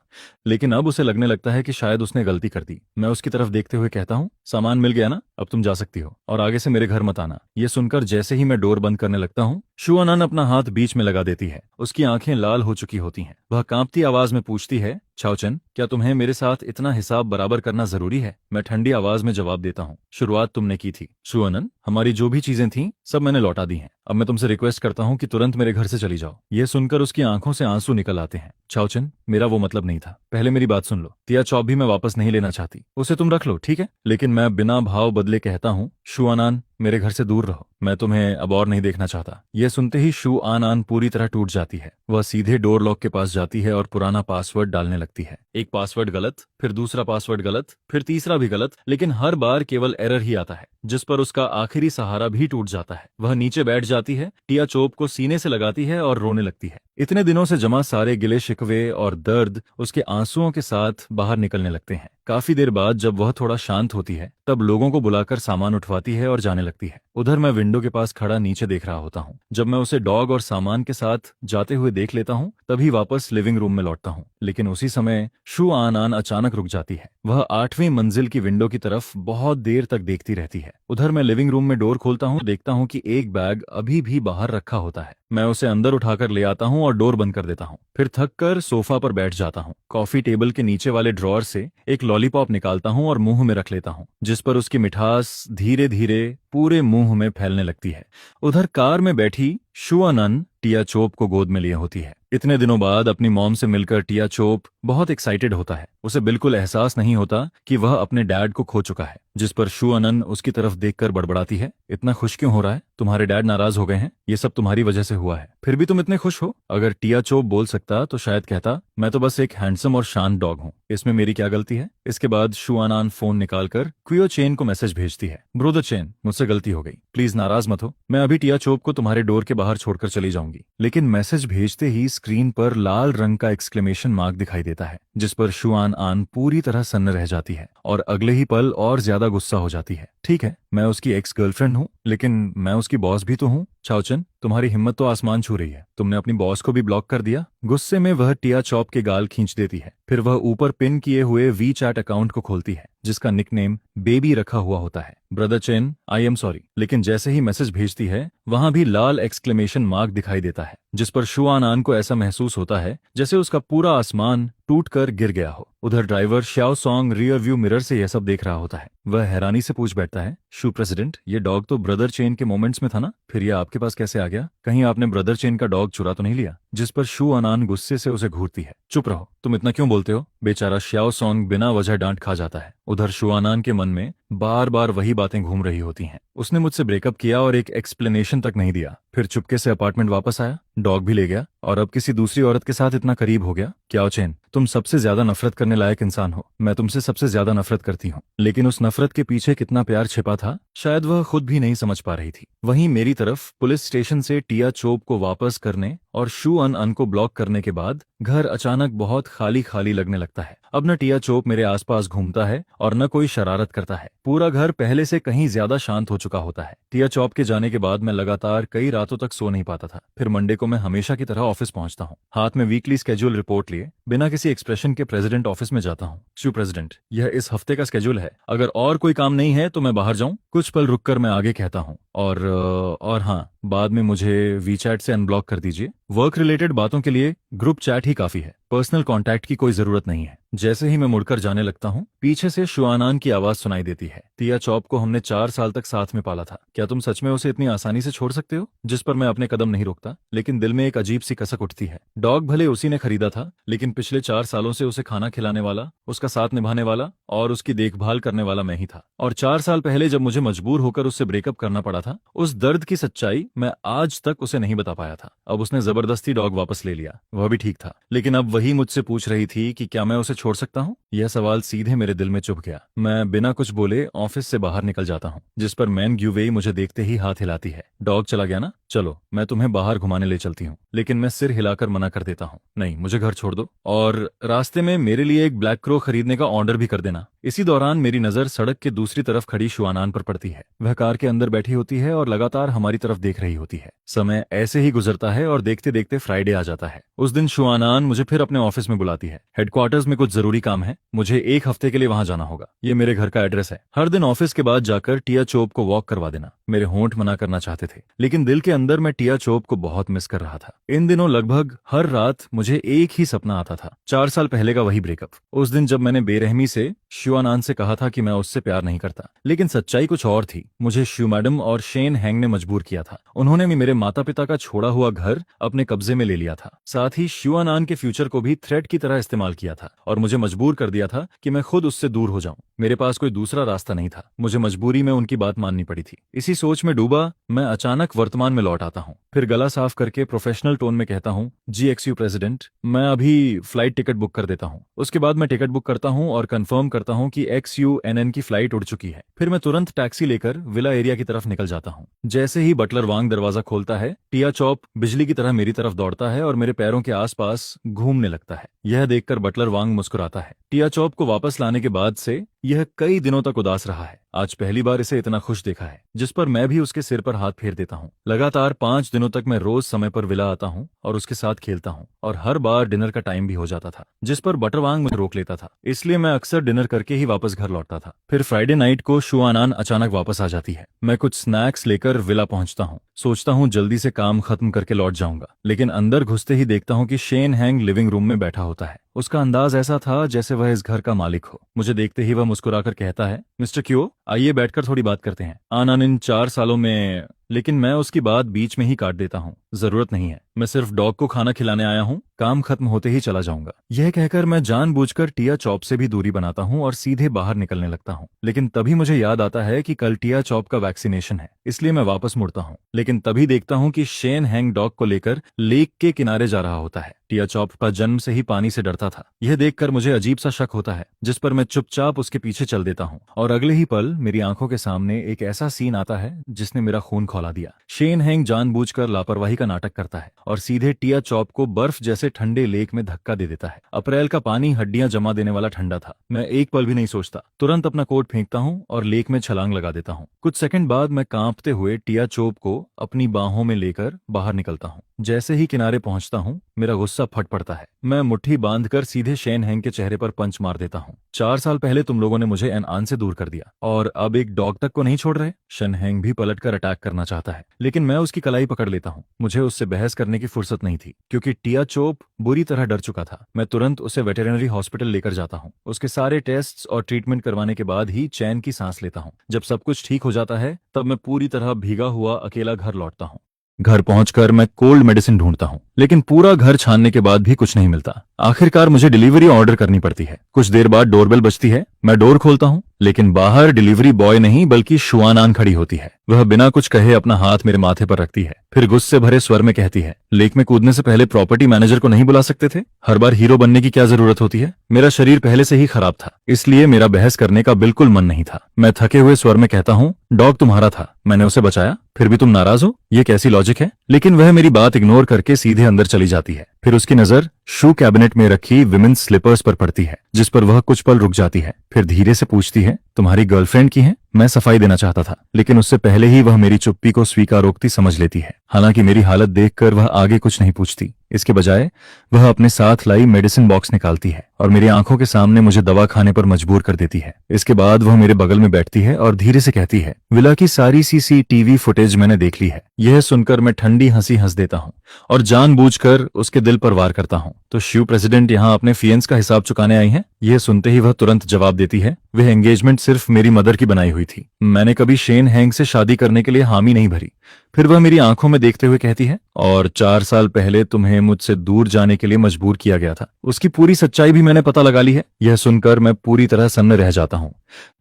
लेकिन अब उसे लगने लगता है कि शायद उसने गलती कर दी। मैं उसकी तरफ देखते हुए कहता हूँ, सामान मिल गया ना, अब तुम जा सकती हो और आगे से मेरे घर मत आना। ये सुनकर जैसे ही मैं डोर बंद करने लगता हूँ, शुआनन अपना हाथ बीच में लगा देती है। उसकी आंखें लाल हो चुकी होती हैं। वह कांपती आवाज में पूछती है, छाओचन, क्या तुम्हें मेरे साथ इतना हिसाब बराबर करना जरूरी है? मैं ठंडी आवाज में जवाब देता हूँ, शुरुआत तुमने की थी। शुआनन, हमारी जो भी चीजें थीं सब मैंने लौटा दी हैं। अब मैं तुमसे रिक्वेस्ट करता हूँ कि तुरंत मेरे घर से चली जाओ। ये सुनकर उसकी आंखों से आंसू निकल आते हैं। छाओचन, मेरा वो मतलब नहीं था। पहले मेरी बात सुन लो। टिया चौप भी मैं वापस नहीं लेना चाहती। उसे तुम रख लो, ठीक है? लेकिन मैं बिना भाव बदले कहता हूँ, शुआनान, मेरे घर से दूर रहो। मैं तुम्हें अब और नहीं देखना चाहता। यह सुनते ही शू आन आन पूरी तरह टूट जाती है। वह सीधे डोर लॉक के पास जाती है और पुराना पासवर्ड डालने लगती है। एक पासवर्ड गलत, फिर दूसरा पासवर्ड गलत, फिर तीसरा भी गलत, लेकिन हर बार केवल एरर ही आता है, जिस पर उसका आखिरी सहारा भी टूट जाता है। वह नीचे बैठ जाती है, टिया चोप को सीने से लगाती है और रोने लगती है। इतने दिनों से जमा सारे गिले शिकवे और दर्द उसके आंसुओं के साथ बाहर निकलने लगते हैं। काफी देर बाद जब वह थोड़ा शांत होती है, तब लोगों को बुलाकर सामान उठवाती है और जाने लगती है। उधर मैं विंडो के पास खड़ा नीचे देख रहा होता हूँ। जब मैं उसे डॉग और सामान के साथ जाते हुए देख लेता हूँ, तभी वापस लिविंग रूम में लौटता हूँ। लेकिन उसी समय शू आन आन अचानक रुक जाती है। वह 8वीं मंजिल की विंडो की तरफ बहुत देर तक देखती रहती है। उधर मैं लिविंग रूम में डोर खोलता हूँ, देखता हूँ कि एक बैग अभी भी बाहर रखा होता है। मैं उसे अंदर उठाकर ले आता हूँ और डोर बंद कर देता हूँ। फिर थक कर सोफा पर बैठ जाता हूँ। कॉफी टेबल के नीचे वाले ड्रॉअर से एक लॉलीपॉप निकालता हूँ और मुंह में रख लेता हूँ, जिस पर उसकी मिठास धीरे धीरे पूरे मुंह में फैलने लगती है। उधर कार में बैठी शुआनन टिया चोप को गोद में लिए होती है। इतने दिनों बाद अपनी मॉम से मिलकर टिया चोप बहुत एक्साइटेड होता है। उसे बिल्कुल एहसास नहीं होता कि वह अपने डैड को खो चुका है, जिस पर शुआनन उसकी तरफ देखकर बड़बड़ाती है, इतना खुश क्यों हो रहा है? तुम्हारे डैड नाराज हो गए हैं? ये सब तुम्हारी वजह से हुआ है, फिर भी तुम इतने खुश हो? अगर टिया चोप बोल सकता तो शायद कहता, मैं तो बस एक हैंडसम और शांत डॉग हूँ, इसमें मेरी क्या गलती है? इसके बाद शुआनन फोन निकालकर क्वियो चेन को मैसेज भेजती है, ब्रोदर चेन, मुझसे गलती हो गई, प्लीज नाराज मत हो, मैं अभी टिया चोप को तुम्हारे डोर के बाहर छोड़कर चली जाऊंगी। लेकिन मैसेज भेजते ही स्क्रीन पर लाल रंग का एक्सक्लेमेशन मार्क दिखाई देता है, जिस पर शुआन आन पूरी तरह सन्न रह जाती है और अगले ही पल और ज्यादा गुस्सा हो जाती है। ठीक है, मैं उसकी एक्स गर्लफ्रेंड हूँ, लेकिन मैं उसकी बॉस भी तो हूँ। छाओचन, तुम्हारी हिम्मत तो आसमान छू रही है, तुमने अपनी बॉस को भी ब्लॉक कर दिया। गुस्से में वह टिया चॉप के गाल खींच देती है। फिर वह ऊपर पिन किए हुए वी चैट अकाउंट को खोलती है, जिसका निकनेम बेबी रखा हुआ होता है। Brother chain, I am sorry. लेकिन जैसे ही मैसेज भेजती है, वहां भी लाल एक्सक्लेमेशन मार्क दिखाई देता है, जिस पर शुआनन को ऐसा महसूस होता है जैसे उसका पूरा आसमान टूटकर गिर गया हो। उधर driver Xiao Song rear view mirror से यह सब देख रहा होता है। वह हैरानी से पूछ बैठता है, शू प्रेसिडेंट, ये डॉग तो ब्रदर चेन के मोमेंट्स में था ना, फिर ये आपके पास कैसे आ गया? कहीं आपने ब्रदर चेन का डॉग चुरा तो नहीं लिया? जिस पर शुआनन गुस्से से उसे घूरती है, चुप रहो, तुम इतना क्यों बोलते हो? बेचारा श्याओ सॉन्ग बिना वजह डांट खा जाता है। उधर शुआनन के मन में बार बार वही बातें घूम रही होती हैं। उसने मुझसे ब्रेकअप किया और एक एक्सप्लेनेशन तक नहीं दिया, फिर चुपके से अपार्टमेंट वापस आया, डॉग भी ले गया और अब किसी दूसरी औरत के साथ इतना करीब हो गया। क्या चेन, तुम सबसे ज्यादा नफरत करने लायक इंसान हो। मैं तुमसे सबसे ज्यादा नफरत करती हूँ, लेकिन उस नफरत के पीछे कितना प्यार छिपा था, शायद वह खुद भी नहीं समझ पा रही थी। वहीं मेरी तरफ पुलिस स्टेशन से टिया चोप को वापस करने और शुआनन को ब्लॉक करने के बाद घर अचानक बहुत खाली खाली लगने लगता है। अब न टिया चोप मेरे आसपास घूमता है और न कोई शरारत करता है। पूरा घर पहले से कहीं ज्यादा शांत हो चुका होता है। टिया चोप के जाने के बाद मैं लगातार कई रातों तक सो नहीं पाता था। फिर मंडे को मैं हमेशा की तरह ऑफिस पहुंचता हूँ, हाथ में वीकली स्केड्यूल रिपोर्ट लिए बिना किसी एक्सप्रेशन के प्रेसिडेंट ऑफिस में जाता हूँ। शू प्रेसिडेंट, यह इस हफ्ते का स्केड्यूल है, अगर और कोई काम नहीं है तो मैं बाहर जाऊँ? कुछ पल रुककर मैं आगे कहता हूँ, और हाँ, बाद में मुझे वीचैट से अनब्लॉक कर दीजिए। वर्क रिलेटेड बातों के लिए ग्रुप चैट ही काफी है, पर्सनल कांटेक्ट की कोई जरूरत नहीं है। जैसे ही मैं मुड़कर जाने लगता हूँ, पीछे से शुआनन की आवाज सुनाई देती है। टिया चॉप को हमने 4 साल तक साथ में पाला था, क्या तुम सच में उसे इतनी आसानी से छोड़ सकते हो? जिस पर मैं अपने कदम नहीं रोकता, लेकिन दिल में एक अजीब सी कसक उठती है। डॉग भले उसी ने खरीदा था, लेकिन पिछले 4 सालों से उसे खाना खिलाने वाला, उसका साथ निभाने वाला और उसकी देखभाल करने वाला मैं ही था। और 4 साल पहले जब मुझे मजबूर होकर उससे ब्रेकअप करना पड़ा था, उस दर्द की सच्चाई मैं आज तक उसे नहीं बता पाया था। अब उसने जबरदस्ती डॉग वापस ले लिया, वह भी ठीक था, लेकिन अब वही मुझसे पूछ रही थी कि क्या मैं उसे छोड़ सकता हूँ। यह सवाल सीधे मेरे दिल में चुभ गया। मैं बिना कुछ बोले ऑफिस से बाहर निकल जाता हूँ, जिस पर मैन ग्यूवेई मुझे देखते ही हाथ हिलाती है। डॉग चला गया ना, चलो मैं तुम्हें बाहर घुमाने ले चलती हूँ। लेकिन मैं सिर हिलाकर मना कर देता हूँ, नहीं मुझे घर छोड़ दो, और रास्ते में मेरे लिए एक ब्लैक क्रो खरीदने का ऑर्डर भी कर देना। इसी दौरान मेरी नजर सड़क के दूसरी तरफ खड़ी शुआनान पर पड़ती है। वह कार के अंदर बैठी होती है और लगातार हमारी तरफ देख रही होती है। समय ऐसे ही गुजरता है और देखते देखते फ्राइडे आ जाता है। उस दिन शुआनान मुझे फिर अपने ऑफिस में बुलाती है। हेडक्वार्टर्स में कुछ जरूरी काम है, मुझे एक हफ्ते के लिए वहां जाना होगा। ये मेरे घर का एड्रेस है। हर दिन ऑफिस के बाद जाकर टिया चोप को वॉक करवा देना। मेरे होंठ मना करना चाहते थे, लेकिन दिल के अंदर मैं टिया चोप को बहुत मिस कर रहा था। इन दिनों लगभग हर रात मुझे एक ही सपना आता था, 4 साल पहले का वही ब्रेकअप। उस दिन जब मैंने बेरहमी से शुआनान से कहा था कि मैं उससे प्यार नहीं करता, लेकिन सच्चाई कुछ और थी। मुझे शू मैडम और शेन हैंग ने मजबूर किया था। उन्होंने भी मेरे माता पिता का छोड़ा हुआ घर अपने कब्जे में ले लिया था। साथ ही शुआनान के फ्यूचर को भी थ्रेट की तरह इस्तेमाल किया था और मुझे मजबूर कर दिया था कि मैं खुद उससे दूर हो जाऊं। मेरे पास कोई दूसरा रास्ता नहीं था, मुझे मजबूरी में उनकी बात माननी पड़ी थी। इसी सोच में डूबा मैं अचानक वर्तमान में लौट आता हूँ। फिर गला साफ करके प्रोफेशनल टोन में कहता हूँ, जी एक्सयू प्रेसिडेंट, मैं अभी फ्लाइट टिकट बुक कर देता हूँ। उसके बाद मैं टिकट बुक करता हूँ और कंफर्म करता हूँ कि XUNN की फ्लाइट उड़ चुकी है। फिर मैं तुरंत टैक्सी लेकर विला एरिया की तरफ निकल जाता हूँ। जैसे ही बटलर वांग दरवाजा खोलता है, टिया चॉप बिजली की तरह मेरी तरफ दौड़ता है और मेरे पैरों के आसपास घूमने लगता है। यह देखकर बटलर वांग मुस्कुराता है। टिया चॉप को वापस लाने के बाद से यह कई दिनों तक उदास रहा है। आज पहली बार इसे इतना खुश देखा है, जिस पर मैं भी उसके सिर पर हाथ फेर देता हूँ। लगातार 5 दिनों तक मैं रोज समय पर विला आता हूँ और उसके साथ खेलता हूँ, और हर बार डिनर का टाइम भी हो जाता था, जिस पर बटरवांग मुझे रोक लेता था। इसलिए मैं अक्सर डिनर करके ही वापस घर लौटता था। फिर फ्राइडे नाइट को शुआनान अचानक वापस आ जाती है। मैं कुछ स्नैक्स लेकर विला पहुंचता हूँ। सोचता हूँ जल्दी से काम खत्म करके लौट जाऊंगा, लेकिन अंदर घुसते ही देखता हूँ कि शेन हैंग लिविंग रूम में बैठा होता है। उसका अंदाज ऐसा था जैसे वह इस घर का मालिक हो। मुझे देखते ही वह मुस्कुराकर कहता है, मिस्टर क्यो, आइए बैठकर थोड़ी बात करते हैं। आनन इन 4 सालों में, लेकिन मैं उसकी बात बीच में ही काट देता हूँ। जरूरत नहीं है, मैं सिर्फ डॉग को खाना खिलाने आया हूँ, काम खत्म होते ही चला जाऊंगा। यह कहकर मैं जानबूझकर टिया चॉप से भी दूरी बनाता हूँ और सीधे बाहर निकलने लगता हूँ। लेकिन तभी मुझे याद आता है कि कल टिया चॉप का वैक्सीनेशन है, इसलिए मैं वापस मुड़ता हूँ। लेकिन तभी देखता हूँ कि शेन हैंग डॉग को लेकर लेक के किनारे जा रहा होता है। टिया चॉप का जन्म से ही पानी से डरता था। यह देखकर मुझे अजीब सा शक होता है, जिस पर मैं चुपचाप उसके पीछे चल देता हूँ, और अगले ही पल मेरी आंखों के सामने एक ऐसा सीन आता है जिसने मेरा खून खौला दिया। शेन हैंग जानबूझकर लापरवाही का नाटक करता है और सीधे टिया चॉप को बर्फ जैसे ठंडे लेक में धक्का दे देता है। अप्रैल का पानी हड्डियां जमा देने वाला ठंडा था। मैं एक पल भी नहीं सोचता, तुरंत अपना कोट फेंकता हूँ और लेक में छलांग लगा देता हूँ। कुछ सेकंड बाद मैं कांपते हुए टिया चॉप को अपनी बाहों में लेकर बाहर निकलता हूँ। जैसे ही किनारे पहुंचता हूँ, मेरा गुस्सा फट पड़ता है। मैं मुट्ठी बांधकर सीधे शेन हैंग के चेहरे पर पंच मार देता हूँ। 4 साल पहले तुम लोगों ने मुझे एनआन से दूर कर दिया, और अब एक डॉग तक को नहीं छोड़ रहे। शेन हैंग भी पलटकर अटैक करना चाहता है, लेकिन मैं उसकी कलाई पकड़ लेता हूँ। मुझे उससे बहस करने की फुर्सत नहीं थी, क्योंकि टिया चोप बुरी तरह डर चुका था। मैं तुरंत उसे वेटेरिनरी हॉस्पिटल लेकर जाता हूँ। उसके सारे टेस्ट्स और ट्रीटमेंट करवाने के बाद ही चैन की सांस लेता हूँ। जब सब कुछ ठीक हो जाता है, तब मैं पूरी तरह भीगा हुआ अकेला घर लौटता हूँ। घर पहुंचकर मैं कोल्ड मेडिसिन ढूंढता हूँ, लेकिन पूरा घर छानने के बाद भी कुछ नहीं मिलता। आखिरकार मुझे डिलीवरी ऑर्डर करनी पड़ती है। कुछ देर बाद डोरबेल बजती है। मैं डोर खोलता हूँ, लेकिन बाहर डिलीवरी बॉय नहीं बल्कि शुआनान खड़ी होती है। वह बिना कुछ कहे अपना हाथ मेरे माथे पर रखती है, फिर गुस्से भरे स्वर में कहती है, लेक में कूदने से पहले प्रॉपर्टी मैनेजर को नहीं बुला सकते थे? हर बार हीरो बनने की क्या जरूरत होती है? मेरा शरीर पहले से ही खराब था, इसलिए मेरा बहस करने का बिल्कुल मन नहीं था। मैं थके हुए स्वर में कहता हूँ, डॉग तुम्हारा था, मैंने उसे बचाया, फिर भी तुम नाराज हो? ये कैसी लॉजिक है? लेकिन वह मेरी बात इग्नोर करके सीधे अंदर चली जाती है। फिर उसकी नजर शू कैबिनेट में रखी विमेन्स स्लीपर्स पर पड़ती है, जिस पर वह कुछ पल रुक जाती है। फिर धीरे से पूछती है, तुम्हारी गर्लफ्रेंड की है? मैं सफाई देना चाहता था, लेकिन उससे पहले ही वह मेरी चुप्पी को स्वीकारोक्ति समझ लेती है। हालांकि मेरी हालत देखकर वह आगे कुछ नहीं पूछती। इसके बजाय वह अपने साथ लाई मेडिसिन बॉक्स निकालती है और मेरी आंखों के सामने मुझे दवा खाने पर मजबूर कर देती है। इसके बाद वह मेरे बगल में बैठती है और धीरे से कहती है, विला की सारी CCTV फुटेज मैंने देख ली है। यह सुनकर मैं ठंडी हंसी हंस देता हूँ और जानबूझकर उसके दिल पर वार करता हूँ। तो शिव प्रेसिडेंट यहाँ अपने फियंस का हिसाब चुकाने आई हैं? यह सुनते ही वह तुरंत जवाब देती है, वह एंगेजमेंट सिर्फ मेरी मदर की बनाई हुई थी। मैंने कभी शेन हैंग से शादी करने के लिए हामी नहीं भरी। फिर वह मेरी आंखों में देखते हुए कहती है, और 4 साल पहले तुम्हें मुझसे दूर जाने के लिए मजबूर किया गया था। उसकी पूरी सच्चाई भी मैंने पता लगा ली है। यह सुनकर मैं पूरी तरह सन्न रह जाता हूँ।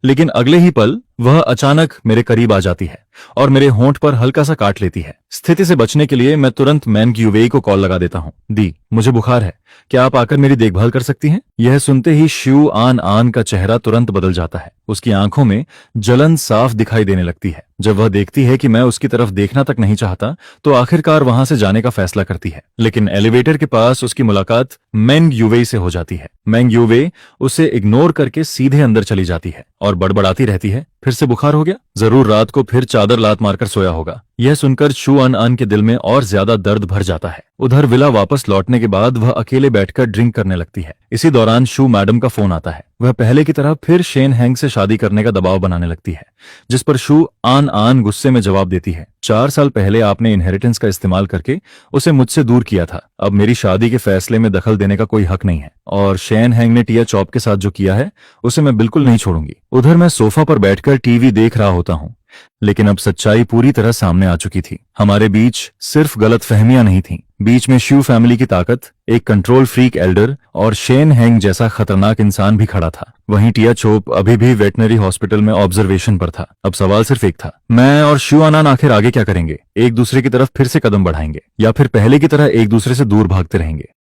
लेकिन अगले ही पल वह अचानक मेरे करीब आ जाती है और मेरे होंठ पर हल्का सा काट लेती है। स्थिति से बचने के लिए मैं तुरंत मैन ग्यूवेई को कॉल लगा देता हूँ। दी, मुझे बुखार है, क्या आप आकर मेरी देखभाल कर सकती हैं? यह सुनते ही श्यू आन आन का चेहरा तुरंत बदल जाता है। उसकी आंखों में जलन साफ दिखाई देने लगती है। जब वह देखती है कि मैं उसकी तरफ देखना तक नहीं चाहता, तो आखिरकार वहां से जाने का फैसला करती है। लेकिन एलिवेटर के पास उसकी मुलाकात मेंग यूवेई से हो जाती है। मेंग यूवेई उसे इग्नोर करके सीधे अंदर चली जाती है और बड़बड़ाती रहती है, फिर से बुखार हो गया, जरूर रात को फिर चादर लात मारकर सोया होगा। यह सुनकर शू अन अन के दिल में और ज्यादा दर्द भर जाता है। उधर विला वापस लौटने के बाद वह अकेले बैठकर ड्रिंक करने लगती है। इसी दौरान शू मैडम का फोन आता है। वह पहले की तरह फिर शेन हैंग से शादी करने का दबाव बनाने लगती है, जिस पर शू आन आन गुस्से में जवाब देती है, 4 साल पहले आपने इनहेरिटेंस का इस्तेमाल करके उसे मुझसे दूर किया था। अब मेरी शादी के फैसले में दखल देने का कोई हक नहीं है, और शेन हैंग ने टिया चॉप के साथ जो किया है उसे मैं बिल्कुल नहीं छोड़ूंगी। उधर मैं सोफा पर बैठकर टीवी देख रहा होता हूँ, लेकिन अब सच्चाई पूरी तरह सामने आ चुकी थी। हमारे बीच सिर्फ गलतफहमियां नहीं थीं, बीच में श्यू फैमिली की ताकत, एक कंट्रोल फ्रीक एल्डर और शेन हैंग जैसा खतरनाक इंसान भी खड़ा था। वहीं टिया चोप अभी भी वेटनरी हॉस्पिटल में ऑब्जर्वेशन पर था। अब सवाल सिर्फ एक था, मैं और श्यू अनान आखिर आगे क्या करेंगे? एक दूसरे की तरफ फिर से कदम बढ़ाएंगे या फिर पहले की तरह एक दूसरे से दूर भागते रहेंगे?